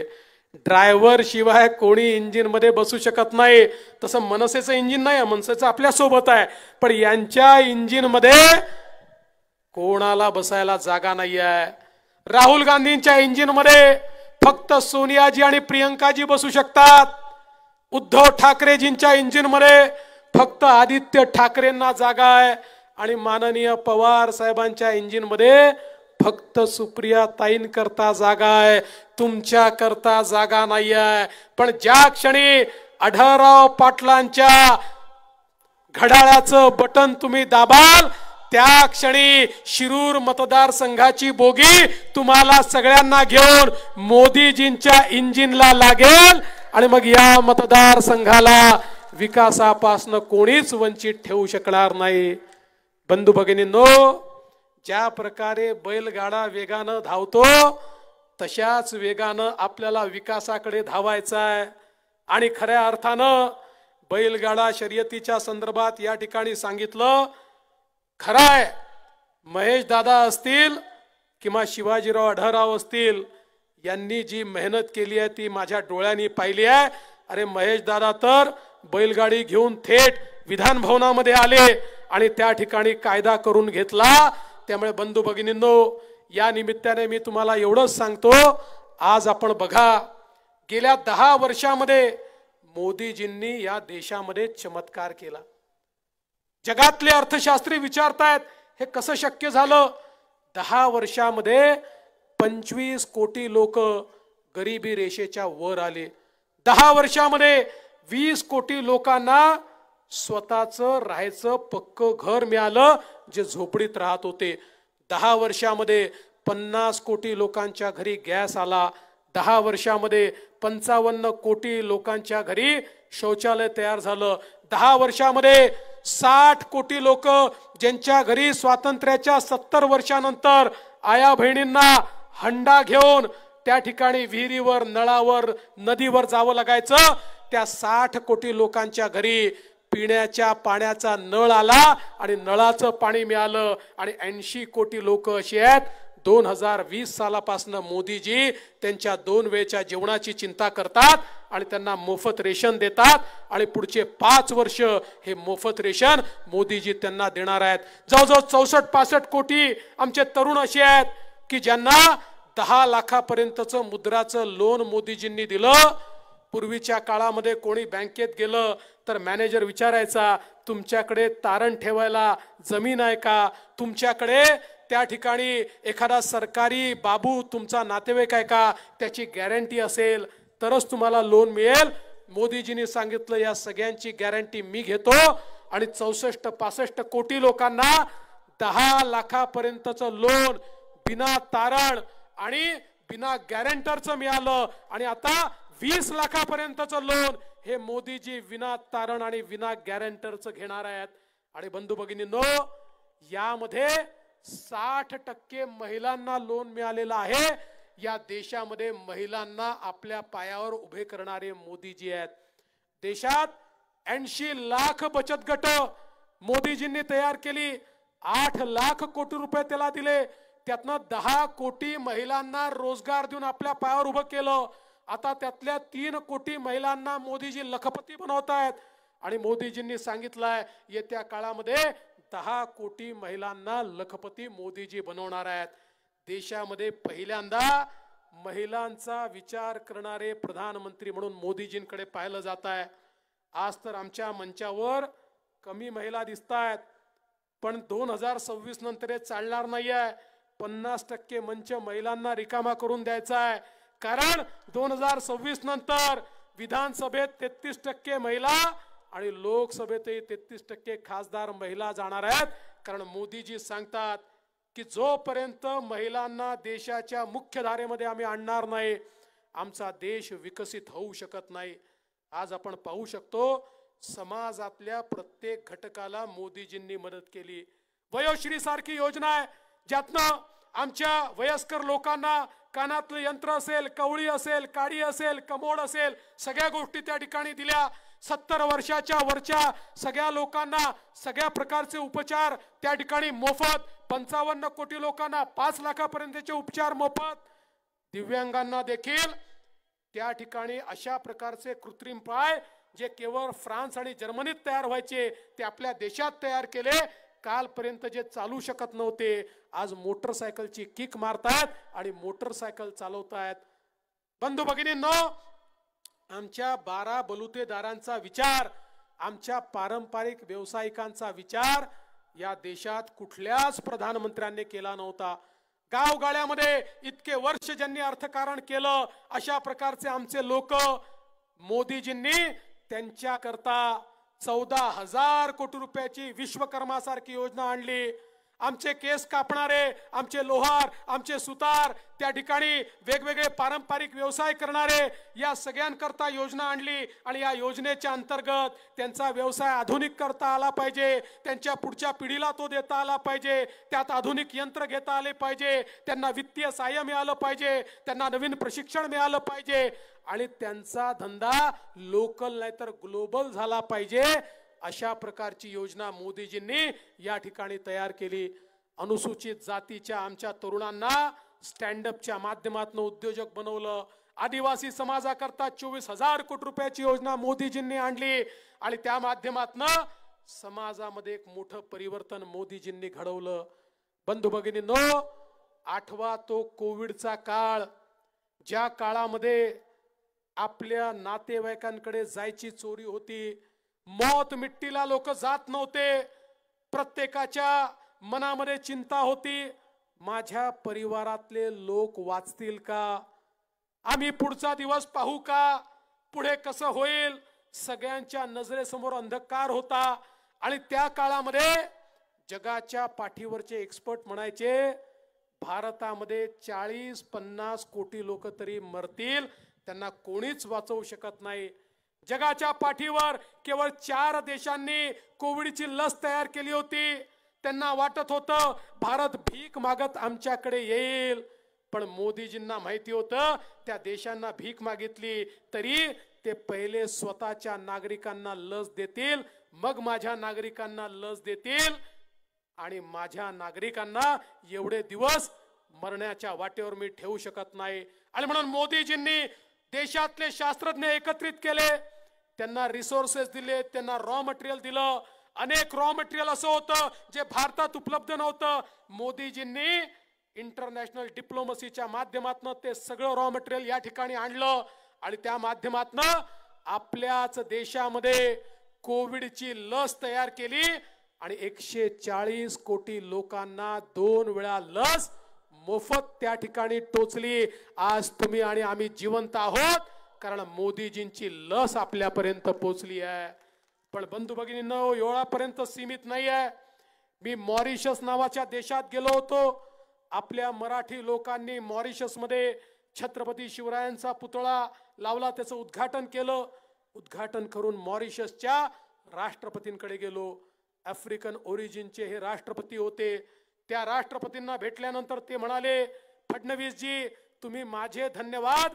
Speaker 8: ड्रायव्हर शिवाय कोणी इंजिन मध्ये बसू शकत नाही. तसं मनसेचं इंजिन नाही, मनसेचं आपल्या सोबत आहे, पण यांच्या इंजिन मध्ये कोणाला बसायला जागा नाही आहे. राहुल गांधींच्या इंजिन मध्ये फक्त सोनियाजी आणि प्रियंकाजी बसू शकतात. उद्धव ठाकरेजींच्या इंजिन मध्ये फक्त आदित्य ठाकरेंना जागा आहे आणि माननीय पवार साहेबांच्या इंजिन मध्ये फक्त सुप्रिया ताईंकरता जागा आहे, तुमच्या करता जागा नाही आहे. पण ज्या क्षणी आढळराव पाटलांच्या घड्याळाचं बटन तुम्ही दाबाल त्या क्षणी शिरूर मतदारसंघाची बोगी तुम्हाला सगळ्यांना घेऊन मोदीजींच्या इंजिनला लागेल आणि मग या मतदारसंघाला विकासापासून कोणीच वंचित ठेवू शकणार नाही. बंधू भगिनींनो, ज्या प्रकारे बैलगाडा वेगानं धावतो तशाच वेगानं आपल्याला विकासाकडे धावायचं आहे. आणि खऱ्या अर्थानं बैलगाडा शर्यतीच्या संदर्भात या ठिकाणी सांगितलं, खरं आहे महेश दादा असतील किंवा शिवाजीराव आढळराव असतील, यांनी जी मेहनत केली आहे ती माझ्या डोळ्यांनी पाहिली आहे. अरे महेश दादा तर बैलगाडी घेऊन थेट विधान भवनामध्ये आले आणि त्या ठिकाणी कायदा करून घेतला. त्यामुळे बंधू भगिनींनो, या निमित्ताने मी तुम्हाला एवढंच सांगतो, आज आपण बघा गेल्या 10 वर्षामध्ये मोदीजींनी या देशामध्ये चमत्कार केला. जगातले अर्थशास्त्री विचारतायत हे कसं शक्य झालं. 10 वर्षामध्ये 25 कोटी लोक गरिबी रेषेच्या वर आले. 10 वर्षामध्ये 20 कोटी लोकांना स्वतःचं राहायचं पक्क घर मिळालं, जे झोपडीत राहत होते. 10 वर्षामध्ये 50 कोटी लोकांच्या घरी गॅस आला. 10 वर्षामध्ये 55 कोटी लोकांच्या घरी शौचालय तयार झालं. 10 वर्षामध्ये 60 कोटी लोक ज्यांच्या घरी स्वातंत्र्याच्या 70 वर्षानंतर आया बहिणींना हंडा घेऊन त्या ठिकाणी विहिरीवर, नळावर, नदीवर जावं लागायचं, त्या 60 कोटी लोकांच्या घरी पिण्याच्या पाण्याचा नळ आला आणि नळाचं पाणी मिळालं. आणि 80 कोटी लोक अशी आहेत 2020 सालापासून मोदीजी त्यांच्या 2 वेळच्या जेवणाची चिंता करतात आणि त्यांना मोफत रेशन देतात. आणि पुढचे 5 वर्ष हे मोफत रेशन मोदीजी त्यांना देणार आहेत. जवळजवळ 64-65 कोटी आमचे तरुण असे आहेत की ज्यांना 10 लाखापर्यंतचं मुद्राचं लोन मोदीजींनी दिलं. पूर्वीच्या काळामध्ये कोणी बँकेत गेलं तर मॅनेजर विचारायचा, तुमच्याकडे तारण ठेवायला जमीन आहे का, तुमच्याकडे त्या ठिकाणी एखादा सरकारी बाबू तुमचा नातेवाईक आहे का, त्याची गॅरंटी असेल तरच तुम्हाला लोन मिळेल. मोदीजींनी सांगितलं या सगळ्यांची गॅरंटी मी घेतो आणि 64-65 कोटी लोकांना 10 लाखापर्यंतचं लोन बिना तारण आणि बिना गॅरंटरचं मिळालं. आणि आता 20 लाखापर्यंतचं लोन हे मोदीजी विना तारण आणि विना गॅरंटरचं घेणार आहेत. आणि बंधू भगिनींनो, यामध्ये 60% महिलांना लोन मिळालेलं आहे. या देशामध्ये महिलांना आपल्या पायावर उभे करणारे मोदीजी आहेत. देशात 80 लाख बचत गट मोदीजींनी तयार केली. 8 लाख कोटी रुपये त्याला दिले. त्यातनं 10 कोटी महिलांना रोजगार देऊन आपल्या पायावर उभं केलं. आता त्यातल्या 3 कोटी महिलांना मोदीजी लखपती बनवतायत. आणि मोदीजींनी सांगितलंय येत्या काळामध्ये 10 कोटी महिलांना लखपती मोदीजी बनवणार आहेत. देशामध्ये पहिल्यांदा महिलांचा विचार करणारे प्रधानमंत्री म्हणून मोदीजींकडे पाहिलं जात आहे. आज तर आमच्या मंचावर कमी महिला दिसत आहेत, पण 2026 नंतर हे चालणार नाहीये. 50% मंच महिलांना रिकामा करून द्यायचा आहे. कारण 2026 नंतर विधानसभेत 33% महिला आणि लोकसभेतही 33% खासदार महिला जाणार आहेत. कारण मोदीजी सांगतात की जोपर्यंत महिलांना देशाच्या मुख्य धारेमध्ये आम्ही आणणार नाही, आमचा देश विकसित होऊ शकत नाही. आज आपण पाहू शकतो समाजातल्या प्रत्येक घटकाला मोदीजींनी मदत केली. वयोश्री सारखी योजना आहे ज्यातनं आमच्या वयस्कर लोकांना कानातलं यंत्र असेल, कवळी असेल, काडी असेल, कमोड असेल, सगळ्या गोष्टी त्या ठिकाणी दिल्या. 70 वर्षाच्या वरच्या सगळ्या लोकांना सगळ्या प्रकारचे उपचार त्या ठिकाणी मोफत. 55 कोटी लोकांना 5 लाखापर्यंतचे उपचार मोफत. दिव्यांगांना देखील त्या ठिकाणी अशा प्रकारचे कृत्रिम पाय जे केवळ फ्रान्स आणि जर्मनीत तयार व्हायचे ते आपल्या देशात तयार केले. कालपर्यंत जे चालू शकत नव्हते आज मोटरसायकलची किक मारतायत आणि मोटरसायकल चालवतायत. बंधू भगिनींनो, आमच्या 12 बलुतेदारांचा विचार, आमच्या पारंपरिक व्यावसायिकांचा विचार या देशात कुठल्याच प्रधानमंत्र्यांनी केला नव्हता. गावगाड्यामध्ये इतके वर्ष ज्यांनी अर्थकारण केलं अशा प्रकारचे आमचे लोक, मोदीजींनी त्यांच्या करता 14,000 कोटी रुपयाची विश्वकर्मा सारखी योजना आणली. आमचे केस कापणारे, आमचे लोहार, आमचे सुतार, त्या ठिकाणी वेगवेगळे पारंपरिक व्यवसाय करणारे, या सगळ्यांकरता योजना आणली आणि या योजनेच्या अंतर्गत त्यांचा व्यवसाय आधुनिक करता आला पाहिजे, त्यांच्या पुढच्या पिढीला तो देता आला पाहिजे, त्यात आधुनिक यंत्र घेता आले पाहिजे, त्यांना वित्तीय सहाय्य मिळालं पाहिजे, त्यांना नवीन प्रशिक्षण मिळालं पाहिजे आणि त्यांचा धंदा लोकल नाही तर ग्लोबल झाला पाहिजे. अशा प्रकारची योजना मोदीजींनी या ठिकाणी तयार केली. अनुसूचित जातीच्या आमच्या तरुणांना स्टँडअपच्या माध्यमातून उद्योजक बनवलं. आदिवासी समाजाकरता 24,000 कोटी रुपयाची योजना मोदीजींनी आणली आणि त्या माध्यमातून समाजामध्ये एक मोठं परिवर्तन मोदीजींनी घडवलं. बंधू भगिनींनो, आठवा तो कोविडचा काळ, ज्या काळामध्ये आपल्या नातेवाईकांकडे जायची चोरी होती, मौत मिट्टीला लोक जात नव्हते, प्रत्येकाच्या मनामध्ये चिंता होती, माझ्या परिवारातले लोक वाचतील का, आम्ही पुढचा दिवस पाहू का, पुढे कसं होईल, सगळ्यांच्या नजरेसमोर अंधकार होता. आणि त्या काळामध्ये जगाच्या पाठीवरचे एक्सपर्ट म्हणायचे भारतामध्ये 40-50 कोटी लोक तरी मरतील, त्यांना कोणीच वाचवू शकत नाही. जगाच्या पाठीवर केवळ 4 देशांनी कोविडची लस तयार केली होती. त्यांना वाटत होतं भारत भीक मागत आमच्याकडे येईल, पण मोदीजींना माहिती होतं त्या देशांना भीक मागितली तरी ते पहिले स्वतःच्या नागरिकांना लस देतील, मग माझ्या नागरिकांना लस देतील आणि माझ्या नागरिकांना एवढे दिवस मरण्याच्या वाटेवर मी ठेवू शकत नाही. आणि म्हणून मोदीजींनी देशातले शास्त्रज्ञ एकत्रित केले, त्यांना रिसोर्सेस दिले, त्यांना रॉ मटेरियल दिलं. अनेक रॉ मटेरियल असं होतं जे भारतात उपलब्ध नव्हतं. मोदीजींनी इंटरनॅशनल डिप्लोमसीच्या माध्यमातून ते सगळं रॉ मटेरियल या ठिकाणी आणलं आणि त्या माध्यमातून आपल्याच देशामध्ये कोविडची लस तयार केली आणि 140 कोटी लोकांना 2 वेळा लस मोफत त्या ठिकाणी टोचली. आज तुम्ही आणि आम्ही जिवंत आहोत कारण मोदीजींची लस आपल्यापर्यंत पोहोचली आहे. पण बंधू भगिनींनो, एवढापर्यंत सीमित नाही आहे. मी मॉरिशस नावाच्या देशात गेलो होतो. आपल्या मराठी लोकांनी मॉरिशस मध्ये छत्रपती शिवरायांचा पुतळा लावला, त्याचं उद्घाटन केलं. उद्घाटन करून मॉरिशसच्या राष्ट्रपतींकडे गेलो. आफ्रिकन ओरिजिनचे हे राष्ट्रपती होते. त्या राष्ट्रपतींना भेटल्यानंतर ते म्हणाले, फडणवीसजी तुम्ही माझे धन्यवाद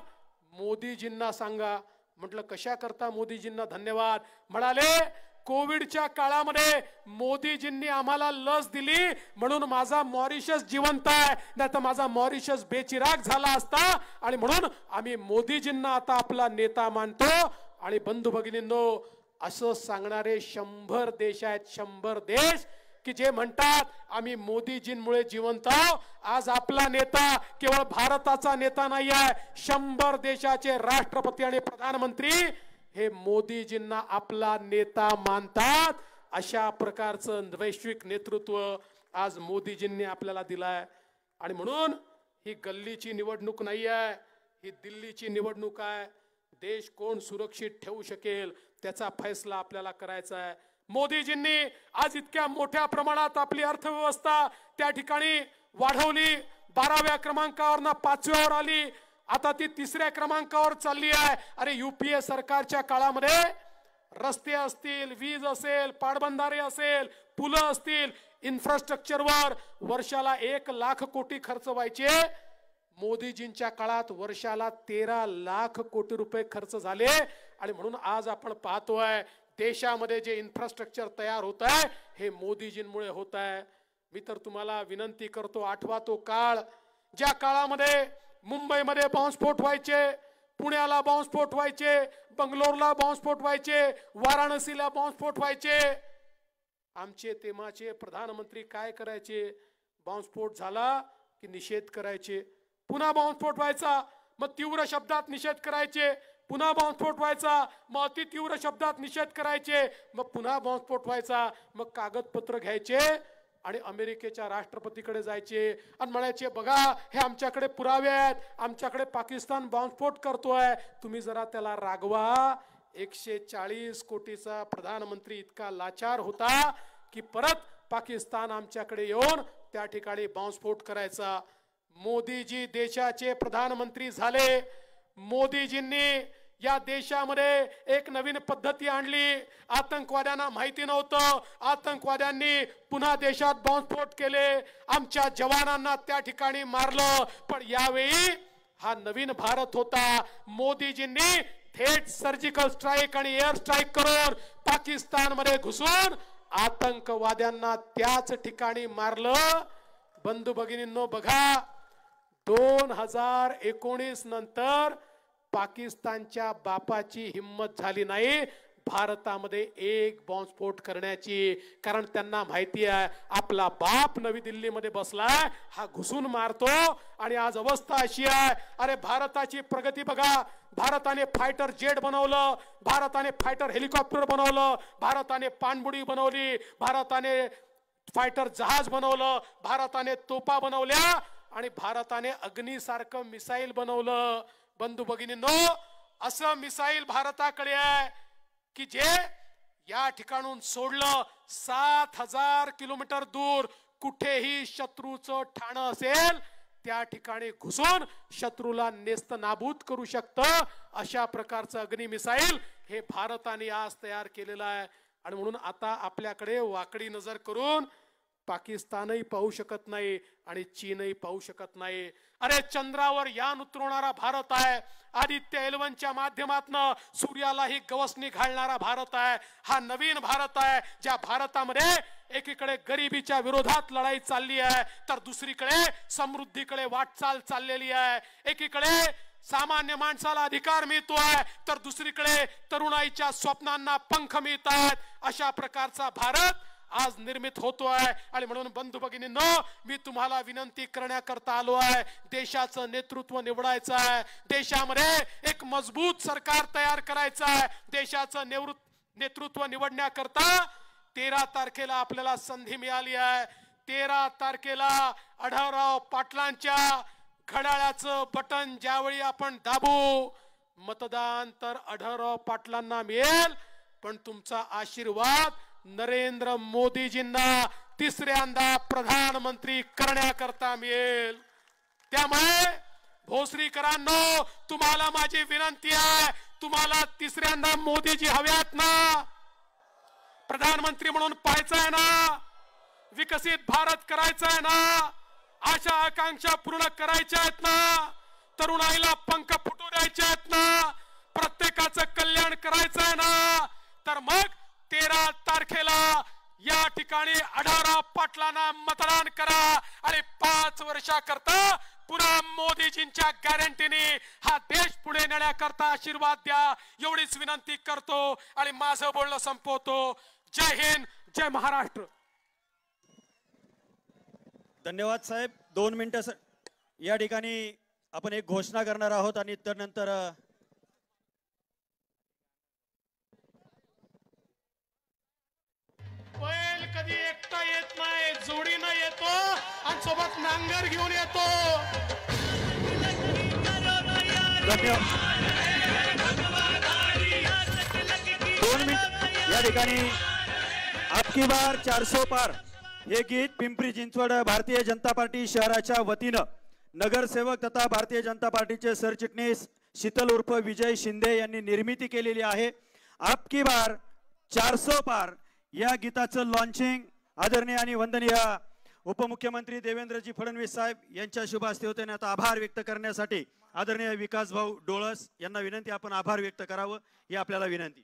Speaker 8: मोदीजींना सांगा. म्हटलं कशा करता मोदीजींना धन्यवाद? म्हणाले कोविडच्या काळामध्ये मोदीजींनी आम्हाला लस दिली म्हणून माझा मॉरिशस जिवंत आहे, नाही तर माझा मॉरिशस बेचिराग झाला असता. आणि म्हणून आम्ही मोदीजींना आता आपला नेता मानतो. आणि बंधू भगिनींनो, असं सांगणारे 100 देश आहेत, 100 देश की जे म्हणतात आम्ही मोदीजींमुळे जिवंत आहोत. आज आपला नेता केवळ भारताचा नेता नाही आहे, 100 देशाचे राष्ट्रपती आणि प्रधानमंत्री हे मोदीजींना आपला नेता मानतात. अशा प्रकारचं वैश्विक नेतृत्व आज मोदीजींनी आपल्याला दिलाय. आणि म्हणून ही गल्लीची निवडणूक नाही आहे, ही दिल्लीची निवडणूक आहे. देश कोण सुरक्षित ठेवू शकेल त्याचा फैसला आपल्याला करायचा आहे. मोदीजींनी आज इतक्या मोठ्या प्रमाणात आपली अर्थव्यवस्था त्या ठिकाणी वाढवली. 12व्या क्रमांकावर ना 5व्यावर आली, आता ती 3ऱ्या क्रमांकावर चालली आहे. अरे युपीए सरकारच्या काळामध्ये रस्ते असतील, वीज असेल, पाटबंधारे असेल, पुलं असतील, इन्फ्रास्ट्रक्चरवर वर्षाला 1 लाख कोटी खर्च व्हायचे. मोदीजींच्या काळात वर्षाला 13 लाख कोटी रुपये खर्च झाले. आणि म्हणून आज आपण पाहतोय देशामध्ये जे इन्फ्रास्ट्रक्चर तयार होत आहे हे मोदीजींमुळे होत आहे. मी तर तुम्हाला विनंती करतो, आठवा तो काळ, ज्या काळामध्ये मुंबईमध्ये बॉम्बस्फोट व्हायचे, पुण्याला बॉम्बस्फोट व्हायचे, बंगलोरला बॉम्बस्फोट व्हायचे, वाराणसीला बॉम्बस्फोट व्हायचे. आमचे तेव्हाचे प्रधानमंत्री काय करायचे? बॉम्बस्फोट झाला की निषेध करायचे, पुन्हा बॉम्बस्फोट व्हायचा मग तीव्र शब्दात निषेध करायचे, पुन्हा बॉम्बस्फोट व्हायचा मग अति तीव्र शब्दात निषेध करायचे, मग पुन्हा बॉम्बस्फोट व्हायचा मग कागदपत्र घ्यायचे आणि अमेरिकेच्या राष्ट्रपतीकडे जायचे आणि म्हणायचे बघा हे आमच्याकडे पुरावे आहेत, आमच्याकडे पाकिस्तान बॉम्बस्फोट करतोय, तुम्ही जरा त्याला रागवा. 140 कोटीचा प्रधानमंत्री इतका लाचार होता की परत पाकिस्तान आमच्याकडे येऊन त्या ठिकाणी बॉम्बस्फोट करायचा. मोदीजी देशाचे प्रधानमंत्री झाले. मोदीजींनी या देशामध्ये एक नवीन पद्धती आणली. आतंकवाद्यांना माहिती नव्हतं, आतंकवाद्यांनी पुन्हा देशात बॉम्बस्फोट केले, आमच्या जवानांना त्या ठिकाणी मारलं. पण यावेळी हा नवीन भारत होता. मोदीजींनी थेट सर्जिकल स्ट्राईक आणि एअर स्ट्राईक करून पाकिस्तानमध्ये घुसून आतंकवाद्यांना त्याच ठिकाणी मारलं. बंधू भगिनींनो बघा, 2019 नंतर पाकिस्तानच्या बापाची हिम्मत झाली नाही भारतामध्ये एक बॉम्बस्फोट करण्याची. कारण त्यांना माहिती आहे आपला बाप नवी दिल्लीमध्ये बसलाय, हा घुसून मारतो. आणि आज अवस्था अशी आहे, अरे भारताची प्रगती बघा. भारताने फायटर जेट बनवलं, भारताने फायटर हेलिकॉप्टर बनवलं, भारताने पाणबुडी बनवली, भारताने फायटर जहाज बनवलं, भारताने तोफा बनवल्या आणि भारताने अग्नीसारखं मिसाईल बनवलं. बंधू भगिनींनो, असं मिसाईल भारताकडे आहे की जे या ठिकाणून सोडलं 7000 किलोमीटर दूर कुठेही शत्रूचं ठाणं असेल त्या ठिकाणी घुसून शत्रूला नेस्त नाबूद करू शकतं. अशा प्रकारचं अग्नी मिसाईल हे भारताने आज तयार केलेलं आहे. आणि म्हणून आता आपल्याकडे वाकडी नजर करून पाकिस्तानही पाहू शकत नाही आणि चीनही पाहू शकत नाही. अरे चंद्रावर यान उतरवणारा भारत आहे. आदित्य एलवनच्या माध्यमातून सूर्यालाही गवसणी घालणारा भारत आहे. हा नवीन भारत आहे, ज्या भारतामध्ये एकीकडे गरिबीच्या विरोधात लढाई चालली आहे तर दुसरीकडे समृद्धीकडे वाटचाल चाललेली आहे. एकीकडे सामान्य माणसाला अधिकार मिळतोय तर दुसरीकडे तरुणाईच्या स्वप्नांना पंख मिळत आहेत. अशा प्रकारचा भारत आज निर्मित होतोय. आणि म्हणून बंधू भगिनींनो, मी तुम्हाला विनंती करण्याकरता आलो आहे. देशाचं नेतृत्व निवडायचं आहे, देशामध्ये एक मजबूत सरकार तयार करायचं आहे. देशाचं नेतृत्व निवडण्याकरता 13 तारखेला आपल्याला संधी मिळाली आहे. 13 तारखेला आढळराव पाटलांच्या घड्याळाचं बटन ज्यावेळी आपण दाबू, मतदान तर आढळराव पाटलांना मिळेल, पण तुमचा आशीर्वाद नरेंद्र मोदीजींना तिसऱ्यांदा प्रधानमंत्री करण्याकरता मिळेल. त्यामुळे भोसरीकरांनो, तुम्हाला माझी विनंती आहे, तुम्हाला तिसऱ्यांदा मोदीजी हव्यात ना? प्रधानमंत्री म्हणून पाहायचं आहे ना? विकसित भारत करायचा आहे ना? आशा आकांक्षा पूर्ण करायच्या आहेत ना? तरुणाईला पंख फुटू द्यायचे आहेत ना? प्रत्येकाचं कल्याण करायचं आहे ना? तर मग 13 तारखेला या ठिकाणी आढळराव पाटलांना मतदान करा आणि 5 वर्षाकरता पुन्हा मोदीजींच्या गॅरंटीने हा देश पुढे नेण्याकरता आशीर्वाद द्या. एवढीच विनंती करतो आणि माझं बोलणं संपवतो. जय हिंद, जय महाराष्ट्र.
Speaker 2: धन्यवाद साहेब. 2 मिनिटं या ठिकाणी आपण एक घोषणा करणार आहोत आणि त्यानंतर
Speaker 8: बैल कधी एकटा येत नाही, जोडीनं येतो आणि सोबत नांगर घेऊन येतो.
Speaker 2: दोन मिनिट या ठिकाणी आपकी बार 400 पार हे गीत पिंपरी चिंचवड भारतीय जनता पार्टी शहराच्या वतीनं नगरसेवक तथा भारतीय जनता पार्टीचे सरचिटणीस शीतल उर्फ विजय शिंदे यांनी निर्मिती केलेली आहे. आपकी बार 400 पार या गीताचं लॉन्चिंग आदरणीय आणि वंदनीय उपमुख्यमंत्री देवेंद्रजी फडणवीस साहेब यांच्या शुभ हस्ते होते. आणि आता आभार व्यक्त करण्यासाठी आदरणीय विकास भाऊ डोळस यांना विनंती, आपण आभार व्यक्त करावं ही आपल्याला विनंती.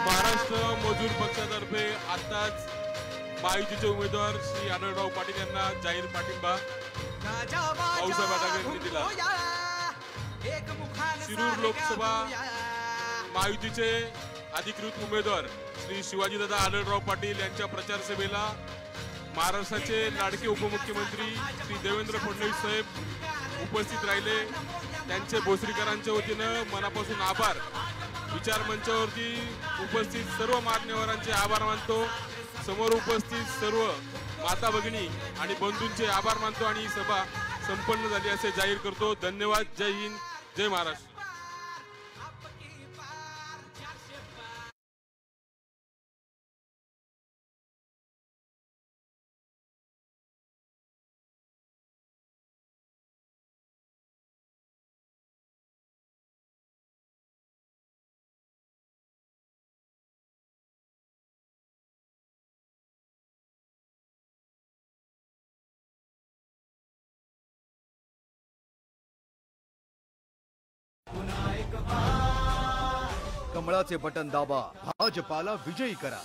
Speaker 9: महाराष्ट्र मजूर पक्षातर्फे आताच महायुतीचे उमेदवार श्री आढळराव पाटील यांना जाहीर पाठिंबा भाऊसाहेब आढावे यांनी दिला. शिरूर लोकसभा महायुतीचे अधिकृत उमेदवार श्री शिवाजीदादा आढळराव पाटील यांच्या प्रचार सभेला महाराष्ट्राचे लाडके उपमुख्यमंत्री श्री देवेंद्र फडणवीस साहेब उपस्थित राहिले. त्यांचे भोसरीकरांच्या वतीनं मनापासून आभार. विचार मंचावरती उपस्थित सर्व मान्यवरांचे आभार मानतो. समोर उपस्थित सर्व माता भगिनी आणि बंधूंचे आभार मानतो आणि ही सभा संपन्न झाली असे जाहीर करतो. धन्यवाद. जय हिंद, जय महाराष्ट्र.
Speaker 10: कमळाचे बटन दाबा, भाजपाला विजयी करा.